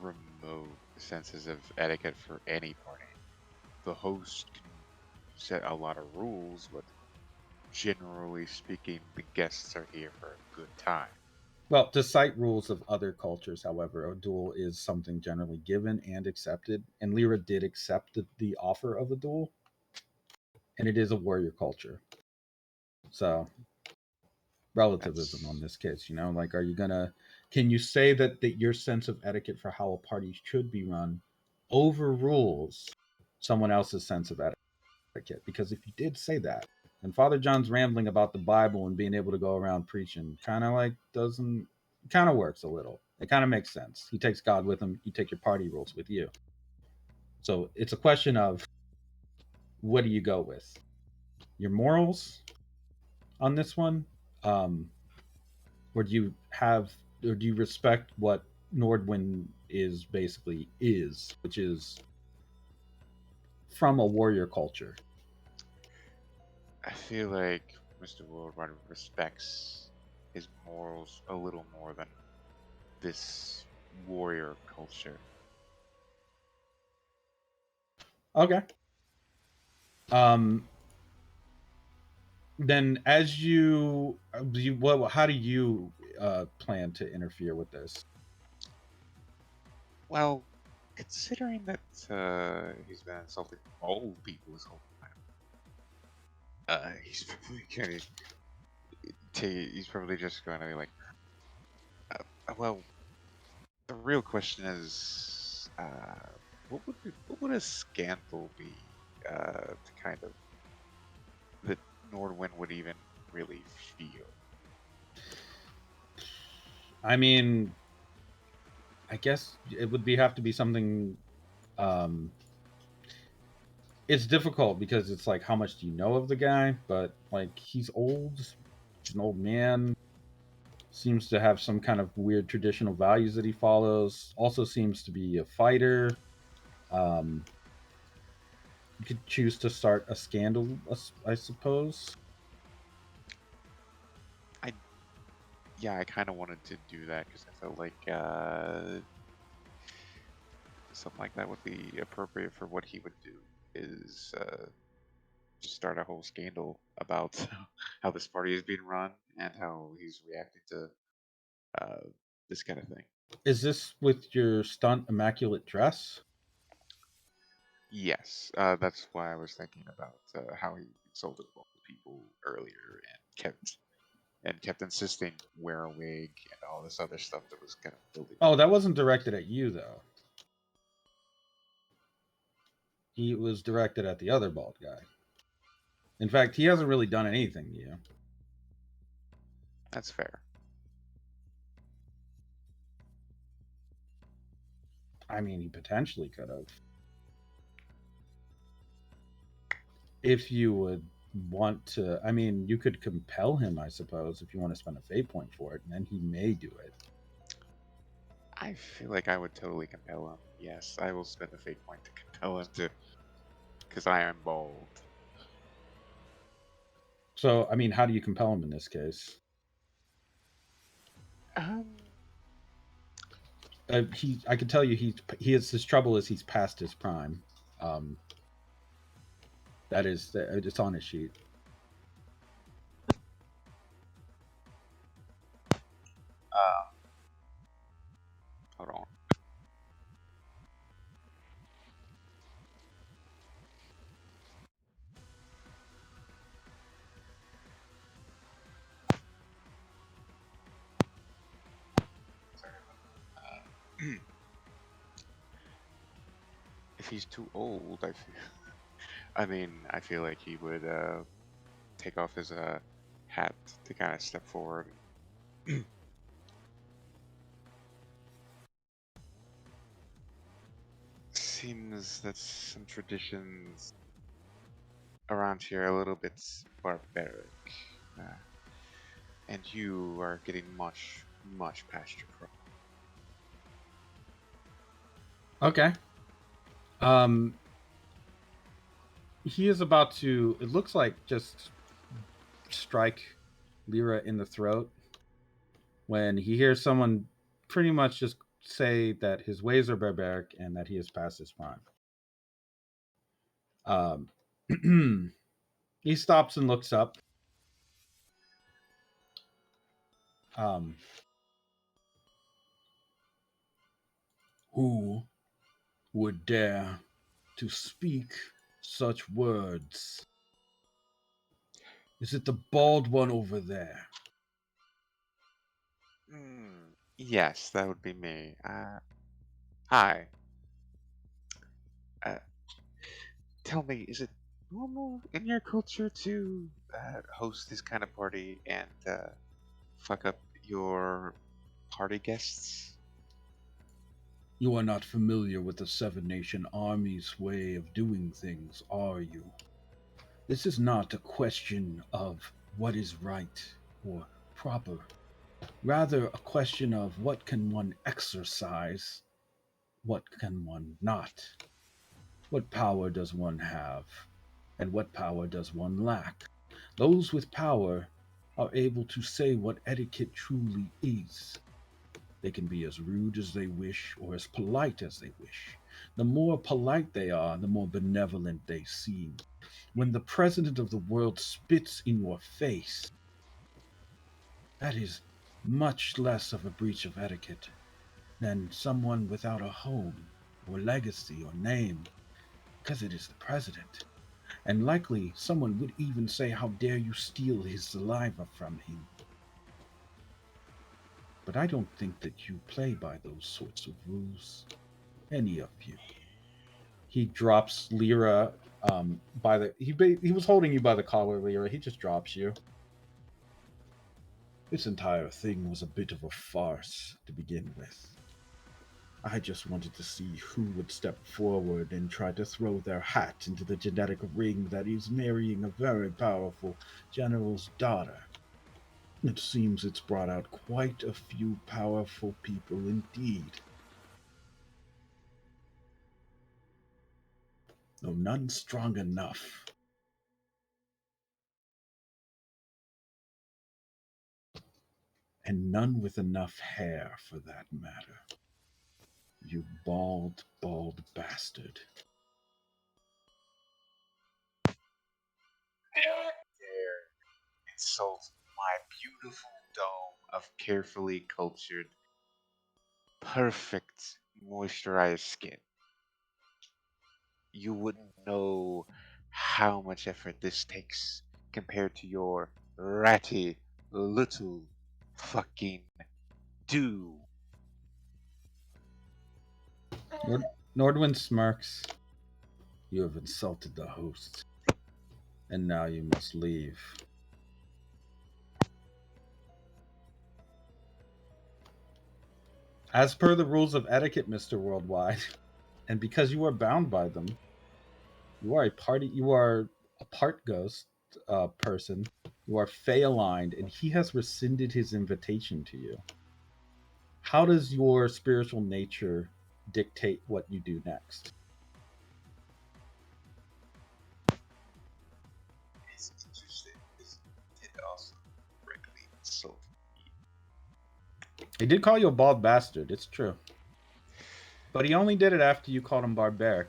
remote senses of etiquette for any party. The host can set a lot of rules, but generally speaking, the guests are here for a good time. Well, to cite rules of other cultures, however, a duel is something generally given and accepted, and Lyra did accept the offer of a duel. and it is a warrior culture. So relativism That's on this case, like, can you say that your sense of etiquette for how a party should be run overrules someone else's sense of etiquette? Because if you did say that, and Father John's rambling about the Bible and being able to go around preaching kind of like doesn't kind of works a little. It kind of makes sense. He takes God with him, you take your party rules with you. So it's a question of, what do you go with? Your morals on this one? Um, or do you respect what Nordwind is, which is from a warrior culture? I feel like Mr. Worldwide respects his morals a little more than this warrior culture. Okay. Um, then how do you plan to interfere with this? Well, considering that he's been insulting old people his whole time, he's probably just going to be like, well, the real question is, what would a scandal be to kind of that Nordwind would even really feel? I mean, I guess it would have to be something. Um, it's difficult because it's like, how much do you know of the guy? But like, he's old. He's an old man. Seems to have some kind of weird traditional values that he follows. Also seems to be a fighter. Um, you could choose to start a scandal, I suppose. I Yeah, I kind of wanted to do that because I felt like something like that would be appropriate for what he would do. Is just start a whole scandal about how this party is being run and how he's reacting to uh, this kind of thing. Is this with your stunt immaculate dress? Yes, that's why I was thinking about how he insulted both people earlier and kept insisting wear a wig and all this other stuff that was kind of building Oh, up. that wasn't directed at you though. He was directed at the other bald guy. In fact, he hasn't really done anything to you. That's fair. I mean, he potentially could have. If you would want to, I mean, you could compel him, I suppose, if you want to spend a fate point for it, and then he may do it. I feel like I would totally compel him. Yes, I will spend a fate point to compel him to, because I am bald. So, I mean, how do you compel him in this case? Um, I can tell you, his trouble is he's past his prime. Um, that is, it's on his sheet. Hold on. Sorry about if he's too old, I feel like he would take off his hat to kind of step forward. Seems that some traditions around here are a little bit barbaric, uh, and you are getting much, much past your prime. Okay. Um, he is about to, it looks like, just strike Lyra in the throat when he hears someone pretty much just say that his ways are barbaric and that he is past his prime. He stops and looks up. Um, who would dare to speak such words Is it the bald one over there? Yes, that would be me. Hi. Uh, Tell me, is it normal in your culture to host this kind of party and fuck up your party guests? You are not familiar with the Seven Nation Army's way of doing things, are you? This is not a question of what is right or proper, rather a question of what can one exercise, what can one not. What power does one have, and what power does one lack? Those with power are able to say what etiquette truly is. They can be as rude as they wish or as polite as they wish. The more polite they are, the more benevolent they seem. When the president of the world spits in your face, that is much less of a breach of etiquette than someone without a home or legacy or name, because it is the president. And likely someone would even say, "How dare you steal his saliva from him?" But I don't think that you play by those sorts of rules, any of you. He drops Lyra by the he was holding you by the collar, Lyra. He just drops you. This entire thing was a bit of a farce to begin with. I just wanted to see who would step forward and try to throw their hat into the genetic ring that is marrying a very powerful general's daughter. It seems it's brought out quite a few powerful people indeed, though none strong enough. And none with enough hair, for that matter. You bald, bald bastard. Dare insult my beautiful dome of carefully cultured, perfect moisturized skin. You wouldn't know how much effort this takes compared to your ratty little fucking do. Nordwind smirks. You have insulted the host, and now you must leave. As per the rules of etiquette, Mr. Worldwide, and because you are bound by them, you are a part ghost person. You are Fey aligned, and he has rescinded his invitation to you. How does your spiritual nature dictate what you do next? It's interesting because it also directly insulted. He did call you a bald bastard, it's true. But he only did it after you called him barbaric.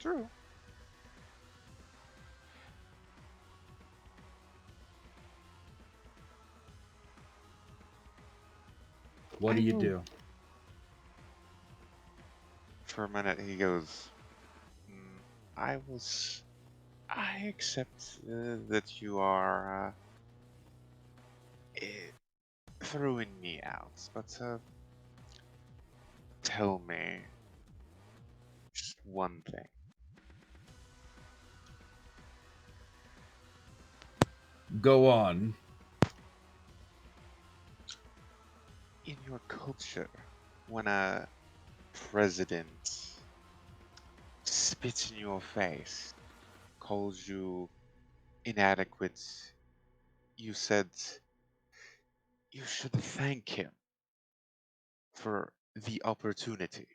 True. What I do you know. do? For a minute, he goes, "Mm, I was. I accept that you are eh, throwing me out, but tell me just one thing. Go on. In your culture, when a president spits in your face, calls you inadequate, you said you should thank him for the opportunity.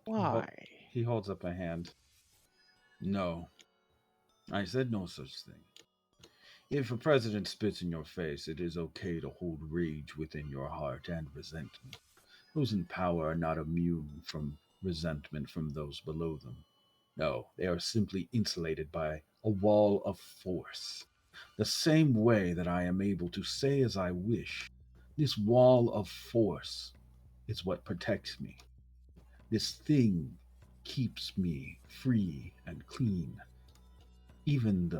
He, Why? he holds up a hand. No, I said no such thing. If a president spits in your face, it is okay to hold rage within your heart and resentment. Those in power are not immune from resentment from those below them. No, they are simply insulated by a wall of force. The same way that I am able to say as I wish, this wall of force is what protects me. This thing keeps me free and clean. Even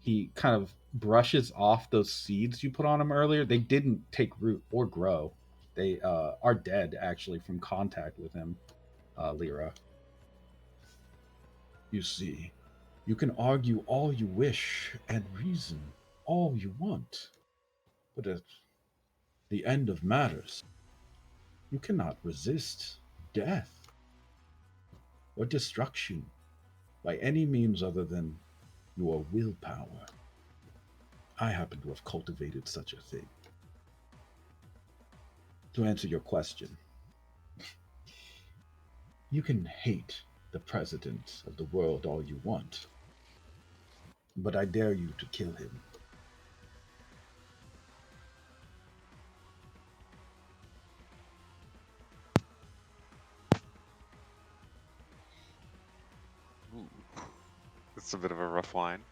he kind of brushes off those seeds you put on him earlier. They didn't take root or grow. They are dead actually from contact with him, Lyra. You see, you can argue all you wish and reason all you want, but at the end of matters, you cannot resist death or destruction by any means other than your willpower. I happen to have cultivated such a thing. To answer your question, you can hate the president of the world all you want, but I dare you to kill him. Ooh, it's a bit of a rough line.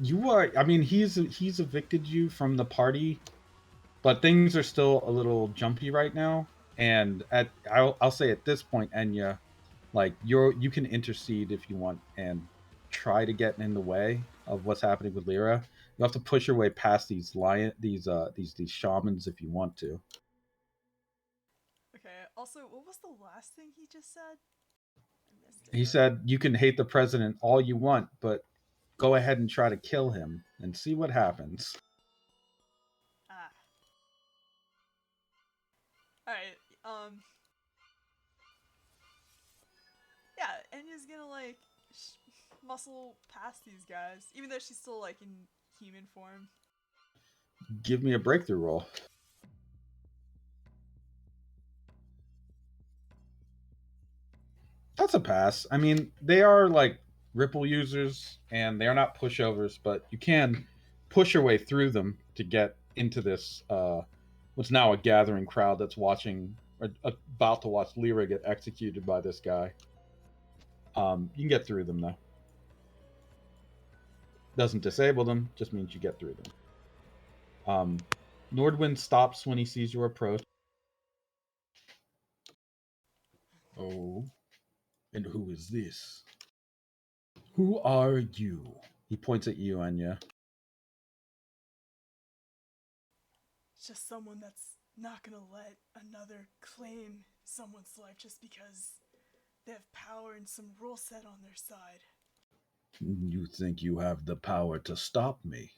You are. I mean, he's evicted you from the party, but things are still a little jumpy right now. And I'll say at this point, Enya, like you can intercede if you want and try to get in the way of what's happening with Lyra. You have to push your way past these shamans if you want to. Okay, also, what was the last thing he just said? I missed it. He said you can hate the president all you want, but go ahead and try to kill him and see what happens. Ah. Alright, yeah, Enya's gonna, like, muscle past these guys, even though she's still, like, in human form. Give me a breakthrough roll. That's a pass. I mean, they are like ripple users and they are not pushovers, but you can push your way through them to get into this what's now a gathering crowd that's watching or about to watch Lyra get executed by this guy. You can get through them though. Doesn't disable them, just means you get through them. Nordwind stops when he sees your approach. Oh, and who is this? Who are you? He points at you, Anya. It's just someone that's not gonna let another claim someone's life just because they have power and some rule set on their side. You think you have the power to stop me?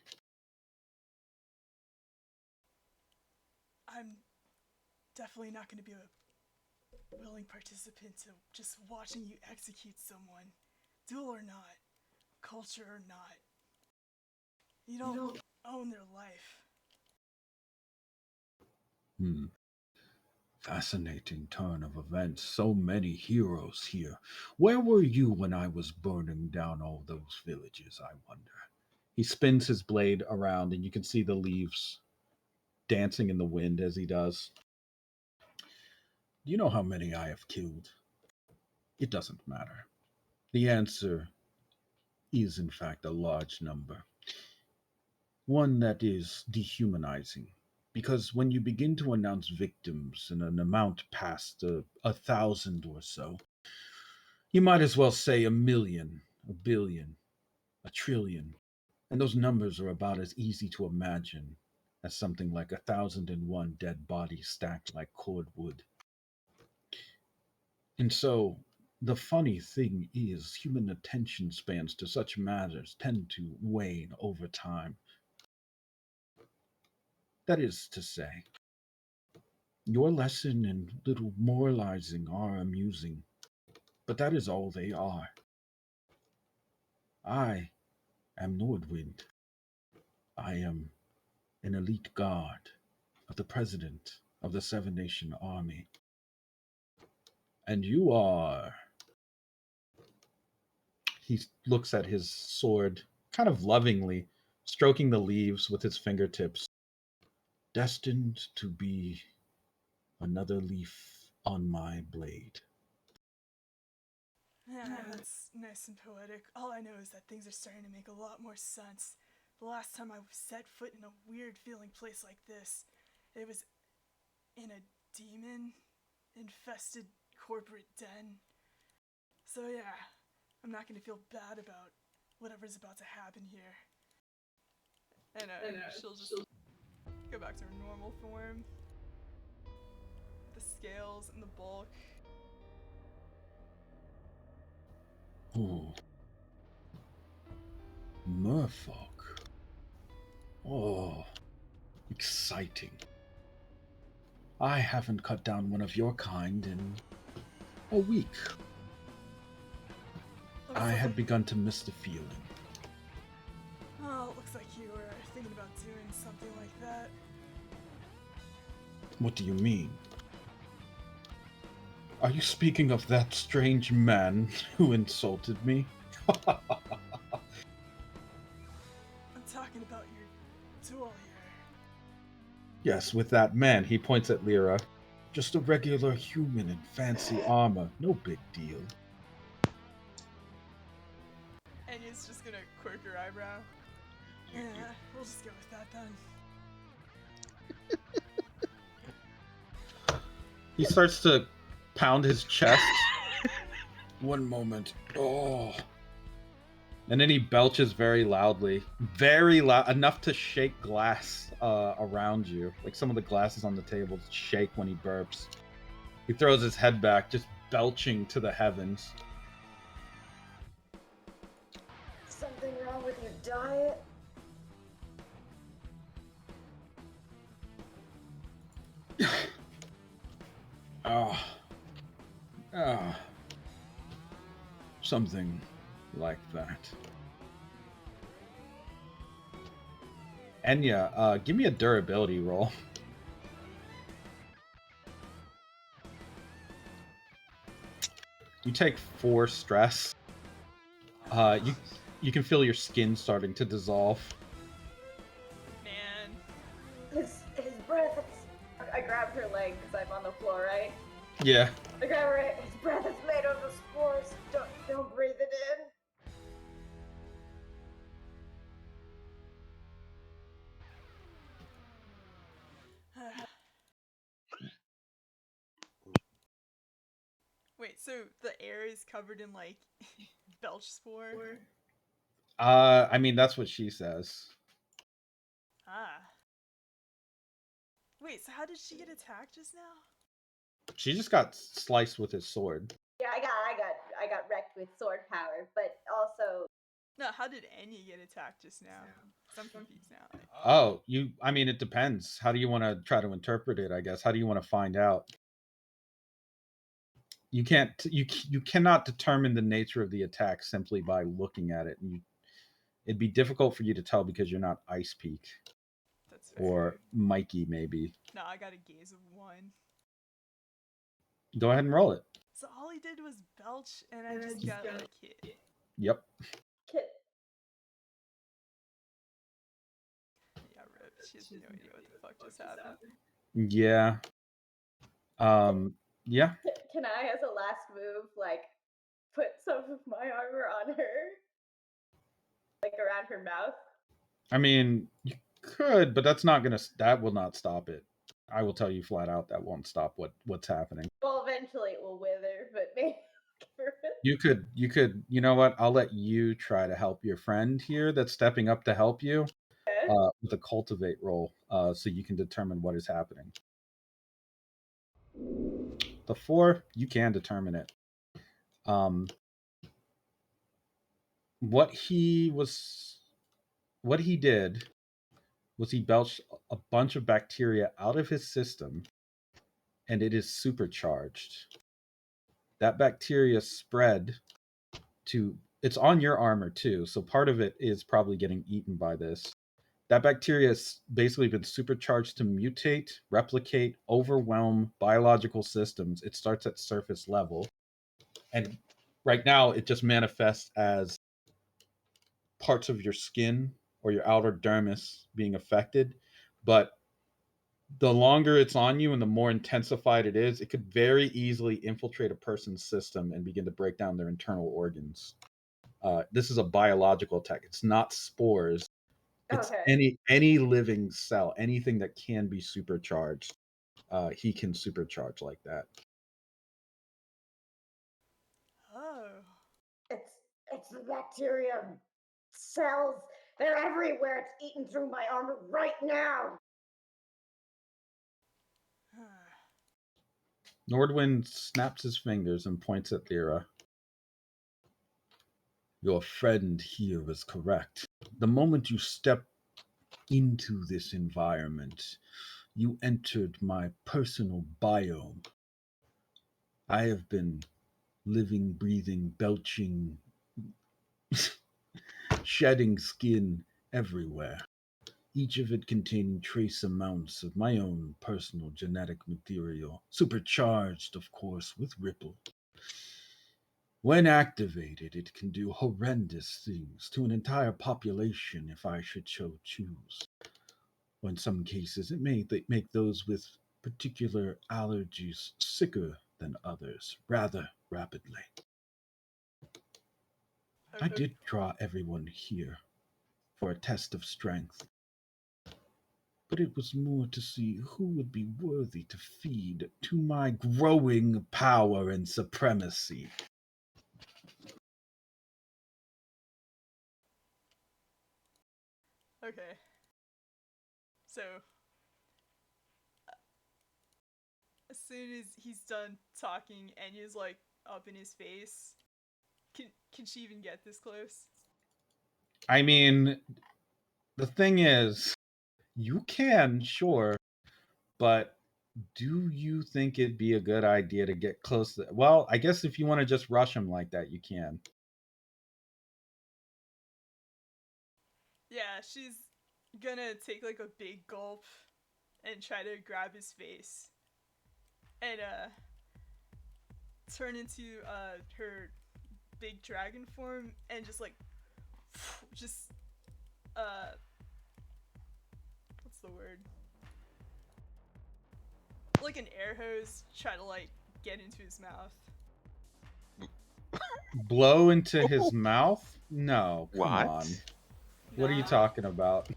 I'm definitely not gonna be a willing participant to just watching you execute someone, duel or not, culture or not. You don't own their life. Fascinating turn of events. So many heroes here. Where were you when I was burning down all those villages, I wonder? He spins his blade around, and you can see the leaves dancing in the wind as he does. Do you know how many I have killed? It doesn't matter. The answer is, in fact, a large number. One that is dehumanizing. Because when you begin to announce victims in an amount past 1,000 or so, you might as well say 1,000,000, 1,000,000,000, 1,000,000,000,000. And those numbers are about as easy to imagine as something like 1,001 dead bodies stacked like cordwood. And so, the funny thing is, human attention spans to such matters tend to wane over time. That is to say, your lesson and little moralizing are amusing, but that is all they are. I am Nordwind. I am an elite guard of the President of the Seven Nation Army. And you are. He looks at his sword kind of lovingly, stroking the leaves with his fingertips. Destined to be another leaf on my blade. Yeah, that's nice and poetic. All I know is that things are starting to make a lot more sense. The last time I set foot in a weird feeling place like this, it was in a demon infested corporate den. So yeah, I'm not gonna feel bad about whatever's about to happen here. And she'll just go back to her normal form. The scales and the bulk. Oh. Merfolk. Oh, exciting. I haven't cut down one of your kind in a week. I had begun to miss the feeling. Oh, it looks like you were thinking about doing something like that. What do you mean? Are you speaking of that strange man who insulted me? I'm talking about your duel here. Yes, with that man, he points at Lyra. Just a regular human in fancy armor, no big deal. Enya's just gonna quirk her eyebrow. Yeah, we'll just go with that then. He starts to pound his chest. One moment. Oh. And then he belches very loudly. Very loud, enough to shake glass around you. Like some of the glasses on the table shake when he burps. He throws his head back, just belching to the heavens. Something wrong with your diet? Something like that. Enya, give me a durability roll. You take 4 stress. You can feel your skin starting to dissolve. Man. His breath is... I grabbed her leg because I'm on the floor, right? Yeah. I grab her. His breath is made of the spores. Don't breathe it in. Wait, so the air is covered in like belch spore? I mean, that's what she says. Ah. Wait, so how did she get attacked just now? She just got sliced with his sword. Yeah, I got wrecked with sword power, but also... No, how did Enya get attacked just now? I'm confused now. Oh, I mean, it depends. How do you want to try to interpret it, I guess? How do you want to find out? You cannot determine the nature of the attack simply by looking at it. It'd be difficult for you to tell because you're not Ice Peak. That's fair. Or Mikey, maybe. No, I got a gaze of 1. Go ahead and roll it. So all he did was belch, and I just got like hit. Yep. Kid. Yeah, rip. She has no idea what the fuck just happened. Yeah. Yeah. Can I, as a last move, like, put some of my armor on her? Like, around her mouth? I mean, you could, but that will not stop it. I will tell you flat out that won't stop what's happening. Well, eventually it will wither, but maybe... You could, you know what? I'll let you try to help your friend here that's stepping up to help you with a cultivate roll so you can determine what is happening. The 4, you can determine it. What he did was he belched a bunch of bacteria out of his system, and it is supercharged. That bacteria spread to... it's on your armor too, so part of it is probably getting eaten by this. That bacteria has basically been supercharged to mutate, replicate, overwhelm biological systems. It starts at surface level, and right now it just manifests as parts of your skin or your outer dermis being affected, but The longer it's on you and the more intensified it is, it could very easily infiltrate a person's system and begin to break down their internal organs. This is a biological attack. It's not spores. It's Okay. any living cell, anything that can be supercharged. He can supercharge like that. Oh. It's the bacterium cells. They're everywhere. It's eating through my armor right now. Nordwind snaps his fingers and points at Lyra. Your friend here is correct. The moment you step into this environment, you entered my personal biome. I have been living, breathing, belching, shedding skin everywhere, each of it containing trace amounts of my own personal genetic material, supercharged, of course, with Ripple. When activated, it can do horrendous things to an entire population if I should so choose. Or in some cases, it may make those with particular allergies sicker than others rather rapidly. I Okay. did draw everyone here for a test of strength, but it was more to see who would be worthy to feed to my growing power and supremacy. Okay. So, as soon as he's done talking, Enya's like up in his face. Can she even get this close? I mean, the thing is, you can, sure, but do you think it'd be a good idea to get close to, well, I guess if you want to just rush him like that, you can. Yeah, she's gonna take like a big gulp and try to grab his face and turn into her big dragon form and just like just what's the word? Like an air hose, try to like get into his mouth. Blow into his mouth? No, come What? on. What are you Nah. talking about?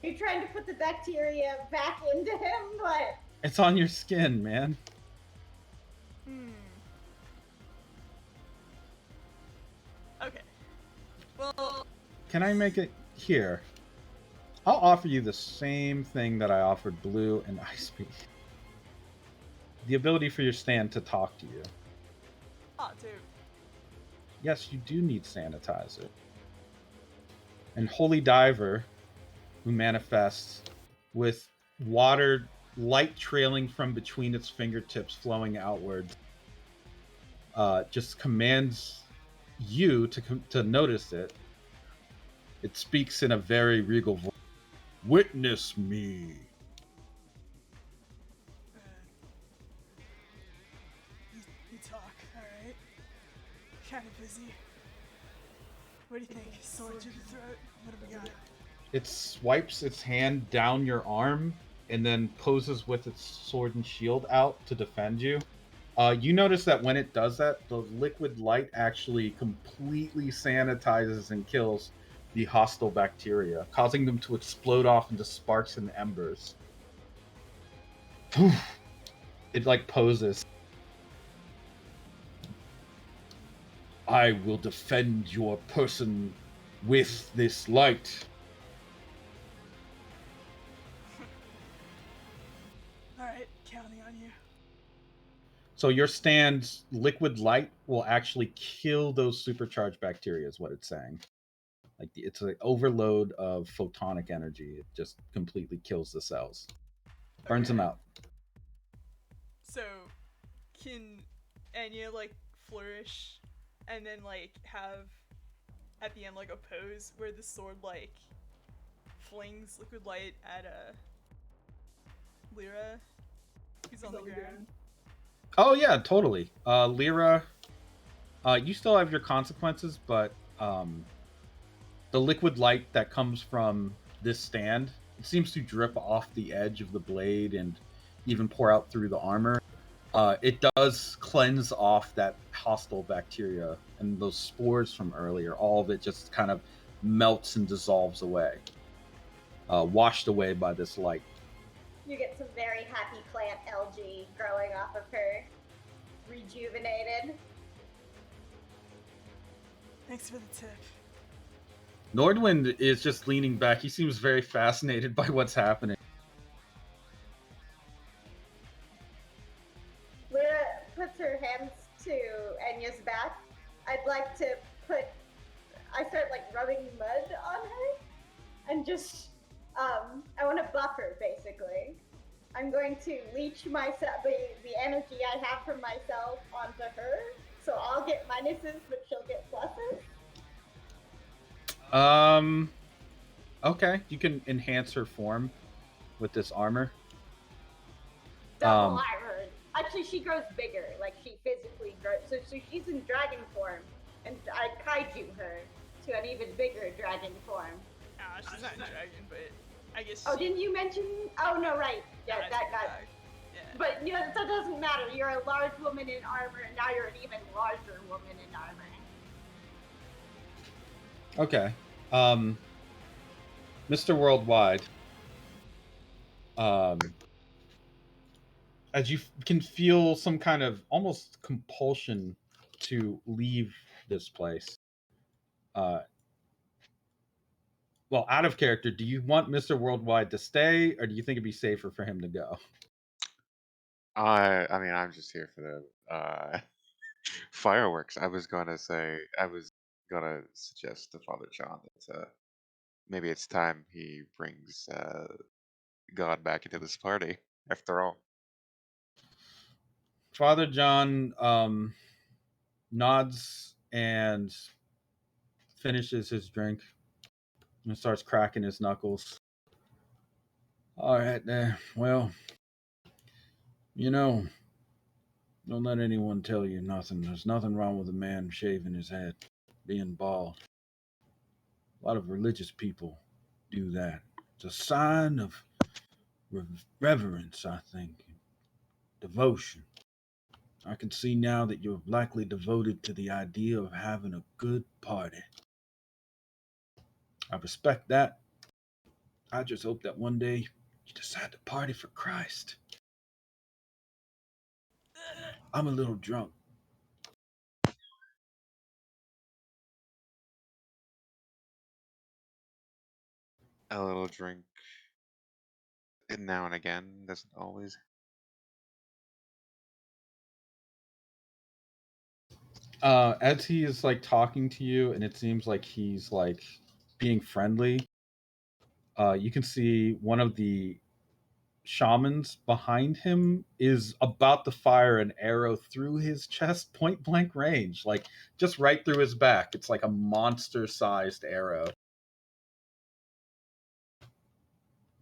Are you trying to put the bacteria back into him? What? It's on your skin, man. Okay. Well, Can I make it here? I'll offer you the same thing that I offered Blue and Ice Beam. The ability for your stand to talk to you. dude. Yes, you do need sanitizer. And Holy Diver, who manifests with water, light trailing from between its fingertips flowing outwards, just commands you to notice it. It speaks in a very regal voice. Witness me. You talk, alright? Kinda busy. What do you think? Sword to the throat? What do we got? It swipes its hand down your arm and then poses with its sword and shield out to defend you. You notice that when it does that, the liquid light actually completely sanitizes and kills the hostile bacteria, causing them to explode off into sparks and embers. It like poses. I will defend your person with this light. Alright, counting on you. So your stand's liquid light will actually kill those supercharged bacteria, is what it's saying. Like it's an overload of photonic energy. It just completely kills the cells, burns them out. So, can Enya like flourish and then like have at the end like a pose where the sword like flings liquid light at Lyra who's on the ground? Oh yeah, totally. Lyra, you still have your consequences, but The liquid light that comes from this stand, it seems to drip off the edge of the blade and even pour out through the armor. It does cleanse off that hostile bacteria and those spores from earlier. All of it just kind of melts and dissolves away, washed away by this light. You get some very happy plant algae growing off of her, rejuvenated. Thanks for the tip. Nordwind is just leaning back. He seems very fascinated by what's happening. Lyra puts her hands to Enya's back. I'd like to I start like rubbing mud on her and just, I want to buff her basically. I'm going to leech myself, the energy I have from myself onto her. So I'll get minuses, but she'll get pluses. Okay. You can enhance her form with this armor. Double armor. Actually, she grows bigger. Like, she physically grows. So she's in dragon form. And I kaiju her to an even bigger dragon form. She's not a dragon, but I guess. Oh, didn't you mention? Oh, no, right. Yeah, I that got. Yeah. But you know, that doesn't matter. You're a large woman in armor, and now you're an even larger woman in armor. Okay. Mr. Worldwide. As you can feel some kind of almost compulsion to leave this place. Well, out of character, do you want Mr. Worldwide to stay, or do you think it'd be safer for him to go? I mean, I'm just here for the fireworks. I was gonna suggest to Father John that maybe it's time he brings God back into this party. After all, Father John nods and finishes his drink and starts cracking his knuckles. All right, there. Well, don't let anyone tell you nothing. There's nothing wrong with a man shaving his head, being bald. A lot of religious people do that. It's a sign of reverence, I think, devotion. I can see now that you're likely devoted to the idea of having a good party. I respect that. I just hope that one day you decide to party for Christ. I'm a little drunk. a little drink now and again doesn't always. As he is like talking to you, and it seems like he's like being friendly, you can see one of the shamans behind him is about to fire an arrow through his chest, point blank range, like just right through his back. It's like a monster sized arrow.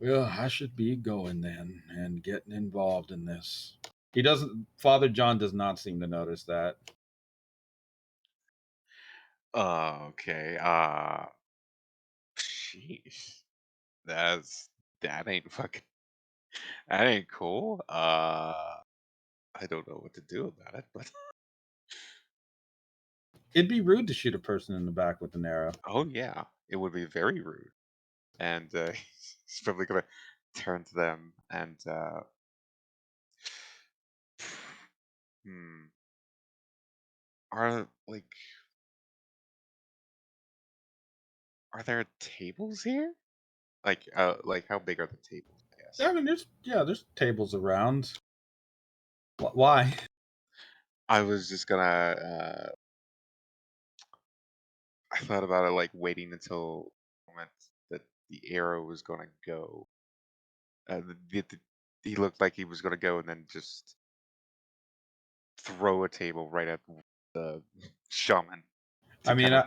Well, I should be going then and getting involved in this. He doesn't, Father John does not seem to notice that. Okay. Sheesh. That ain't fucking. That ain't cool. I don't know what to do about it, but It'd be rude to shoot a person in the back with an arrow. oh yeah, it would be very rude. And he's probably gonna turn to them and hmm, are are there tables here? Like how big are the tables? I guess. I mean, there's tables around. Why? I was just gonna. I thought about it like waiting until the moment that the arrow was gonna go. He looked like he was gonna go and then just throw a table right at the shaman I to mean, kind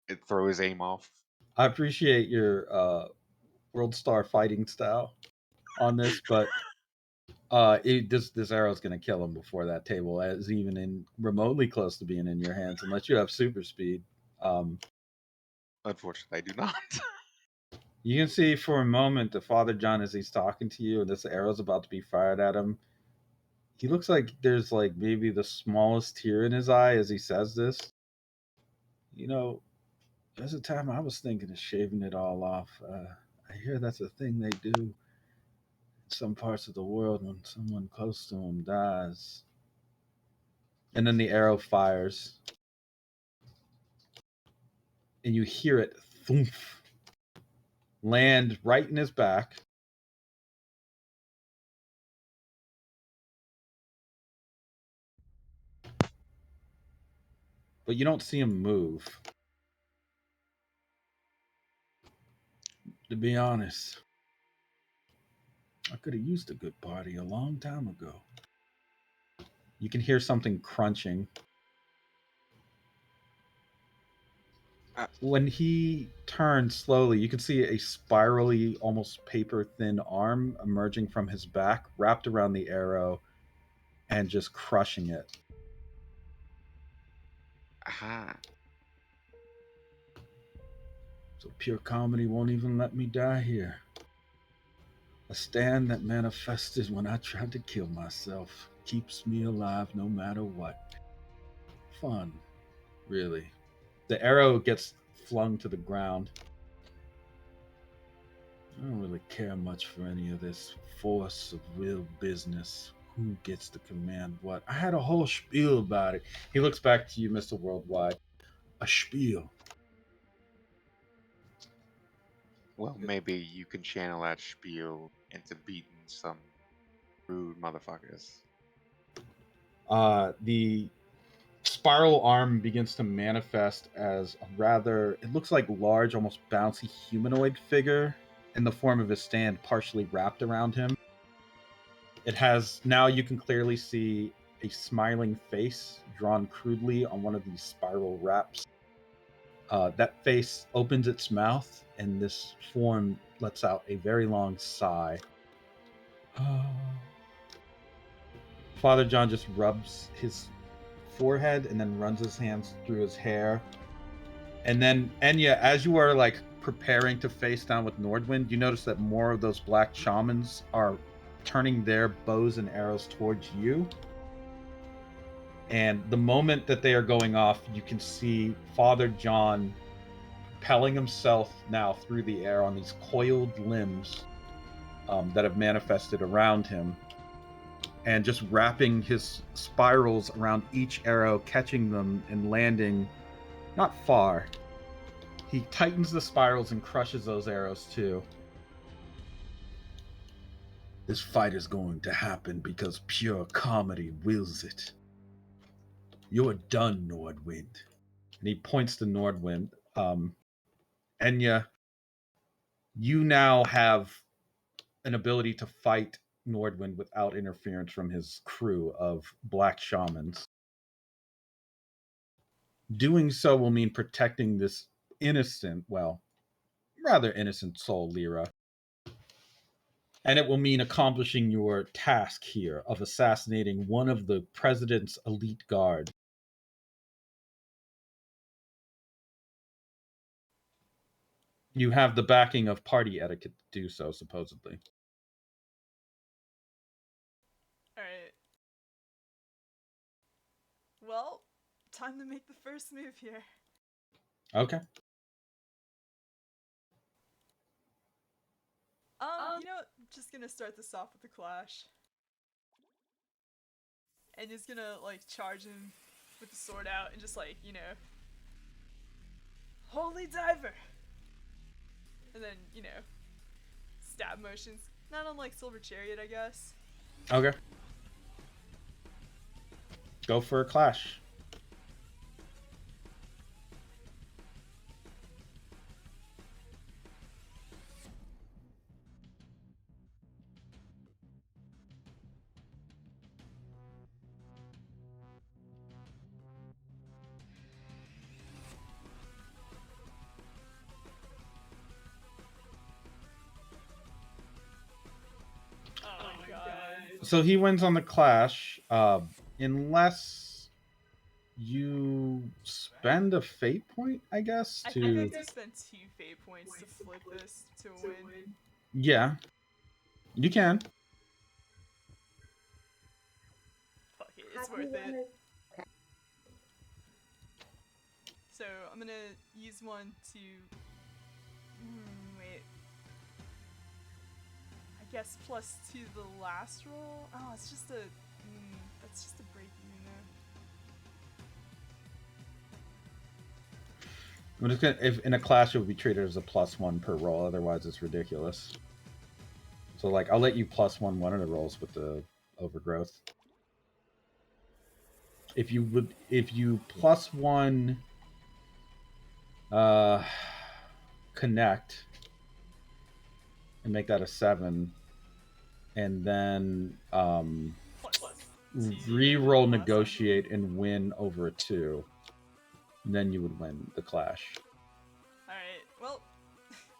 of throw his aim off. I appreciate your World Star fighting style on this, but this arrow's going to kill him before that table is even in remotely close to being in your hands, unless you have super speed. Unfortunately, I do not. You can see for a moment that Father John, as he's talking to you, and this arrow's about to be fired at him, he looks like there's like maybe the smallest tear in his eye as he says this. You know, there's a time I was thinking of shaving it all off. I hear that's a thing they do in some parts of the world when someone close to them dies. And then the arrow fires, and you hear it thump, land right in his back. But you don't see him move. To be honest, I could have used a good party a long time ago. You can hear something crunching. Uh, When he turns slowly, you can see a spirally, almost paper thin arm emerging from his back, wrapped around the arrow, and just crushing it. Aha. So pure comedy won't even let me die here. A stand that manifested when I tried to kill myself keeps me alive no matter what. Fun, really. The arrow gets flung to the ground. I don't really care much for any of this force of real business. Who gets to command what? I had a whole spiel about it. He looks back to you, Mr. Worldwide. A spiel. Well, maybe you can channel that spiel into beating some rude motherfuckers. The spiral arm begins to manifest as a rather, it looks like large, almost bouncy humanoid figure in the form of a stand partially wrapped around him. It has, now you can clearly see a smiling face drawn crudely on one of these spiral wraps. That face opens its mouth, and this form lets out a very long sigh. Father John just rubs his forehead and then runs his hands through his hair. And then, Enya, as you are like preparing to face down with Nordwind, you notice that more of those black shamans are turning their bows and arrows towards you. And the moment that they are going off, you can see Father John propelling himself now through the air on these coiled limbs that have manifested around him, and just wrapping his spirals around each arrow, catching them and landing not far. He tightens the spirals and crushes those arrows too. This fight is going to happen because pure comedy wills it. You're done, Nordwind. And he points to Nordwind. Enya, you now have an ability to fight Nordwind without interference from his crew of black shamans. Doing so will mean protecting this innocent, well, rather innocent soul, Lyra. And it will mean accomplishing your task here of assassinating one of the president's elite guard. You have the backing of party etiquette to do so, supposedly. Alright. Well, time to make the first move here. Okay. You know what? I'm just gonna start this off with a clash. And just gonna, like, charge him with the sword out and just, like, you know, Holy Diver! And then, you know, stab motions. Not unlike Silver Chariot, I guess. Okay. Go for a clash. Oh my god. So he wins on the clash, unless You spend a fate point, I guess, I to think I have to spend 2 fate points to flip this to a win. yeah, you can. Fuck it, How it's do you worth it. wanna- So I'm gonna use one to. Wait. I guess plus 2 the last roll. Oh, it's just a. That's just a break even there. I'm just gonna, if in a clash it would be treated as a +1 per roll, otherwise it's ridiculous. So like I'll let you +1 one of the rolls with the overgrowth. If you +1 connect and make that a 7, and then Plus re-roll negotiate and win over a 2, then you would win the clash. Alright, well,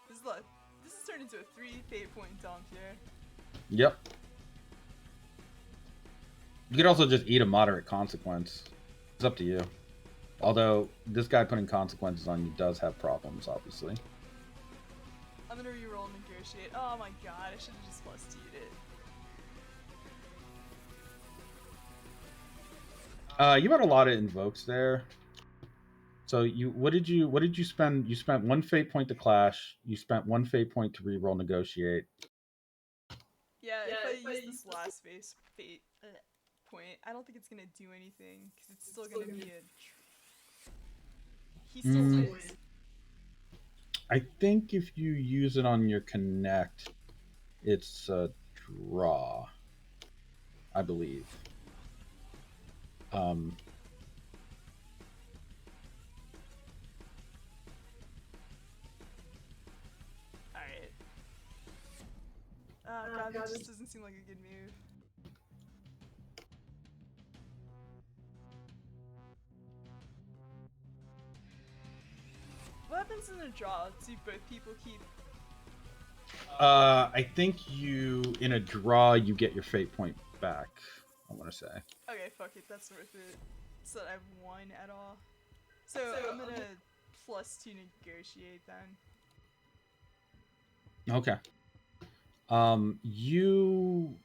this has turned into a 3 fate point dump here. Yep. You could also just eat a moderate consequence. It's up to you. Although this guy putting consequences on you does have problems, obviously. I'm gonna re-roll negotiate. Oh my god, I should have just plus 2'd it. You had a lot of invokes there. So what did you spend? You spent 1 fate point to clash. You spent 1 fate point to re-roll negotiate. Yeah, if I use this last fate point, I don't think it's gonna do anything because it's still gonna be a. He still wins. I think if you use it on your connect, it's a draw. I believe. Alright. God, that just doesn't seem like a good move. What happens in a draw? Do both people keep? I think in a draw you get your fate point back. I want to say. Okay, fuck it, that's worth it. So that I've won at all. So I'm gonna plus 2 negotiate then. Okay. You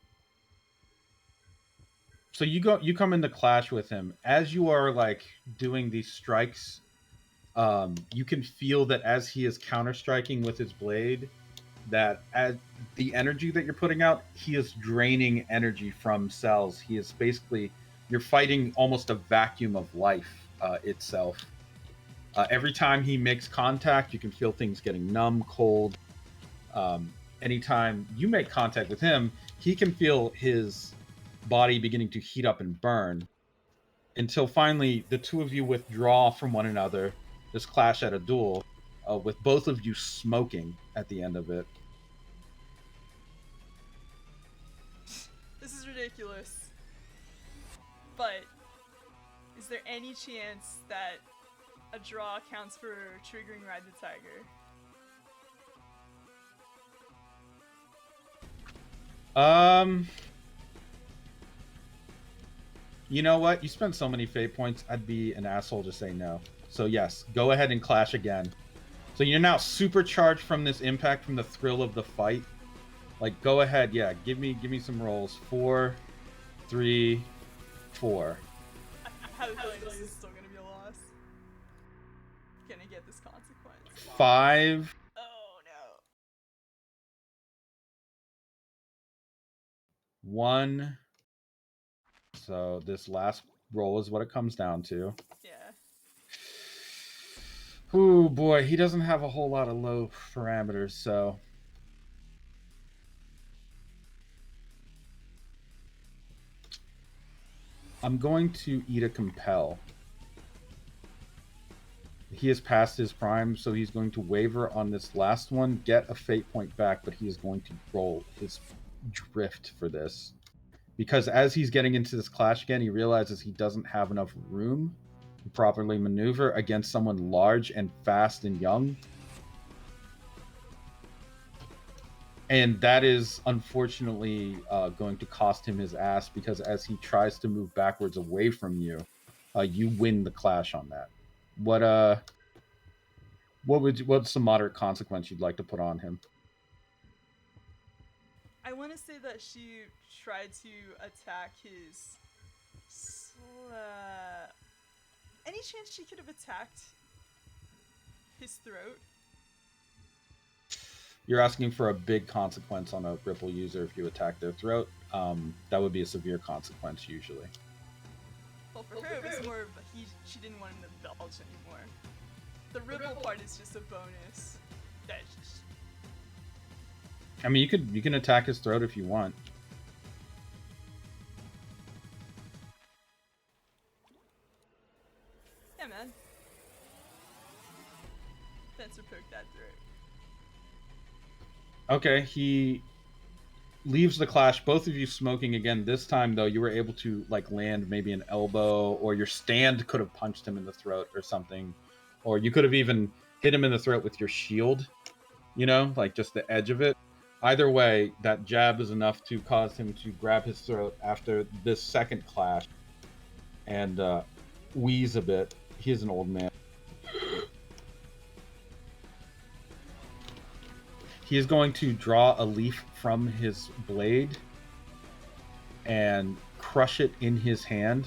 come into clash with him as you are like doing these strikes. You can feel that as he is counter striking with his blade, that as the energy that you're putting out, he is draining energy from cells. He is basically you're fighting almost a vacuum of life itself. Every time he makes contact, you can feel things getting numb, cold. Anytime you make contact with him, he can feel his body beginning to heat up and burn until finally the two of you withdraw from one another, just clash at a duel, with both of you smoking at the end of it. This is ridiculous. But is there any chance that a draw counts for triggering Ride the Tiger? You know what? You spend so many fate points, I'd be an asshole to say no. So yes, go ahead and clash again. So you're now supercharged from this impact, from the thrill of the fight. Like, go ahead, yeah. Give me some rolls. 4, 3, 4. I have a feeling this is still gonna be a loss. Gonna get this consequence. 5. Oh no. 1. So this last roll is what it comes down to. Yeah. Oh boy, he doesn't have a whole lot of low parameters, so I'm going to eat a compel. He is past his prime, so he's going to waver on this last one, get a fate point back, but he is going to roll his drift for this. Because as he's getting into this clash again, he realizes he doesn't have enough room to properly maneuver against someone large and fast and young. And that is unfortunately going to cost him his ass, because as he tries to move backwards away from you, You win the clash on that. What's the moderate consequence you'd like to put on him? I want to say that she tried to attack his. Any chance she could have attacked his throat? You're asking for a big consequence on a Ripple user if you attack their throat. That would be a severe consequence usually. Well, for her, it was more of she didn't want him to belch anymore. The Ripple part is just a bonus. I mean, you can attack his throat if you want. Yeah, man. Fencer poked that throat. Okay, he leaves the clash. Both of you smoking again. This time, though, you were able to like land maybe an elbow, or your stand could have punched him in the throat or something, or you could have even hit him in the throat with your shield. You know, like just the edge of it. Either way, that jab is enough to cause him to grab his throat after this second clash and wheeze a bit. He is an old man. He is going to draw a leaf from his blade and crush it in his hand,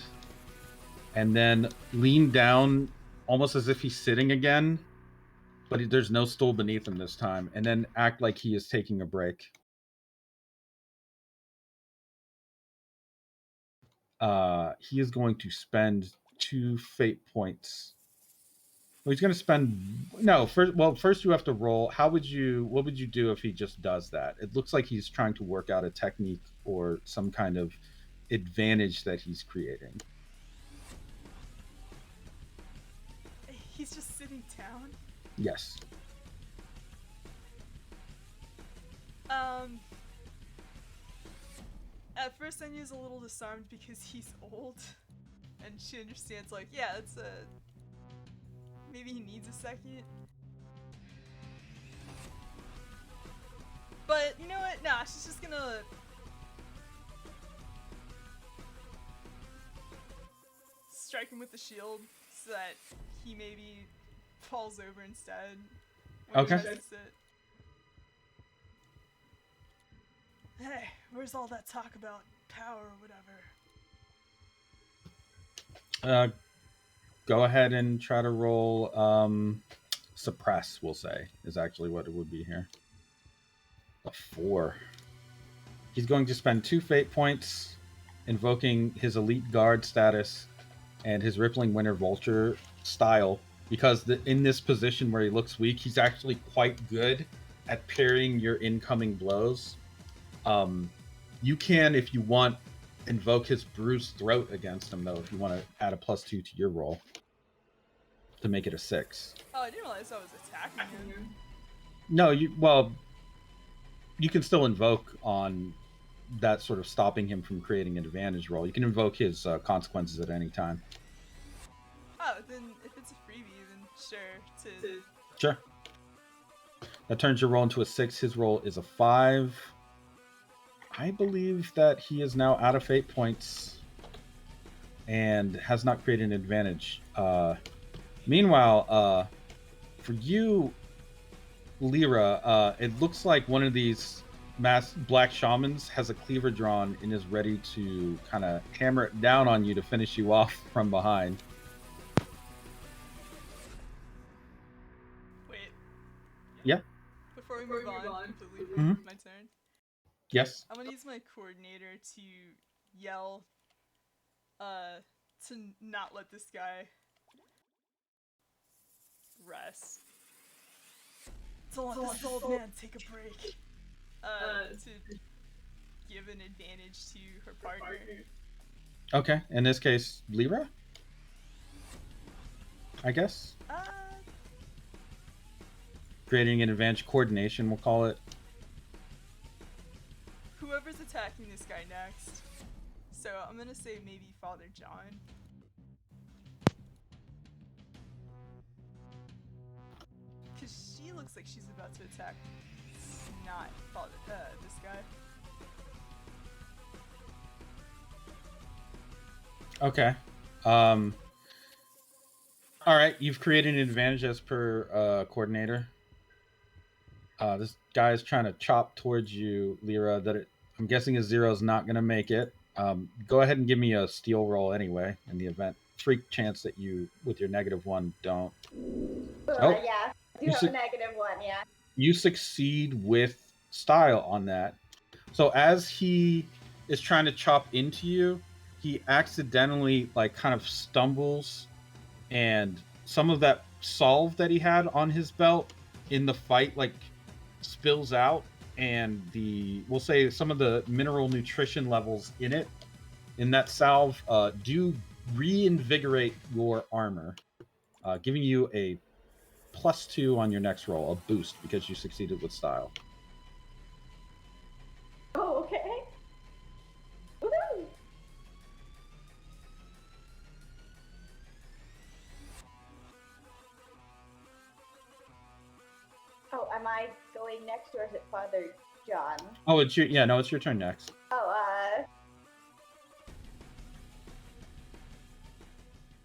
and then lean down almost as if he's sitting again, but there's no stool beneath him this time, and then act like he is taking a break. He is going to spend 2 fate points. Well, he's going to spend first you have to roll. What would you do if he just does that? It looks like he's trying to work out a technique or some kind of advantage that he's creating. He's just sitting down? Yes. At first Enya's a little disarmed because he's old, and she understands, like, yeah, it's maybe he needs a second. But, you know what? Nah, she's just gonna strike him with the shield so that he maybe falls over instead. Okay. Hey, where's all that talk about power or whatever? Go ahead and try to roll suppress, we'll say, is actually what it would be here. A 4. He's going to spend 2 fate points invoking his elite guard status and his rippling winter vulture style, because in this position where he looks weak, he's actually quite good at parrying your incoming blows. You can, if you want, invoke his bruised throat against him, though, if you want to add a +2 to your roll to make it a 6. Oh, I didn't realize I was attacking him. No, you can still invoke on that, sort of stopping him from creating an advantage roll. You can invoke his consequences at any time. Oh, then if it's a freebie, then sure. Sure. That turns your roll into a 6. His roll is a 5. I believe that he is now out of fate points and has not created an advantage. Meanwhile, for you, Lyra, it looks like one of these masked black shamans has a cleaver drawn and is ready to kind of hammer it down on you to finish you off from behind. Wait. Yeah. Before we move on completely, Mhm. my turn. Yes. I'm gonna use my coordinator to yell, to not let this guy rest. Don't let this old man take a break. To give an advantage to her partner. Okay. In this case, Lyra? I guess. Creating an advantage coordination, we'll call it. Whoever's attacking this guy next. So I'm gonna say maybe Father John. Cause she looks like she's about to attack not this guy. Okay. All right, you've created an advantage as per coordinator. This guy is trying to chop towards you, Lyra. I'm guessing a zero is not going to make it. Go ahead and give me a steal roll anyway. In the event, freak chance that you, with your -1, don't. Oh, Yeah, I do you have a su- -1, yeah. you succeed with style on that. So as he is trying to chop into you, he accidentally like kind of stumbles, and some of that solve that he had on his belt in the fight like spills out, and we'll say some of the mineral nutrition levels in that salve do reinvigorate your armor, giving you a +2 on your next roll, a boost because you succeeded with style. Oh, okay. Woohoo! Oh, am I going next, or is it Father John? Oh, it's your turn next. Oh,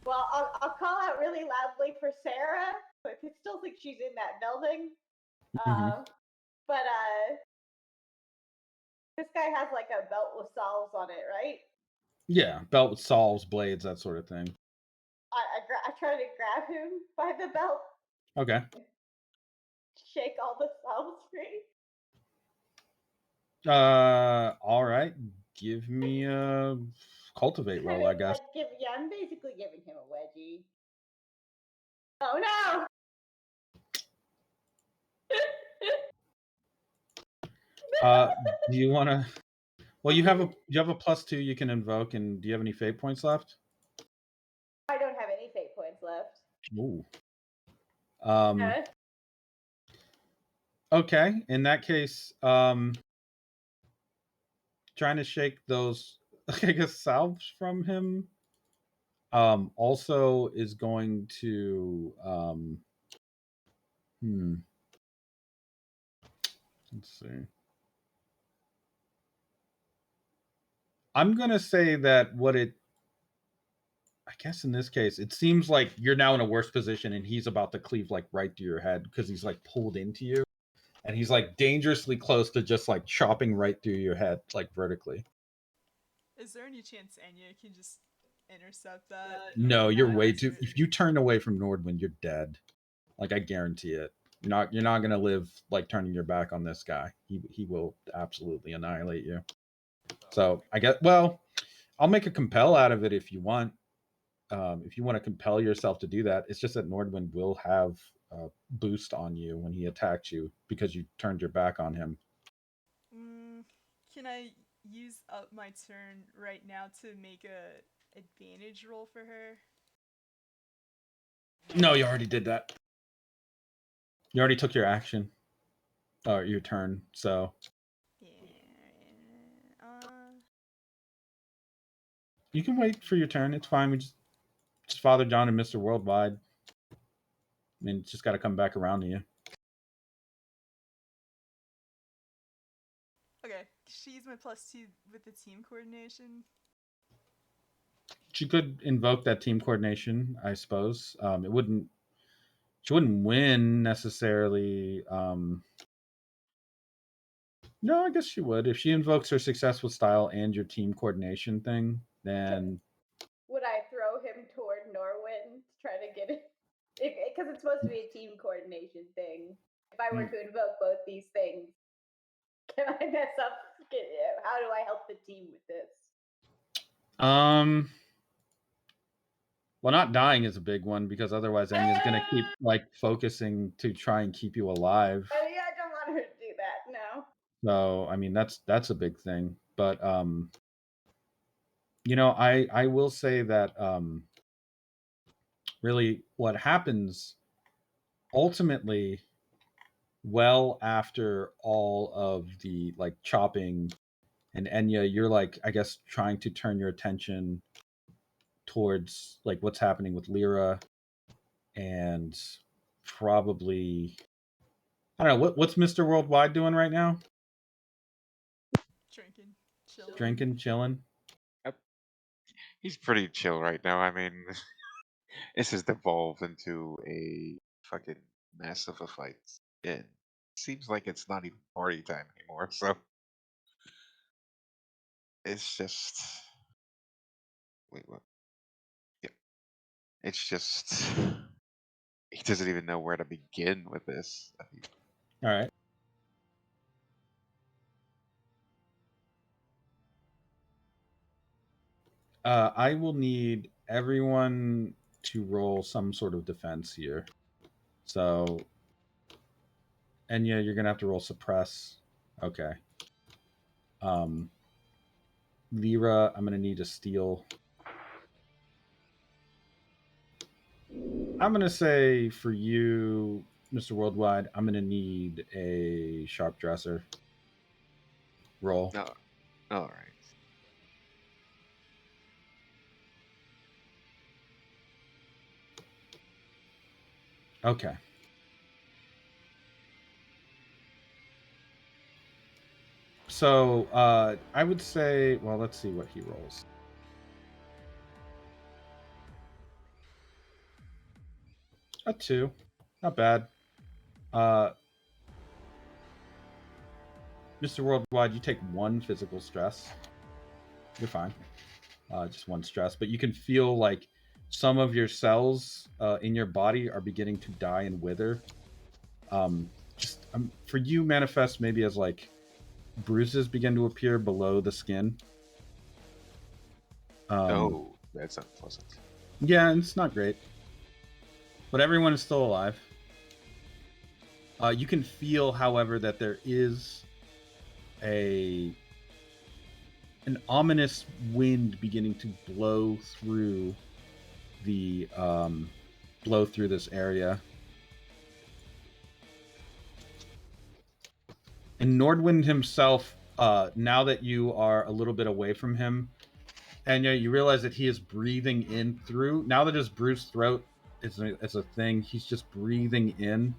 well, I'll call out really loudly for Sarah, but I still think she's in that building. Mm-hmm. But this guy has like a belt with salves on it, right? Yeah, belt with solves, blades, that sort of thing. I try to grab him by the belt, Okay. shake all the salves free. All right. Give me a cultivate roll, I guess. I'm basically giving him a wedgie. Oh no! Do you want to? Well, you have a +2 you can invoke, and do you have any fate points left? I don't have any fate points left. Ooh. Okay. In that case, trying to shake those, I guess, salves from him. Also is going to let's see. I'm gonna say that I guess in this case, it seems like you're now in a worse position, and he's about to cleave like right to your head because he's like pulled into you, and he's like dangerously close to just like chopping right through your head, like vertically. Is there any chance Anya can just intercept that? No, you're way too. If you turn away from Nordwind, you're dead. Like I guarantee it. You're not gonna live like turning your back on this guy. He will absolutely annihilate you. So I guess I'll make a compel out of it if you want. If you want to compel yourself to do that, it's just that Nordwind will have a boost on you when he attacks you because you turned your back on him. Can I use up my turn right now to make a advantage roll for her? No, you already did that. You already took your action, or your turn. So Yeah. you can wait for your turn. It's fine. We just Father John and Mister Worldwide. I mean, it's just got to come back around to you. Okay, she's my +2 with the team coordination. She could invoke that team coordination, I suppose. She wouldn't win necessarily. No, I guess she would. If she invokes her success with style and your team coordination thing, then would I throw him toward Norwind to try to get it? Because it's supposed to be a team coordination thing. If I were to invoke both these things, can I mess up? How do I help the team with this? Well, not dying is a big one because otherwise Anya's going to keep like focusing to try and keep you alive. I don't want her to do that. No. So, I mean, that's a big thing. But I will say that really what happens ultimately, well after all of the like chopping, and Enya, you're like, I guess, trying to turn your attention towards like what's happening with Lyra, and probably I don't know what's Mr. Worldwide doing right now. Drinking, chilling. Chilling. He's pretty chill right now. I mean, It's just evolved into a fucking mess of a fight. It seems like it's not even party time anymore. So it's just wait, what? Yeah, it's just he doesn't even know where to begin with this. All right. I will need everyone to roll some sort of defense here. So, Enya, you're gonna have to roll suppress. Okay. Lyra, I'm gonna need a steal. I'm gonna say for you, Mr. Worldwide, I'm gonna need a sharp dresser roll. No, all right. Okay. So I would say, well, let's see what he rolls. A 2, not bad. Mr. Worldwide, you take 1 physical stress. You're fine. Just 1 stress, but you can feel like some of your cells in your body are beginning to die and wither. For you, manifest maybe as like bruises begin to appear below the skin. Oh, that's unpleasant. Yeah, it's not great, but everyone is still alive. You can feel, however, that there is an ominous wind beginning to blow through this area. And Nordwind himself, now that you are a little bit away from him, and you realize that he is breathing in through. Now that his bruised throat is a thing, he's just breathing in,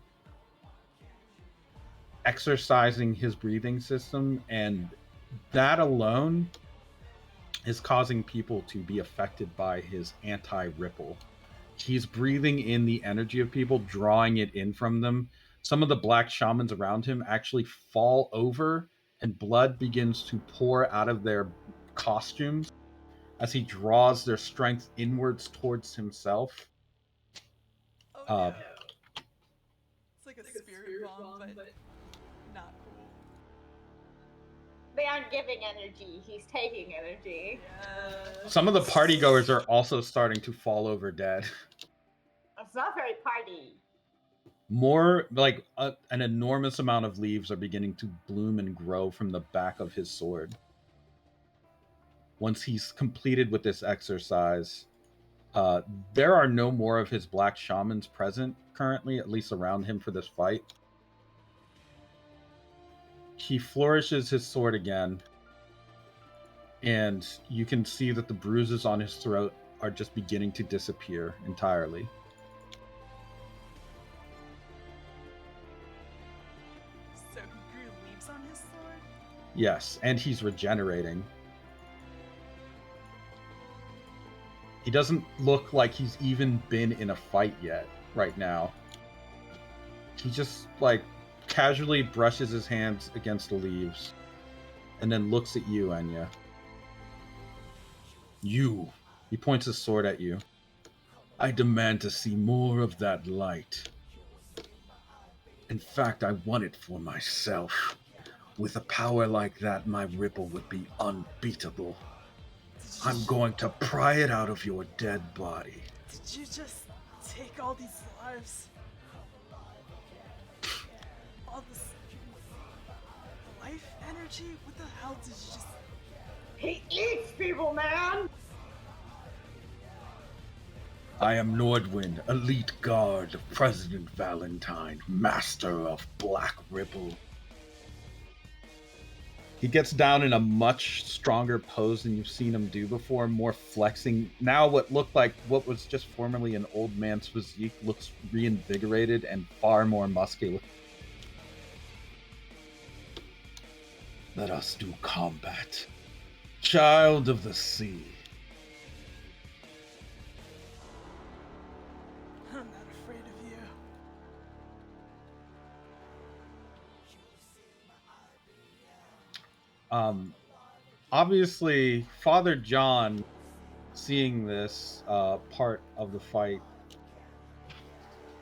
exercising his breathing system, and that alone is causing people to be affected by his anti-ripple. He's breathing in the energy of people, drawing it in from them. Some of the black shamans around him actually fall over, and blood begins to pour out of their costumes as he draws their strength inwards towards himself. Oh no. It's like a spirit bomb, but not cool. They aren't giving energy, he's taking energy. Yeah. Some of the partygoers are also starting to fall over dead. It's not very party. More like an enormous amount of leaves are beginning to bloom and grow from the back of his sword. Once he's completed with this exercise, there are no more of his black shamans present currently, at least around him for this fight. He flourishes his sword again, and you can see that the bruises on his throat are just beginning to disappear entirely. So he grew leaves on his sword? Yes, and he's regenerating. He doesn't look like he's even been in a fight yet right now. He just like casually brushes his hands against the leaves and then looks at you, Enya. You. He points his sword at you. I demand to see more of that light. In fact, I want it for myself. With a power like that, my ripple would be unbeatable. I'm going to pry it out of your dead body. Did you just take all these lives? All this life energy? What the hell did you just... He eats people, man! I am Nordwind, elite guard of President Valentine, master of Black Ripple. He gets down in a much stronger pose than you've seen him do before, more flexing. Now what looked like what was just formerly an old man's physique looks reinvigorated and far more muscular. Let us do combat. Child of the sea. Obviously, Father John, seeing this part of the fight,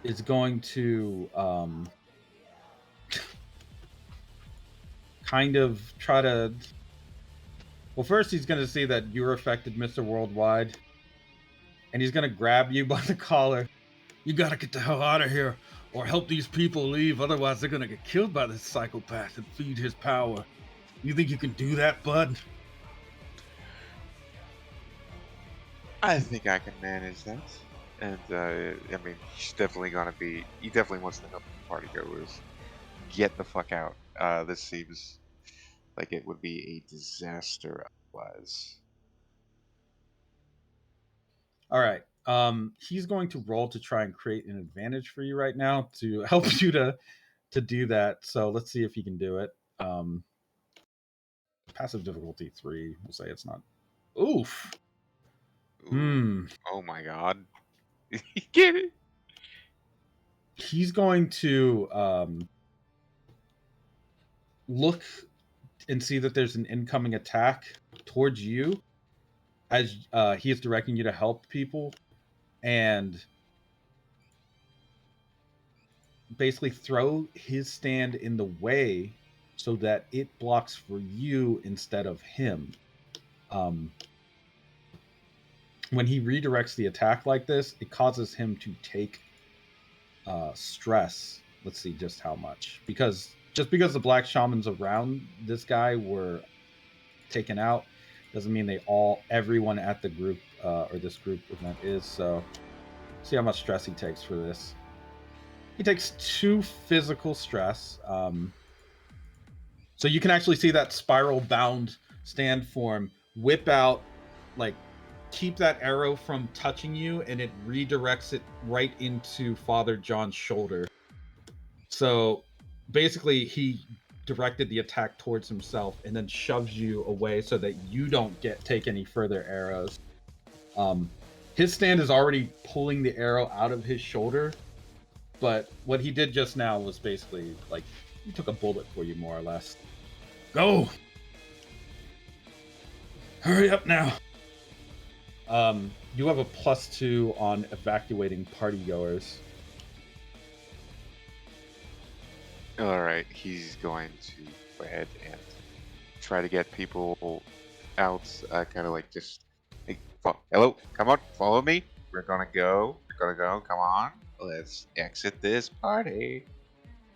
is going to kind of try to. Well, first he's going to see that you're affected, Mr. Worldwide, and he's going to grab you by the collar. You got to get the hell out of here, or help these people leave. Otherwise, they're going to get killed by this psychopath and feed his power. You think you can do that, bud? I think I can manage that. And I mean, he's definitely gonna be. He definitely wants to help the party goers get the fuck out. This seems like it would be a disaster otherwise. All right. He's going to roll to try and create an advantage for you right now to help you to do that. So let's see if he can do it. Passive difficulty 3. We'll say it's not. Oof. Ooh, oh my god. Get it? He's going to look and see that there's an incoming attack towards you as he is directing you to help people, and basically throw his stand in the way so that it blocks for you instead of him. When he redirects the attack like this, it causes him to take stress. Let's see just how much. Because the black shamans around this guy were taken out doesn't mean everyone at the group or this group event is. So see how much stress he takes for this. He takes 2 physical stress. So you can actually see that spiral bound stand form whip out, like keep that arrow from touching you, and it redirects it right into Father John's shoulder. So basically he directed the attack towards himself and then shoves you away so that you don't take any further arrows. His stand is already pulling the arrow out of his shoulder, but what he did just now was basically like he took a bullet for you, more or less. Go! Hurry up now! You have a +2 on evacuating party goers. All right, he's going to go ahead and try to get people out. Kind of like just, like, hello, come on, follow me. We're gonna go. Come on, let's exit this party.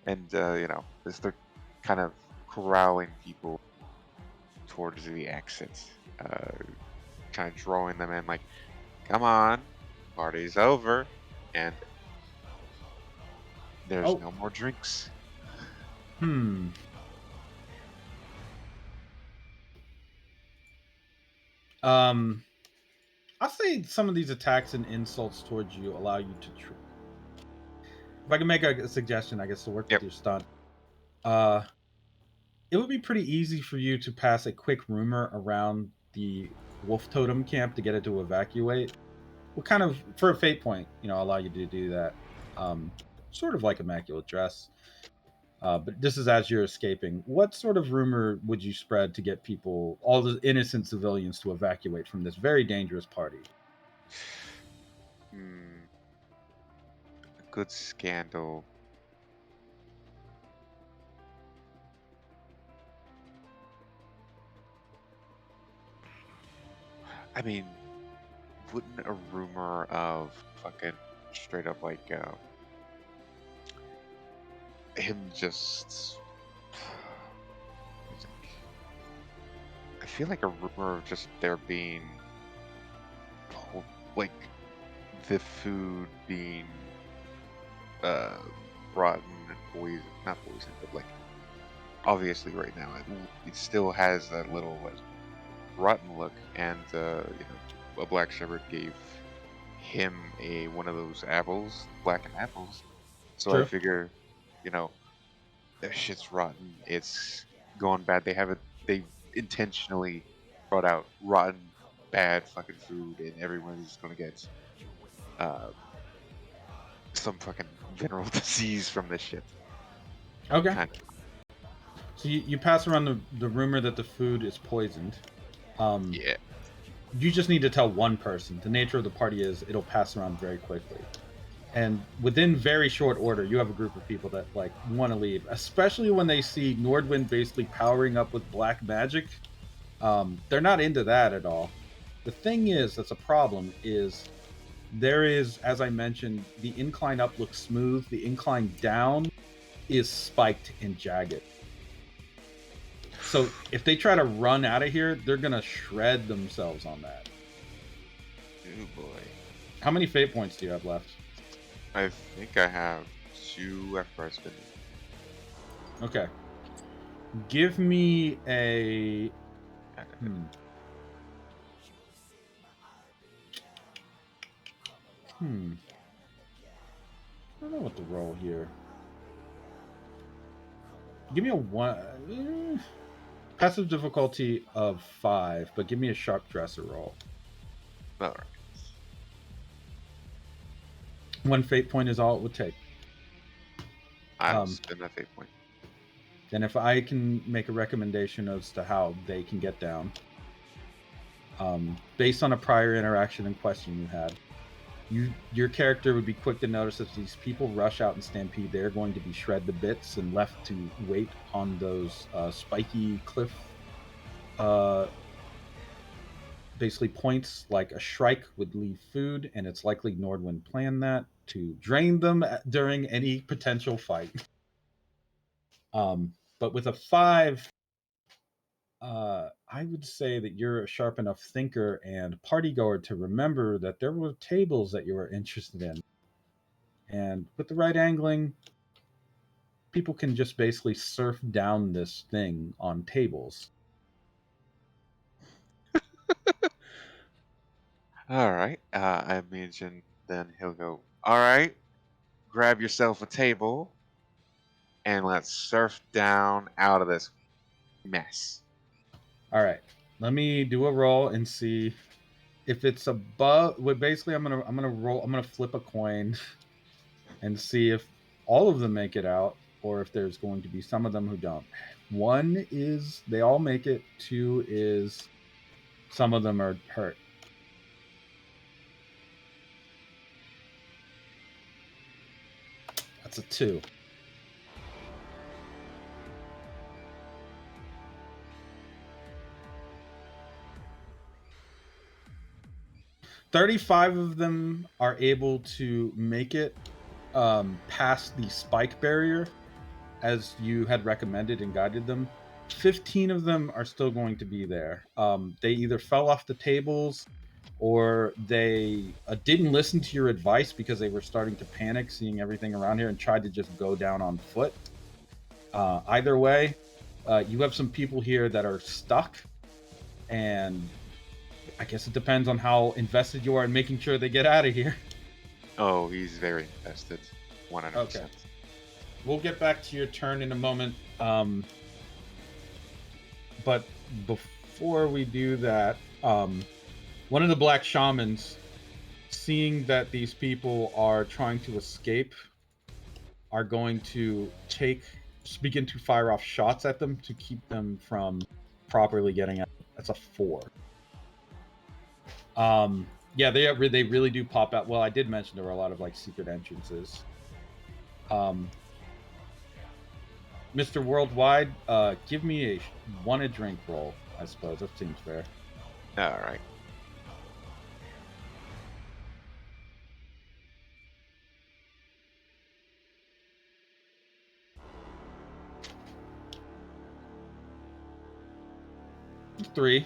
And as they're kind of corralling people towards the exit, kind of drawing them in, like, come on, party's over, and there's no more drinks. I'll say some of these attacks and insults towards you allow you to. If I can make a suggestion, I guess, to work with your stunt. It would be pretty easy for you to pass a quick rumor around the wolf totem camp to get it to evacuate. What kind of, for a fate point, allow you to do that. Sort of like Immaculate Dress. But this is as you're escaping. What sort of rumor would you spread to get people, all the innocent civilians, to evacuate from this very dangerous party? A good scandal. I mean, wouldn't a rumor of fucking straight up like him just, I feel like a rumor of just there being like the food being rotten and poison, not poison, but like obviously right now it still has that little like rotten look, and a black shepherd gave him one of those apples, blackened apples. So True. I figure, that shit's rotten. It's gone bad. They intentionally brought out rotten, bad fucking food, and everyone's gonna get some fucking venereal disease from this shit. Okay. Kind of. So you pass around the rumor that the food is poisoned. Yeah. You just need to tell one person. The nature of the party is it'll pass around very quickly. And within very short order, you have a group of people that like want to leave, especially when they see Nordwind basically powering up with black magic. They're not into that at all. The thing is, that's a problem. Is there is, as I mentioned, the incline up looks smooth. The incline down is spiked and jagged. So if they try to run out of here, they're gonna shred themselves on that. Oh boy. How many fate points do you have left? I think I have 2 after I spend it. Okay. Give me a. I don't know what to roll here. Give me a 1. Passive difficulty of 5, but give me a sharp dresser roll. All right. 1 fate point is all it would take. I'll spend that fate point. And if I can make a recommendation as to how they can get down, based on a prior interaction and question you had, your character would be quick to notice that these people rush out and stampede. They're going to be shred to bits and left to wait on those spiky cliff basically points like a shrike would leave food, and it's likely Nordwind planned that to drain them during any potential fight. But with a 5, I would say that you're a sharp enough thinker and partygoer to remember that there were tables that you were interested in. And with the right angling, people can just basically surf down this thing on tables. All right. I imagine then he'll go, all right, grab yourself a table and let's surf down out of this mess. All right. Let me do a roll and see if it's above. Well, basically, I'm gonna roll. I'm gonna flip a coin and see if all of them make it out, or if there's going to be some of them who don't. 1 is they all make it. 2 is some of them are hurt. That's a 2. $35 of them are able to make it past the spike barrier as you had recommended and guided them. 15 of them are still going to be there. They either fell off the tables or they didn't listen to your advice because they were starting to panic seeing everything around here and tried to just go down on foot. Either way, you have some people here that are stuck, and I guess it depends on how invested you are in making sure they get out of here. Oh, he's very invested. 100%. Okay. We'll get back to your turn in a moment. But before we do that, one of the black shamans, seeing that these people are trying to escape, are going to begin to fire off shots at them to keep them from properly getting out. That's a 4. Yeah, they really do pop out. Well, I did mention there were a lot of like secret entrances. Mr. Worldwide, give me a drink roll. I suppose that seems fair. All right. Three.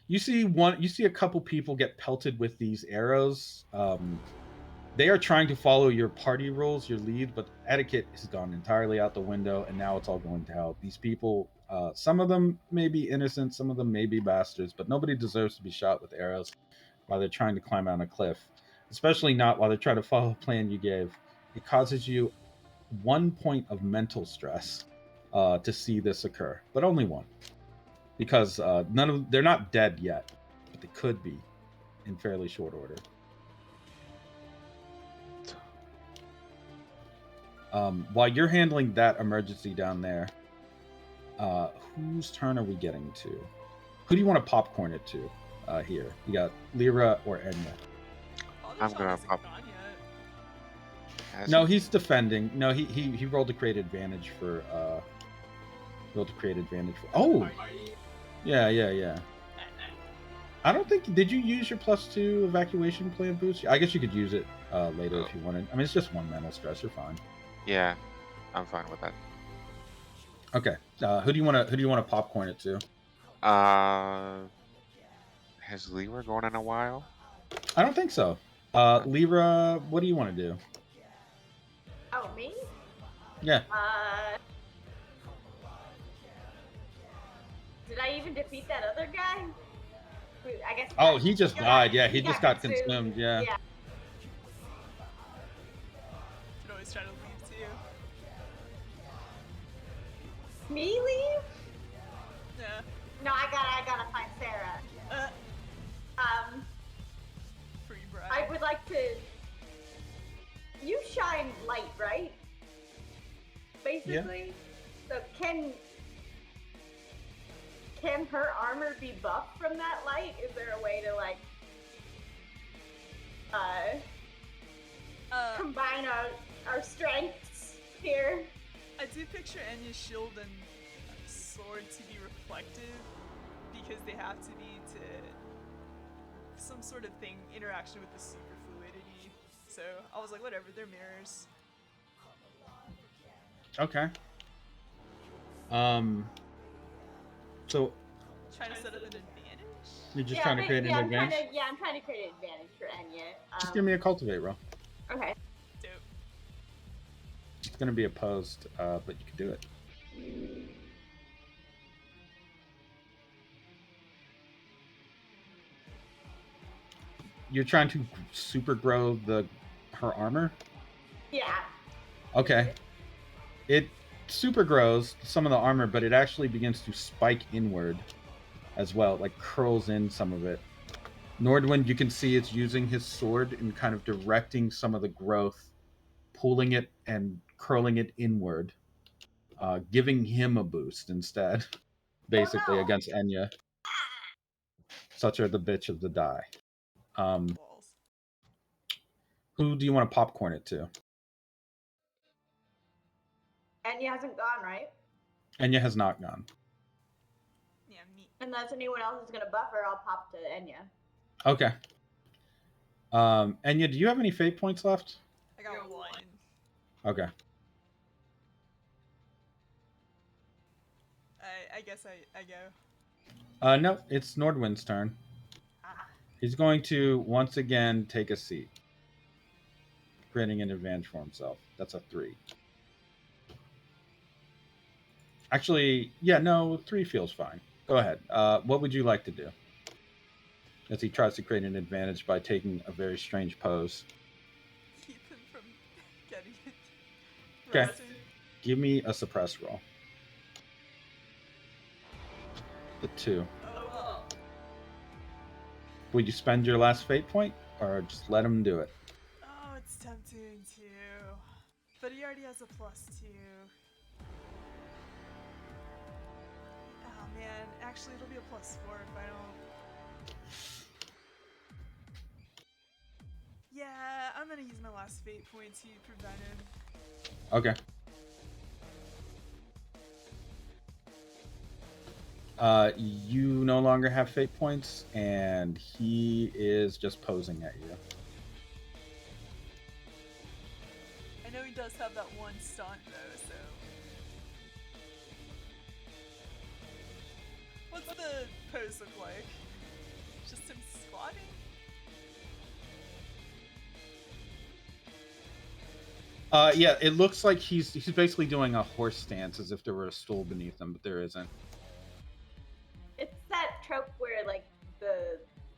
You see a couple people get pelted with these arrows. They are trying to follow your party rules, your lead, but etiquette has gone entirely out the window, and now it's all going to hell. These people, some of them may be innocent, some of them may be bastards, but nobody deserves to be shot with arrows while they're trying to climb down a cliff, especially not while they're trying to follow a plan you gave. It causes you 1 point of mental stress to see this occur, but only 1, because they're not dead yet, but they could be in fairly short order. While you're handling that emergency down there, whose turn are we getting to? Who do you want to popcorn it to here? You got Lyra or Enya? Father I'm Sean gonna isn't pop. gone yet. Has No, he? he's defending. No, he rolled to create advantage for Oh, Party. yeah. I don't think. Did you use your +2 evacuation plan boost? I guess you could use it later Oh. if you wanted. I mean, it's just one mental stress. You're fine. Yeah, I'm fine with that. Okay. Who do you want to popcorn it to? Has Lyra gone in a while? I don't think so. Lyra, what do you want to do? Oh, me? Yeah. Did I even defeat that other guy? I guess. Oh, he just died. Yeah, he he just got consumed. Yeah. Yeah. Could always try to leave too. Me leave? Yeah. No, I gotta find Sarah. Free bride. I would like to. You shine light, right? Basically. So can her armor be buffed from that light? Is there a way to like combine our strengths here? I do picture Enya's shield and sword to be reflective because they have to be to some sort of thing interaction with the super fluidity. So I was like, whatever, they're mirrors. Okay. So Trying to set up an advantage. you're just trying to create an advantage. I'm trying to create an advantage for Enya. Just give me a cultivate roll. Okay. Dope. It's going to be opposed, but you can do it. You're trying to super grow her armor? Yeah. Okay. It super grows some of the armor, but it actually begins to spike inward as well. It like curls in some of it. Nordwind, you can see it's using his sword and kind of directing some of the growth, pulling it and curling it inward, giving him a boost instead, basically, no. against Enya. Such are the bitch of the die. Balls. Who do you want to popcorn it to? Enya hasn't gone, right? Enya has not gone. Yeah, me. Unless anyone else is gonna buff her, I'll pop to Enya. Okay. Enya, do you have any fate points left? I got one. Okay. I guess I go. No, it's Nordwind's turn. Ah. He's going to once again take a seat, creating an advantage for himself. That's a 3. Actually, yeah, no, 3 feels fine. Go ahead. What would you like to do? As he tries to create an advantage by taking a very strange pose. Keep him from getting it. Okay. Resting. Give me a suppress roll. The 2. Oh. Will you spend your last fate point, or just let him do it? Oh, it's tempting to. But he already has a +2. Oh man, actually it'll be a +4 if I don't. Yeah, I'm gonna use my last fate point to prevent him. Okay. You no longer have fate points, and he is just posing at you. I know he does have that one stunt though, so. What's the pose look like? Just him squatting? Yeah, it looks like he's basically doing a horse stance as if there were a stool beneath him, but there isn't. It's that trope where like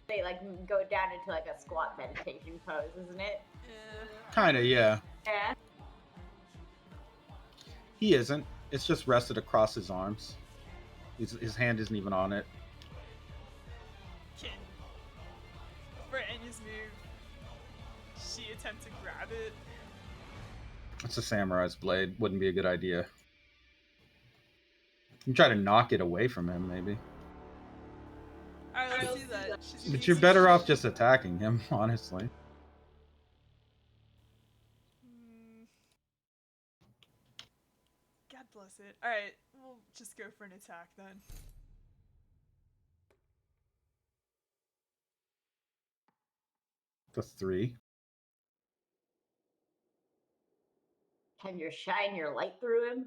they like go down into like a squat meditation pose, isn't it? Yeah. Kinda, yeah. Yeah. He isn't. It's just rested across his arms. His hand isn't even on it. Can, for Enya's move, she attempt to grab it? It's a samurai's blade. Wouldn't be a good idea. You can try to knock it away from him, maybe. Alright, let's do that. She's But you're better off just attacking him, honestly. God bless it. Alright, we'll just go for an attack then. The 3. Can you shine your light through him?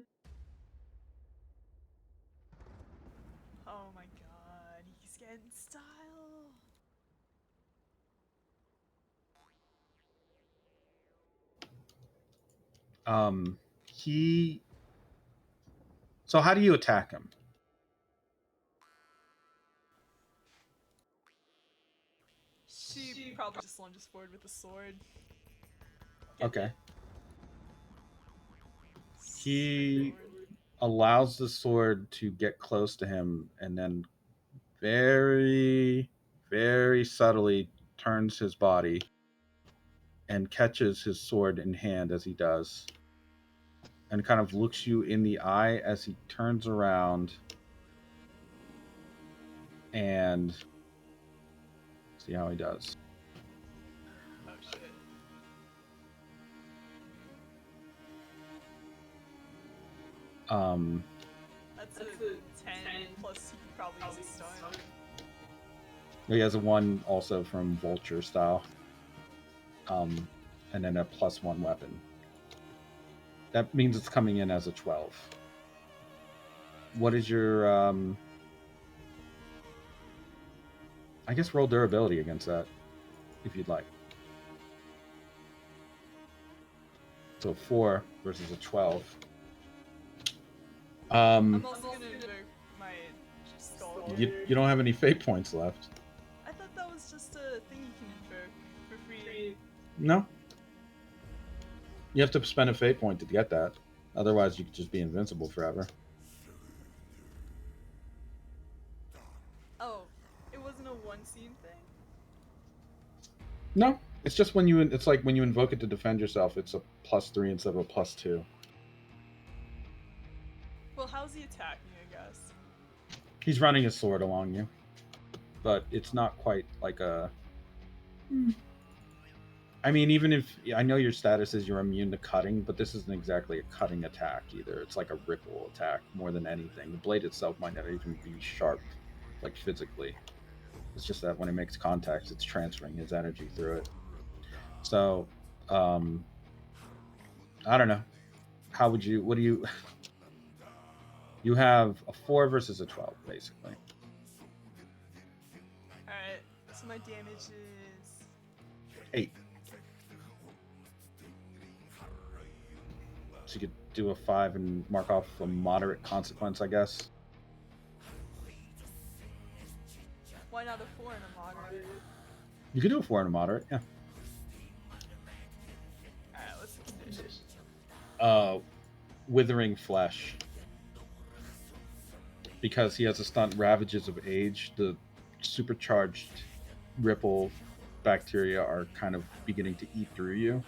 Oh my god, he's getting style. He. So how do you attack him? She probably just lunges forward with the sword. Okay. He allows the sword to get close to him and then very, very subtly turns his body and catches his sword in hand as he does and kind of looks you in the eye as he turns around and see how he does. Oh shit. That's a 10 plus he can probably use a stun. He has a 1 also from Vulture style. And then a +1 weapon. That means it's coming in as a 12. What is your I guess roll durability against that, if you'd like. So 4 versus a 12. I'm also gonna invoke my skull. You don't have any fate points left. I thought that was just a thing you can invoke for free. No. You have to spend a fate point to get that. Otherwise, you could just be invincible forever. Oh, it wasn't a one scene thing? No, it's just it's like when you invoke it to defend yourself, it's a +3 instead of a +2. Well, how's he attacking, I guess? He's running his sword along you, but it's not quite like a. I mean, even if I know your status is you're immune to cutting, but this isn't exactly a cutting attack either. It's like a ripple attack more than anything. The blade itself might not even be sharp, like physically. It's just that when it makes contact, it's transferring his energy through it. So, I don't know. How would you? What do you? You have a 4 versus a 12, basically. Alright, so my damage is 8. So you could do a 5 and mark off a moderate consequence, I guess. why not a 4 and a moderate? You could do a 4 and a moderate, yeah. Alright, what's the condition? Withering flesh. Because he has a stunt Ravages of Age, the supercharged ripple bacteria are kind of beginning to eat through you.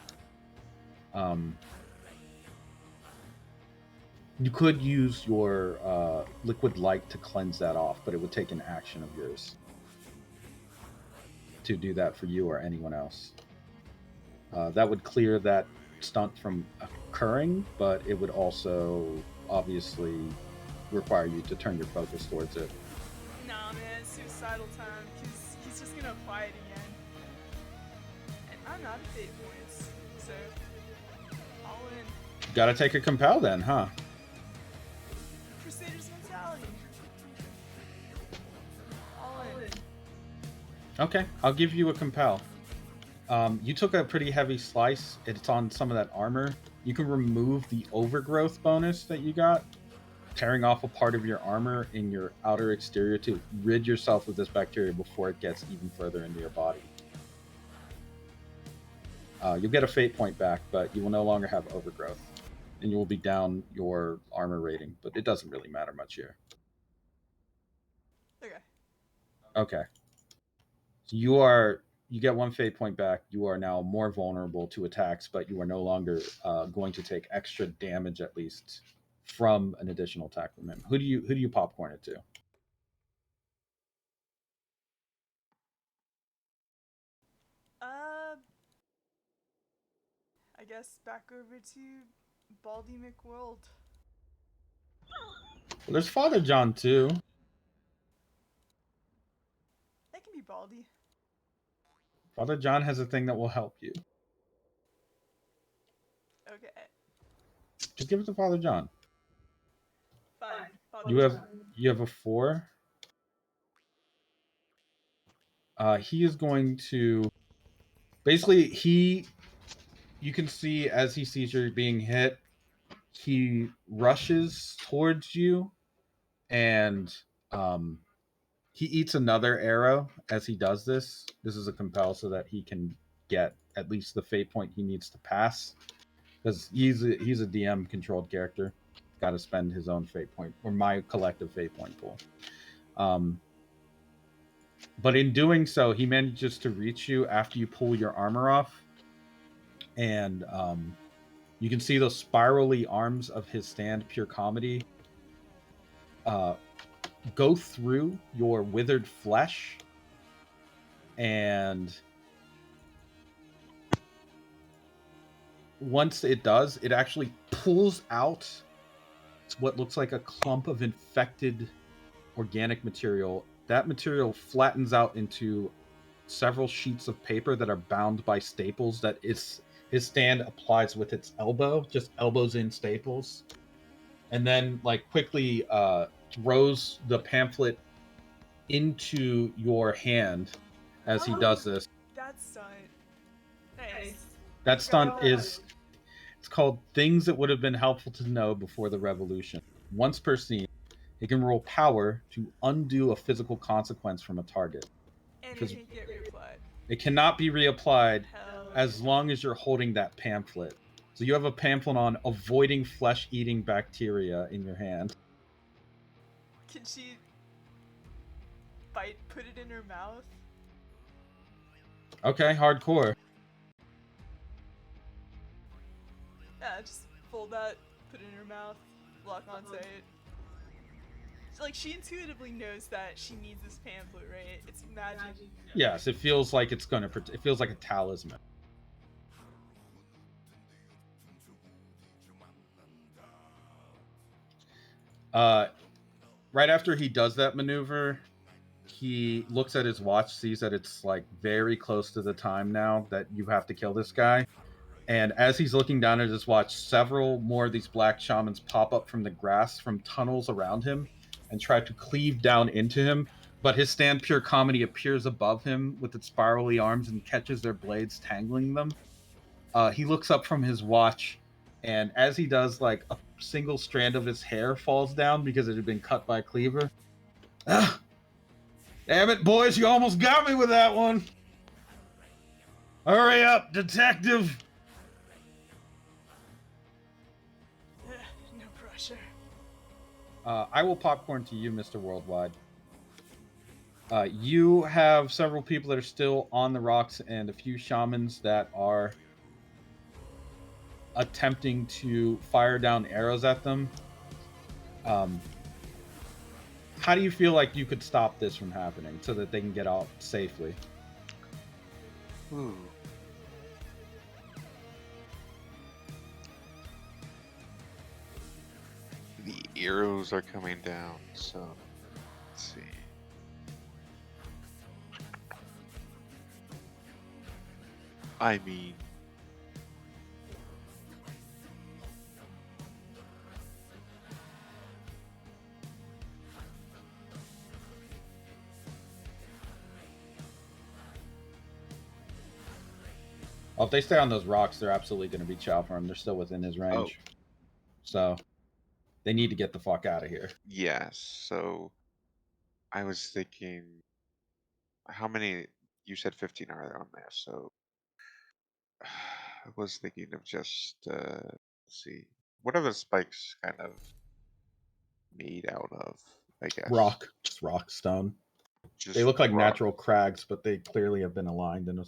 You could use your liquid light to cleanse that off, but it would take an action of yours to do that for you or anyone else. That would clear that stunt from occurring, but it would also obviously require you to turn your focus towards it. Nah, man, it's suicidal time, because he's just gonna apply it again. And I'm not at fate points, so all in. Gotta take a compel then, huh? Crusader's mentality. All in. Okay, I'll give you a compel. You took a pretty heavy slice. It's on some of that armor. You can remove the overgrowth bonus that you got, tearing off a part of your armor in your outer exterior to rid yourself of this bacteria before it gets even further into your body. You'll get a fate point back, but you will no longer have overgrowth, and you will be down your armor rating, but it doesn't really matter much here. Okay. Okay. So you are you get 1 fate point back. You are now more vulnerable to attacks, but you are no longer going to take extra damage, at least from an additional attack from him. Who do you popcorn it to? I guess back over to Baldy McWorld. Well, there's Father John too. That can be Baldy. Father John has a thing that will help you. Okay. Just give it to Father John. Fine. You have a 4. He is going to basically you can see as he sees you're being hit, he rushes towards you, and he eats another arrow as he does this. This is a compel so that he can get at least the fate point he needs to pass, because he's a DM controlled character. Got to spend his own fate point or my collective fate point pool. But in doing so, he manages to reach you after you pull your armor off, and you can see those spirally arms of his stand, pure comedy, go through your withered flesh, and once it does, it actually pulls out what looks like a clump of infected organic material. That material flattens out into several sheets of paper that are bound by staples that his stand applies with its elbow, just elbows in staples, and then like quickly throws the pamphlet into your hand as he does this. That stunt. Nice. That stunt is, it's called Things That Would Have Been Helpful to Know Before the Revolution. Once per scene, it can roll power to undo a physical consequence from a target. And it can't get reapplied. It cannot be reapplied as long as you're holding that pamphlet. So you have a pamphlet on avoiding flesh-eating bacteria in your hand. Can she put it in her mouth? Okay, hardcore. Yeah, just fold that, put it in her mouth, lock on sight. So, like, she intuitively knows that she needs this pamphlet, right? It's magic. Yes, it feels like it feels like a talisman. Right after he does that maneuver, he looks at his watch, sees that it's like very close to the time now that you have to kill this guy. And as he's looking down at his watch, several more of these black shamans pop up from the grass from tunnels around him and try to cleave down into him. But his stand, Pure Comedy, appears above him with its spirally arms and catches their blades, tangling them. He looks up from his watch, and as he does, like a single strand of his hair falls down because it had been cut by a cleaver. Ah, damn it, boys, you almost got me with that one. Hurry up, detective. No pressure. I will popcorn to you, Mr. Worldwide. You have several people that are still on the rocks and a few shamans that are attempting to fire down arrows at them. How do you feel like you could stop this from happening so that they can get out safely? Ooh. The arrows are coming down, so let's see. I mean, Well, if they stay on those rocks, they're absolutely going to be chow for him. They're still within his range. Oh. So they need to get the fuck out of here. yes. So I was thinking, how many? You said 15 are on there, so I was thinking of just let's see, what are the spikes kind of made out of? I guess Rock. Just rock stone. Just They look like rock. natural crags, but they clearly have been aligned in a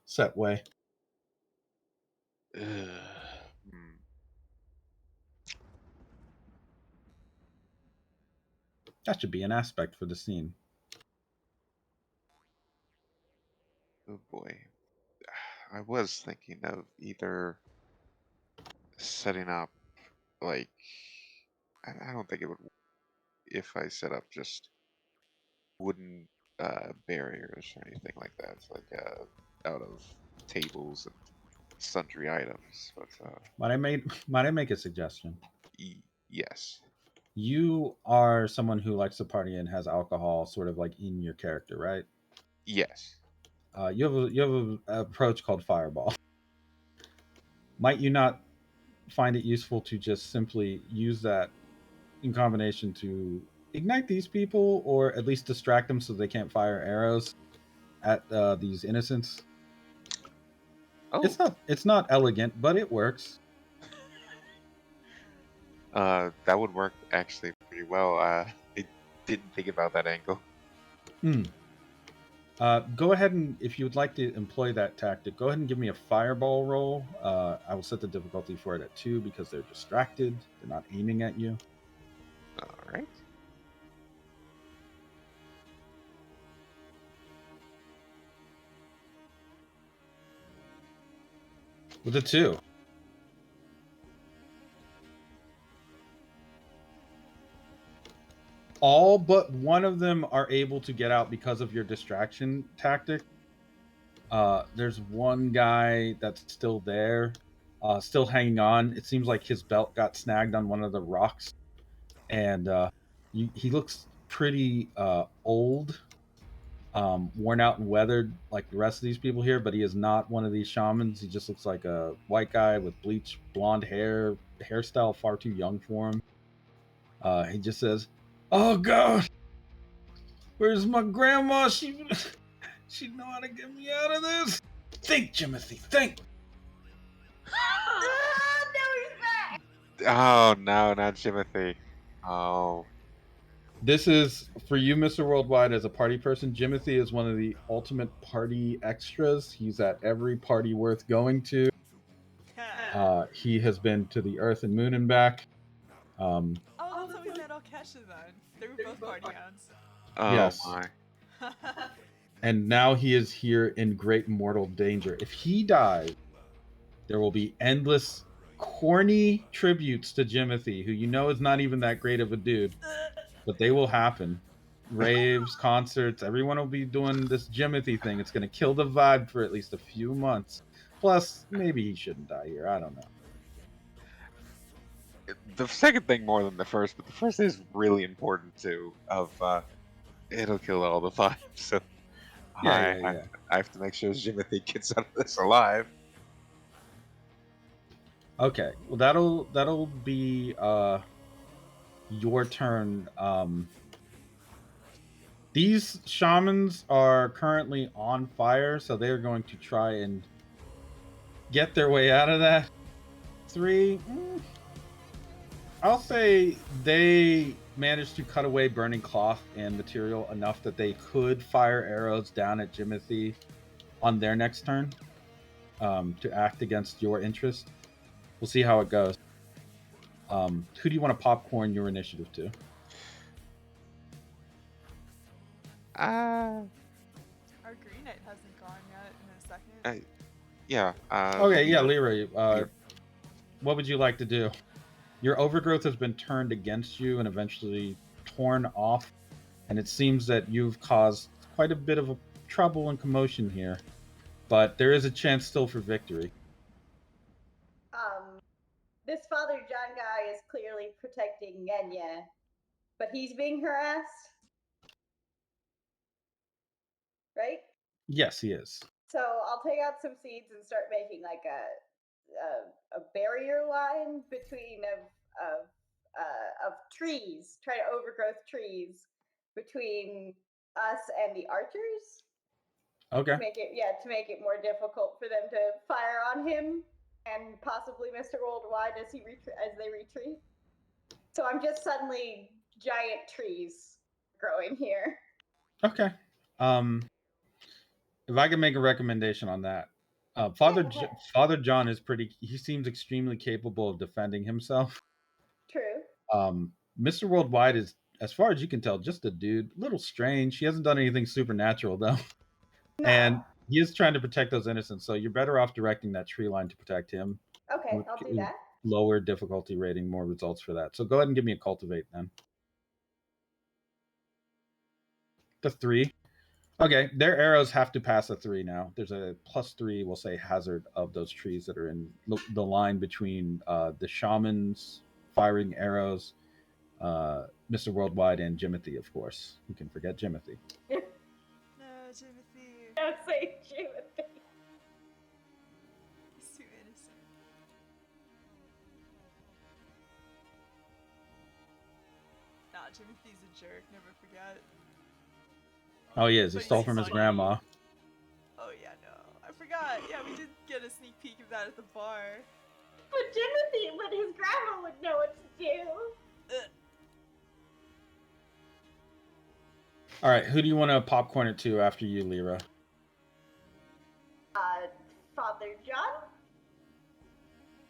set way. Ugh. Hmm. That should be an aspect for the scene. Oh boy. I was thinking of either setting up like I don't think it would if I set up just wooden barriers or anything like that, out of tables and sundry items. But Might I make a suggestion? yes, You are someone who likes to party and has alcohol sort of like in your character, right? yes. You have an approach called Fireball. Might you not find it useful to just simply use that in combination to ignite these people, or at least distract them so they can't fire arrows at these innocents? Oh, It's not elegant, but it works. that would work actually pretty well. I didn't think about that angle. Hmm. Go ahead and, if you would like to employ that tactic, go ahead and give me a fireball roll. I will set the difficulty for it at 2 because they're distracted. They're not aiming at you. All right. With a 2. All but one of them are able to get out because of your distraction tactic. There's one guy that's still there, still hanging on. It seems like his belt got snagged on one of the rocks, and he looks pretty old, worn out and weathered like the rest of these people here. But he is not one of these shamans. He just looks like a white guy with bleached blonde hair, hairstyle far too young for him. He just says, "Oh God, where's my grandma? She know how to get me out of this. Think, Timothy, think." No, he's back! Oh no, not Jimothy. Oh, This is for you, Mr. Worldwide, as a party person. Jimothy is one of the ultimate party extras. He's at every party worth going to. He has been to the Earth and Moon and back. Oh, that's how we met Kesha then. They were both party hounds. oh Yes. my. And now he is here in great mortal danger. If he dies, there will be endless corny tributes to Jimothy, who you know is not even that great of a dude, but they will happen. Raves, concerts, everyone will be doing this Jimothy thing. It's going to kill the vibe for at least a few months. Plus, maybe he shouldn't die here. I don't know. The second thing more than the first, but the first is really important too. It'll kill all the vibes. So Yeah. I have to make sure Jimothy gets out of this alive. Okay. Well, that'll be your turn. These shamans are currently on fire, so they're going to try and get their way out of that. 3. I'll say they managed to cut away burning cloth and material enough that they could fire arrows down at Jimothy on their next turn, to act against your interest. We'll see how it goes. Who do you want to popcorn your initiative to? Uh, Our green knight hasn't gone yet in a second. yeah. Okay, yeah, Leroy. Leroy. What would you like to do? Your overgrowth has been turned against you and eventually torn off, and it seems that you've caused quite a bit of trouble and commotion here. But there is a chance still for victory. This Father John guy is clearly protecting Yenya, but he's being harassed, right? Yes, he is. So I'll take out some seeds and start making like a barrier line between of trees, try to overgrowth trees between us and the archers. Okay. To make it more difficult for them to fire on him and possibly Mr. Worldwide as they retreat. So I'm just suddenly giant trees growing here. Okay. If I can make a recommendation on that, Yeah. Father John is pretty. He seems extremely capable of defending himself. True. Mr. Worldwide is, as far as you can tell, just a dude. A little strange. He hasn't done anything supernatural though, and No. he is trying to protect those innocents. So you're better off directing that tree line to protect him. Okay, I'll do that. Lower difficulty rating, more results for that. So go ahead and give me a cultivate then. The 3. Okay, their arrows have to pass a 3 now. There's a +3, we'll say, hazard of those trees that are in the line between the shamans firing arrows, Mr. Worldwide, and Jimothy, of course. Who can forget Jimothy? No, Timothy. Don't say Jimothy. He's too innocent. Nah, Timothy's a jerk. Never forget. Oh, he is. He But stole he's from his funny. grandma. Oh yeah, no. I forgot. Yeah, we did get a sneak peek of that at the bar. But his grandma would know what to do. All right, who do you want to popcorn it to after you, Lyra? Father John?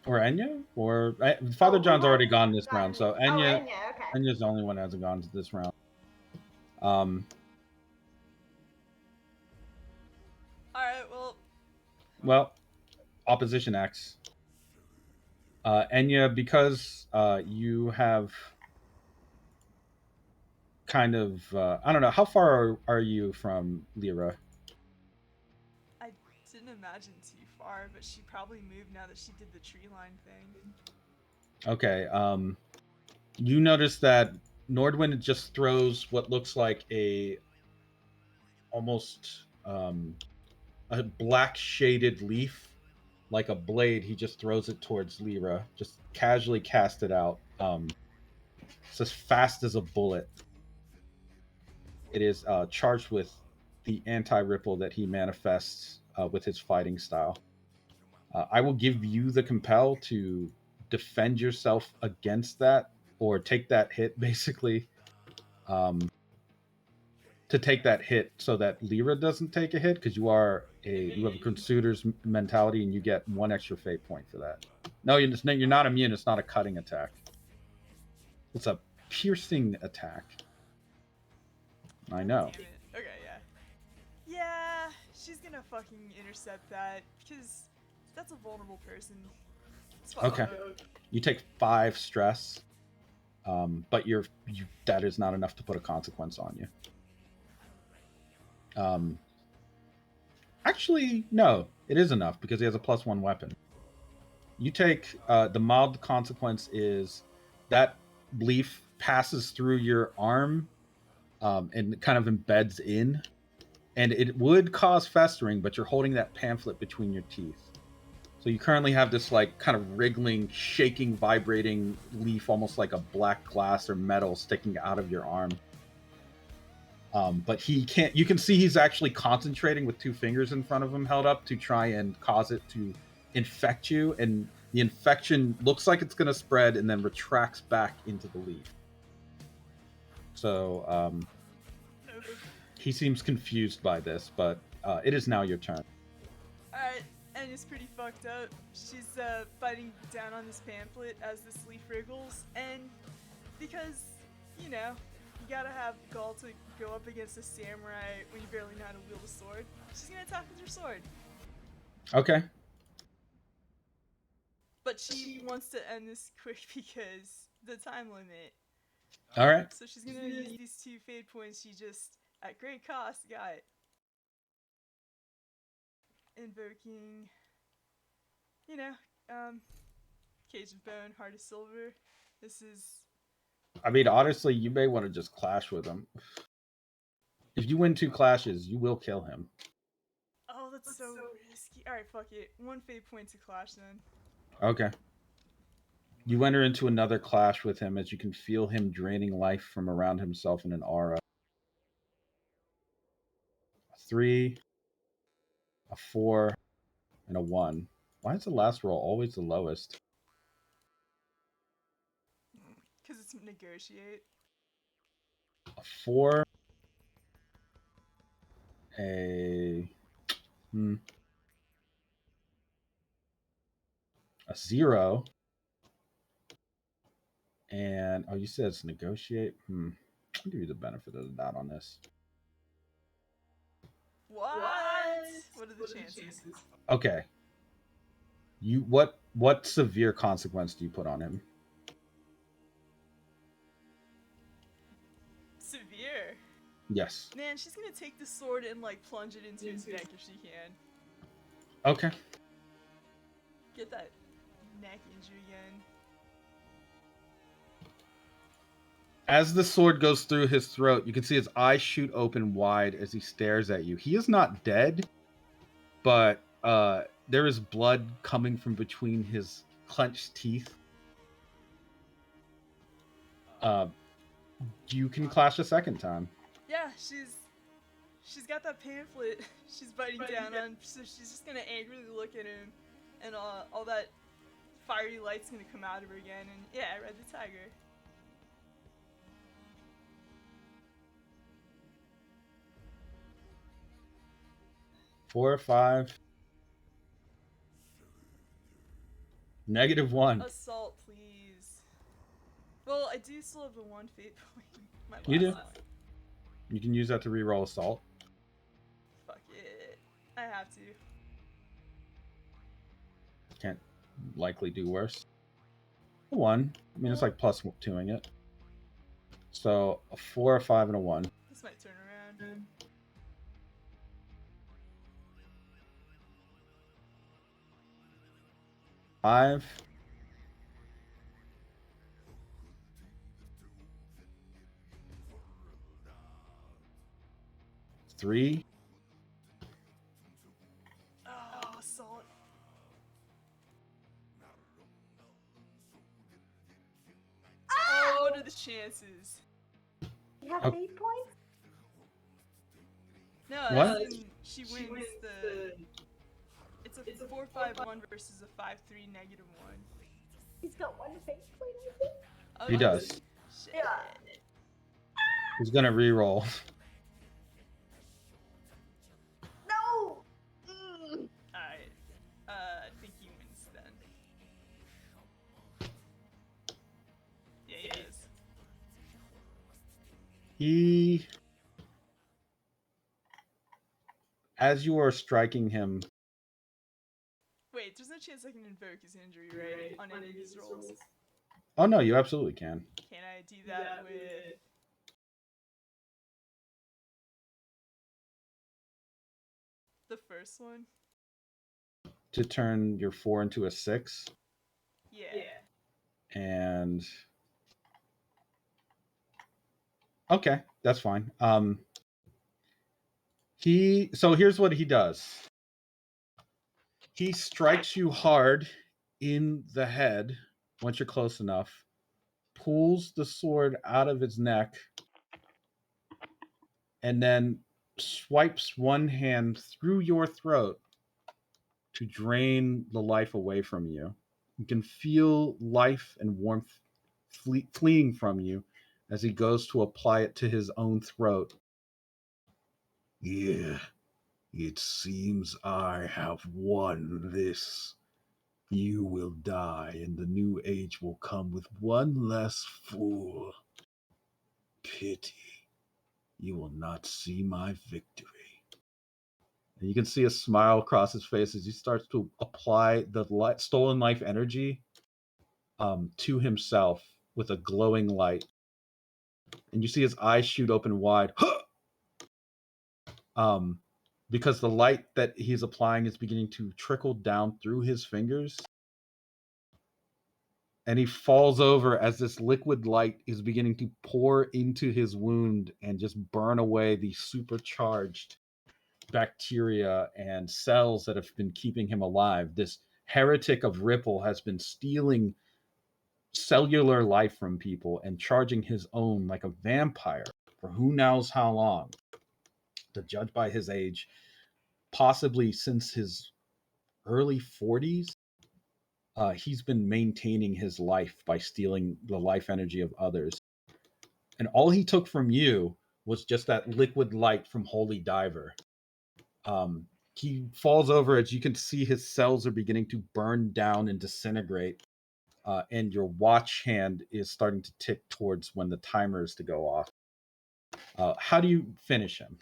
Or Enya? Or Father John's already gone this round, so Enya. Enya, okay. Enya's the only one that hasn't gone to this round. Alright, well, opposition X. Enya, because you have kind of I don't know, how far are you from Lyra? I didn't imagine too far, but she probably moved now that she did the tree line thing. Okay. You notice that Nordwind just throws what looks like almost a black shaded leaf, like a blade. He just throws it towards Lyra, just casually cast it out. It's as fast as a bullet. It is charged with the anti-ripple that he manifests with his fighting style. I will give you the compel to defend yourself against that, or take that hit, basically. To take that hit so that Lyra doesn't take a hit, because you have a Crusader's mentality and you get 1 extra fate point for that. No, you're not immune. It's not a cutting attack. It's a piercing attack. I know. Damn it. Okay, yeah. Yeah, she's gonna fucking intercept that, because that's a vulnerable person. Okay. You take 5 stress, but that is not enough to put a consequence on you. Actually, no, it is enough because he has a +1 weapon. You take the mild consequence is that leaf passes through your arm and kind of embeds in, and it would cause festering, but you're holding that pamphlet between your teeth. So you currently have this like kind of wriggling, shaking, vibrating leaf, almost like a black glass or metal sticking out of your arm. But he can't. You can see he's actually concentrating with 2 fingers in front of him held up to try and cause it to infect you, and the infection looks like it's going to spread and then retracts back into the leaf. So he seems confused by this, but it is now your turn. Alright, Enya's pretty fucked up. She's biting down on this pamphlet as this leaf wriggles, and because, you gotta have gall to go up against a samurai when you barely know how to wield a sword, she's gonna attack with her sword. Okay. But she wants to end this quick because the time limit. All right. So she's gonna use these 2 fade points she just, at great cost, got. Invoking, Cage of Bone, Heart of Silver. This is... I mean, honestly, you may want to just clash with him. If you win 2 clashes, you will kill him. Oh, that's so risky. Alright, fuck it. 1 fade point to clash then. Okay. You enter into another clash with him as you can feel him draining life from around himself in an aura. 3, a 4, and a 1. Why is the last roll always the lowest? Because it's negotiate. A 4, a 0, and you said it's negotiate. I'll give you the benefit of the doubt on this. What? What are the chances? Okay. What severe consequence do you put on him? Severe. Yes. Man, she's gonna take the sword and like plunge it into his neck if she can. Okay. Get that neck injury again. As the sword goes through his throat, you can see his eyes shoot open wide as he stares at you. He is not dead, but there is blood coming from between his clenched teeth. You can clash a second time. Yeah, she's got that pamphlet she's biting down on, so she's just gonna angrily look at him, and all that fiery light's gonna come out of her again, and yeah, I read the tiger. Four or five. -1. Assault, please. Well, I do still have the 1 fate point. My You do. last one. You can use that to reroll assault. Fuck it. I have to. Can't likely do worse. 1. I mean, it's like plus 2ing it. So a 4, a 5, and a 1. This might turn around. 5. 3. Oh, assault. Oh, what are the chances? You have Oh. 8 points? No, What? as in she wins the. It's a 4-5-1 versus a 5-3 -1. He's got 1 fate point, I think. Oh, He does. Shit. Yeah. He's gonna reroll. No! Alright. I think he wins then. Yeah, he does. He, as you are striking him, Wait, there's no chance I can invoke his injury, right? On any of these rolls. oh no, you absolutely can. Can I do that with the first one? To turn your 4 into a 6, Yeah. and okay, that's fine. So here's what he does. He strikes you hard in the head once you're close enough, pulls the sword out of his neck, and then swipes one hand through your throat to drain the life away from you. You can feel life and warmth fleeing from you as he goes to apply it to his own throat. Yeah, it seems I have won this. You will die, and the new age will come with one less fool. Pity. You will not see my victory. And you can see a smile cross his face as he starts to apply the stolen life energy to himself with a glowing light. And you see his eyes shoot open wide. Because the light that he's applying is beginning to trickle down through his fingers. And he falls over as this liquid light is beginning to pour into his wound and just burn away the supercharged bacteria and cells that have been keeping him alive. This heretic of Ripple has been stealing cellular life from people and charging his own like a vampire for who knows how long. To judge by his age, possibly since his early 40s, he's been maintaining his life by stealing the life energy of others. And all he took from you was just that liquid light from Holy Diver. He falls over as you can see his cells are beginning to burn down and disintegrate. And your watch hand is starting to tick towards when the timer is to go off. How do you finish him?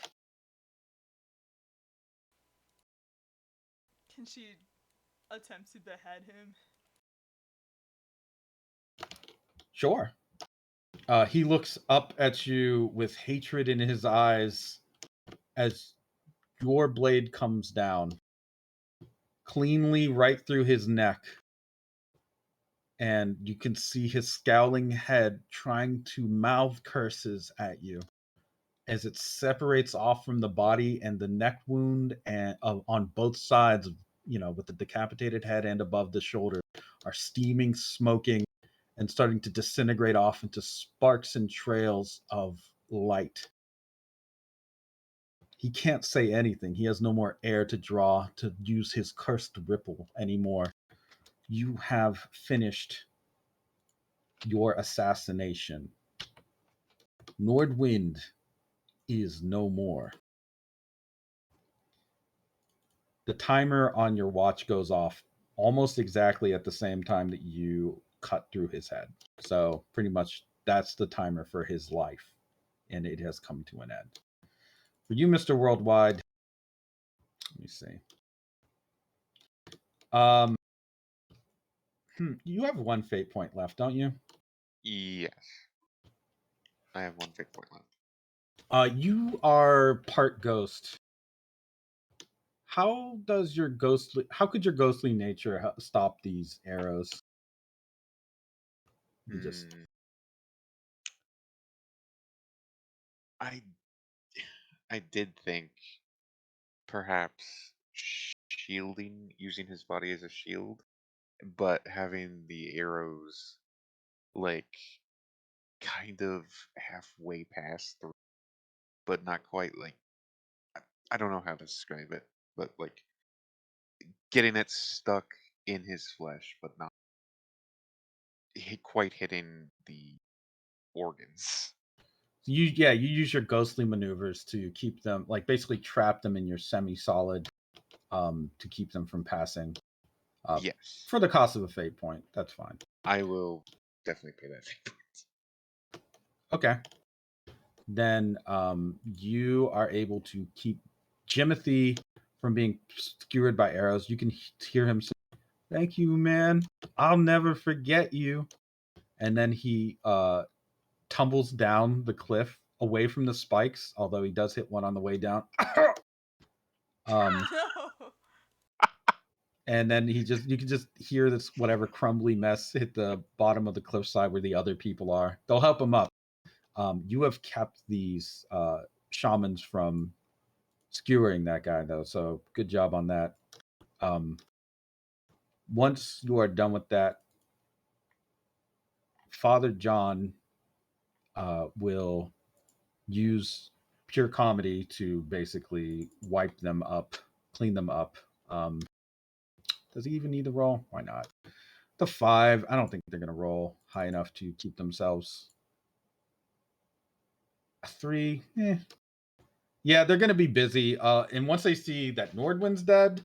Can she attempt to behead him? Sure. He looks up at you with hatred in his eyes as your blade comes down cleanly right through his neck. And you can see his scowling head trying to mouth curses at you as it separates off from the body, and the neck wound and on both sides, with the decapitated head and above the shoulder, are steaming, smoking, and starting to disintegrate off into sparks and trails of light. He can't say anything. He has no more air to draw to use his cursed ripple anymore. You have finished your assassination. Nordwind is no more. The timer on your watch goes off almost exactly at the same time that you cut through his head. So pretty much that's the timer for his life, and it has come to an end. For you, Mr. Worldwide, let me see. You have one fate point left, don't you? Yes. I have one fate point left. You are part ghost. How could your ghostly nature stop these arrows? You just I did think perhaps using his body as a shield, but having the arrows like kind of halfway past through, but not quite like I don't know how to describe it, but like getting it stuck in his flesh, but not quite hitting the organs. you use your ghostly maneuvers to keep them, like basically trap them in your semi-solid, to keep them from passing. Yes. For the cost of a fate point, that's fine. I will definitely pay that fate point. Okay. Then you are able to keep Jimothy from being skewered by arrows. You can hear him say, "Thank you, man. I'll never forget you." And then he tumbles down the cliff away from the spikes, although he does hit one on the way down. No. And then you can just hear this whatever crumbly mess hit the bottom of the cliffside where the other people are. They'll help him up. You have kept these shamans from skewering that guy, though, so good job on that. Once you are done with that, Father John will use pure comedy to basically wipe them up, clean them up. Does he even need to roll? Why not? The 5, I don't think they're going to roll high enough to keep themselves. A 3, yeah, they're going to be busy. And once they see that Nordwind's dead,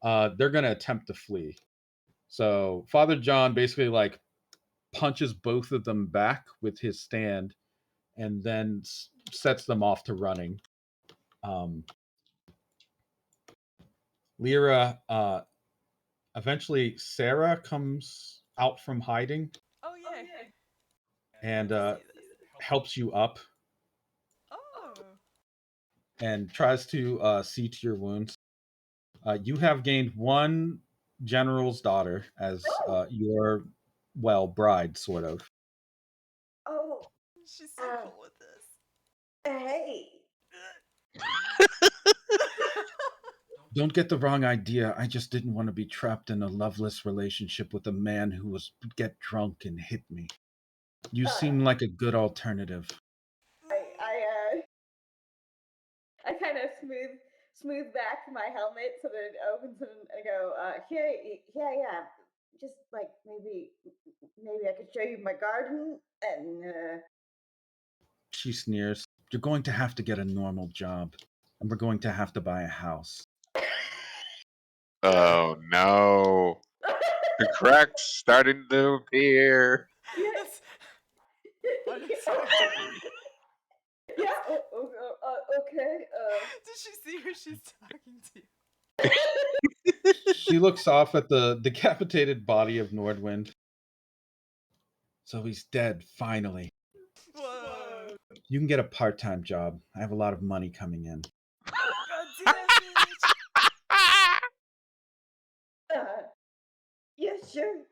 they're going to attempt to flee. So Father John basically like punches both of them back with his stand and then sets them off to running. Lyra, eventually Sarah comes out from hiding Oh yeah. and Good to see this. helps you up Oh. and tries to see to your wounds. You have gained one general's daughter as your, bride, sort of. Oh, She's so cool with this. hey. Don't get the wrong idea. I just didn't want to be trapped in a loveless relationship with a man who would get drunk and hit me. You seem like a good alternative. I kind of smooth back my helmet so that it opens and I go, yeah. Just like maybe I could show you my garden and She sneers. You're going to have to get a normal job. and we're going to have to buy a house. Oh no. The cracks starting to appear. Yeah. That's unexpected. Yeah. Okay. Did she see who she's talking to? She looks off at the decapitated body of Nordwind. So he's dead, finally. Whoa. You can get a part-time job. I have a lot of money coming in. God damn it. Yeah, sure.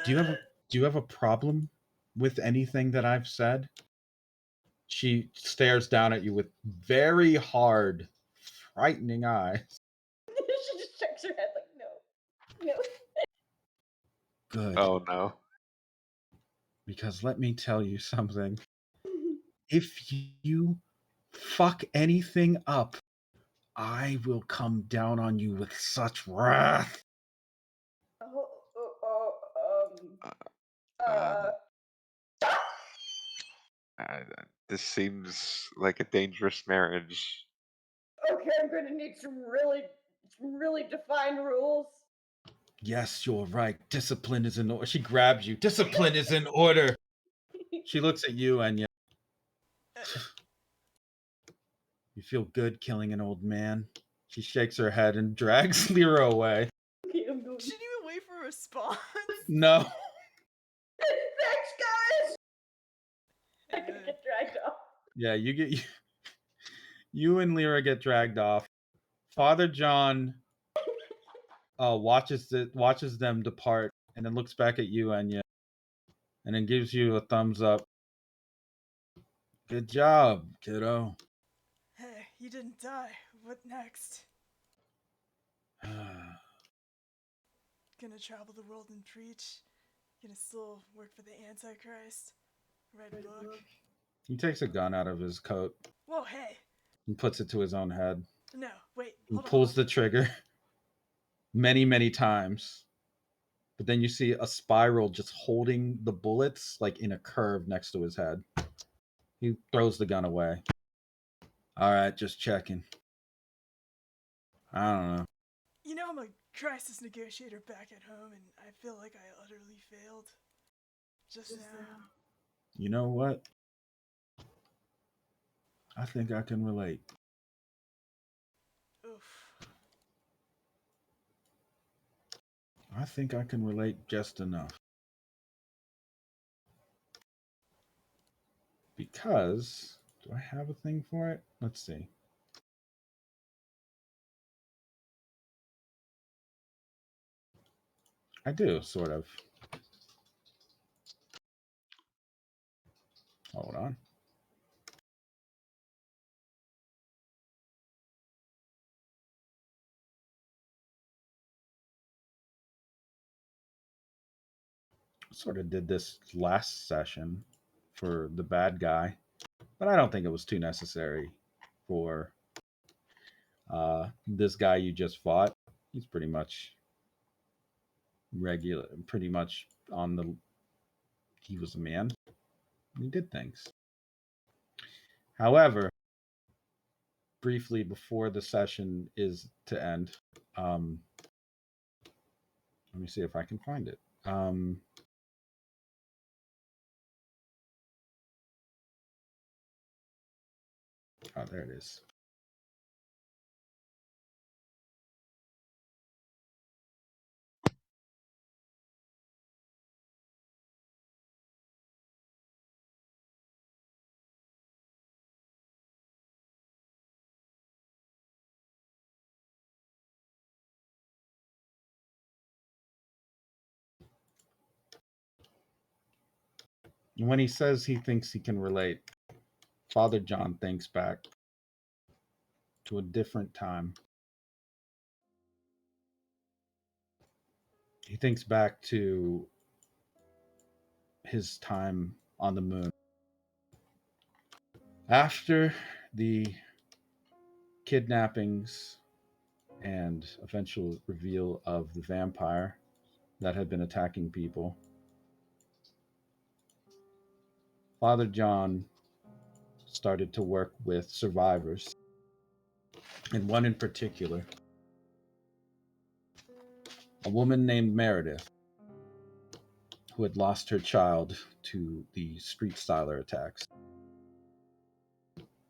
Do you have a problem with anything that I've said? She stares down at you with very hard, frightening eyes. She just shakes her head like, no. Good. Oh no. Because let me tell you something. If you fuck anything up, I will come down on you with such wrath. Uh, uh, this seems like a dangerous marriage. Okay, I'm gonna need some really defined rules. Yes, you're right. Discipline is in order. She grabs you. Discipline is in order. She looks at you and you feel good killing an old man. She shakes her head and drags Lyra away. Okay, I'm going. She didn't even wait for a response. No. Thanks, guys. I'm gonna get dragged off. Yeah, you and Lyra get dragged off. Father John watches them depart and then looks back at you, Enya, and then gives you a thumbs up. Good job, kiddo. Hey, you didn't die. What next? Gonna travel the world and preach? Gonna still work for the Antichrist? Write a book? He takes a gun out of his coat Whoa, hey! and puts it to his own head No, wait, and hold on. pulls the trigger many, many times. But then you see a spiral just holding the bullets like in a curve next to his head. He throws the gun away. All right, just checking. I don't know. You know, I'm a crisis negotiator back at home, and I feel like I utterly failed. Just now. You know what? I think I can relate. Oof. I think I can relate just enough. Because, do I have a thing for it? Let's see. I do, sort of. Hold on. Sort of did this last session for the bad guy, but I don't think it was too necessary for this guy you just fought. He's pretty much regular, pretty much on the. He was a man. He did things. However, briefly before the session is to end, let me see if I can find it. Oh, there it is. When he says he thinks he can relate, Father John thinks back to a different time. He thinks back to his time on the moon. After the kidnappings and eventual reveal of the vampire that had been attacking people, Father John started to work with survivors and one in particular, a woman named Meredith, who had lost her child to the street styler attacks.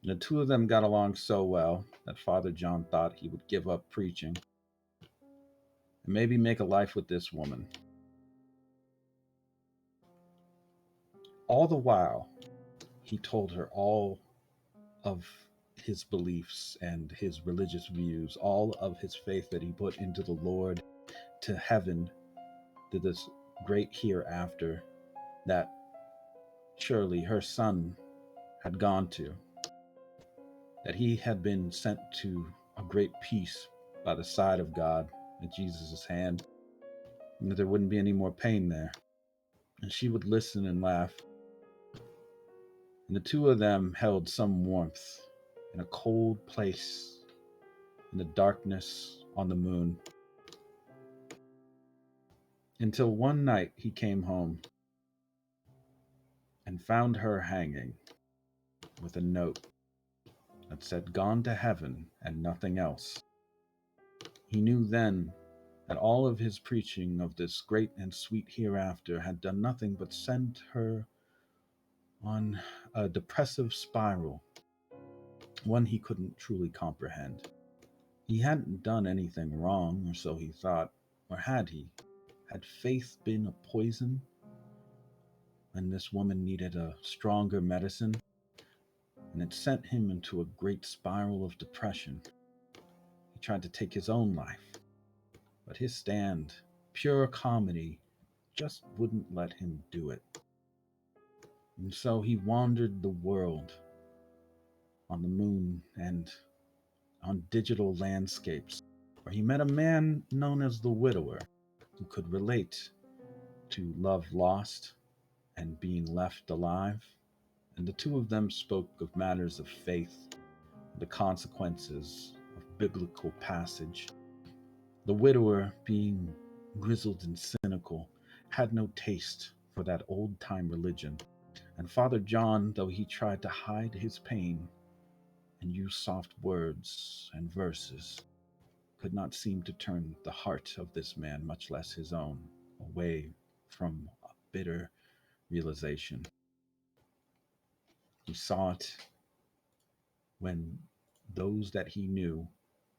The two of them got along so well that Father John thought he would give up preaching and maybe make a life with this woman. All the while, he told her all of his beliefs and his religious views, all of his faith that he put into the Lord, to heaven, to this great hereafter that surely her son had gone to, that he had been sent to a great peace by the side of God at Jesus' hand, and that there wouldn't be any more pain there. And she would listen and laugh. And the two of them held some warmth in a cold place in the darkness on the moon. Until one night he came home and found her hanging with a note that said, "Gone to heaven and nothing else." He knew then that all of his preaching of this great and sweet hereafter had done nothing but send her on a depressive spiral, one he couldn't truly comprehend. He hadn't done anything wrong, or so he thought, or had he? Had faith been a poison when this woman needed a stronger medicine? And it sent him into a great spiral of depression. He tried to take his own life, but his stand, pure comedy, just wouldn't let him do it. And so he wandered the world on the moon and on digital landscapes, where he met a man known as the Widower, who could relate to love lost and being left alive. And the two of them spoke of matters of faith, the consequences of biblical passage. The widower, being grizzled and cynical, had no taste for that old-time religion. And Father John, though he tried to hide his pain and use soft words and verses, could not seem to turn the heart of this man, much less his own, away from a bitter realization. He saw it when those that he knew,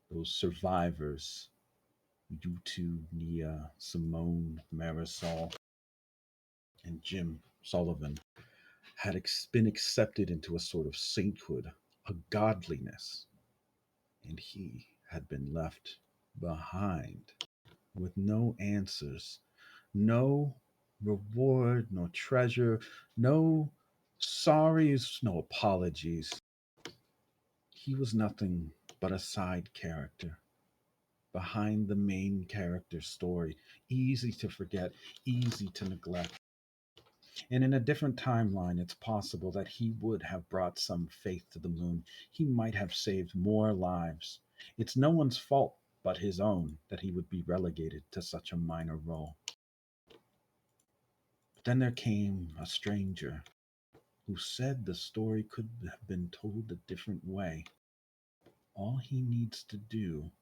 those survivors, U2, Nia, Simone, Marisol, and Jim Sullivan, had been accepted into a sort of sainthood, a godliness, and he had been left behind with no answers, no reward, no treasure, no sorries, no apologies. He was nothing but a side character behind the main character's story, easy to forget, easy to neglect. And in a different timeline, it's possible that he would have brought some faith to the moon. He might have saved more lives. It's no one's fault but his own that he would be relegated to such a minor role. But then there came a stranger who said the story could have been told a different way. All he needs to do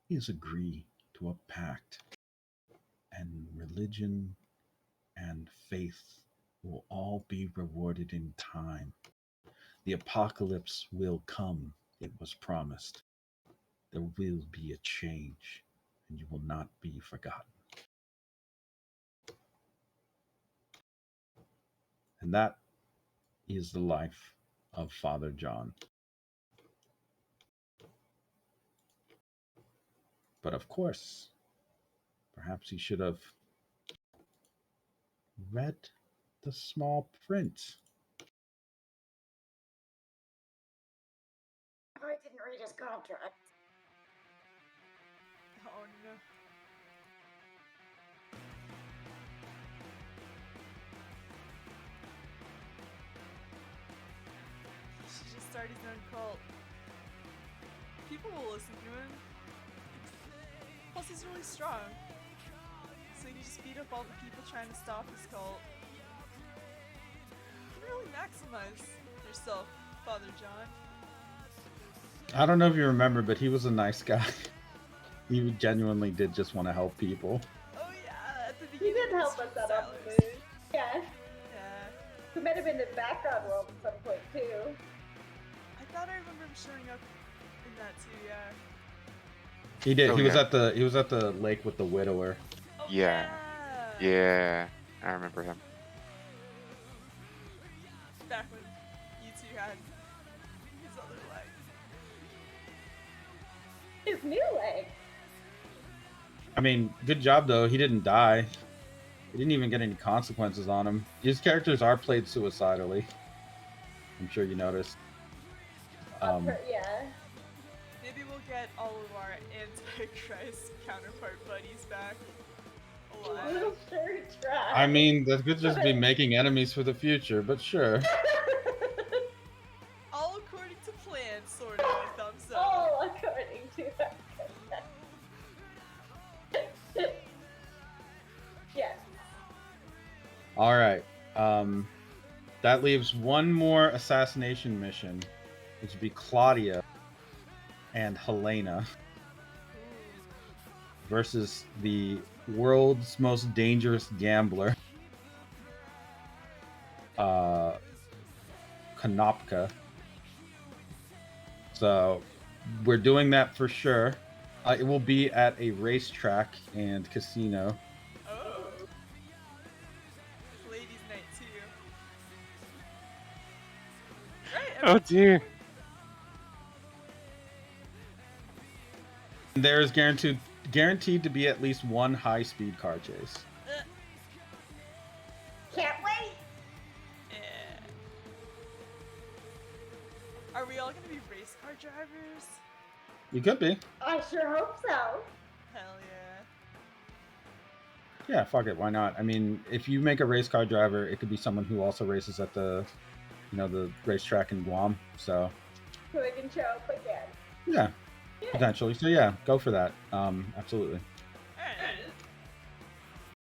is agree to a pact, and religion and faith will all be rewarded in time. The apocalypse will come, it was promised. There will be a change, and you will not be forgotten. And that is the life of Father John. But of course, perhaps he should have read the small print. I didn't read his contract. Oh no. He should just start his own cult. People will listen to him. Plus, he's really strong. So he can just beat up all the people trying to stop his cult. You really maximize yourself, Father John. I don't know if you remember, but he was a nice guy. He genuinely did just want to help people. Oh yeah, at the He beginning. did of help the us out on the Sellers. moon. Yeah. Yeah. We met him in the background world at some point too. I thought I remember him showing up in that too. Yeah. He did. Oh, he was yeah. at the lake with the widower. Oh Yeah. Yeah, I remember him. Back when you two had his other leg. His new leg. I mean, good job though. He didn't die. He didn't even get any consequences on him. His characters are played suicidally. I'm sure you noticed. Yeah. Maybe we'll get all of our Antichrist counterpart buddies back alive. We'll sure try. I mean, that could just be making enemies for the future, but sure. All according to plan, sort of. Thumbs up. All according to that. Yes. All right. That leaves one more assassination mission, which would be Claudia and Helena versus the world's most dangerous gambler, Konopka. So we're doing that for sure. It will be at a racetrack and casino. Oh. Ladies' night too. Right. Oh dear. There is guaranteed to be at least one high-speed car chase. Can't wait. Yeah. Are we all gonna be race car drivers? You could be. I sure hope so. Hell yeah. Yeah, fuck it. Why not? I mean, if you make a race car driver, it could be someone who also races at the racetrack in Guam. So So we can show up again. yeah, Yeah. potentially. So yeah, go for that. Absolutely.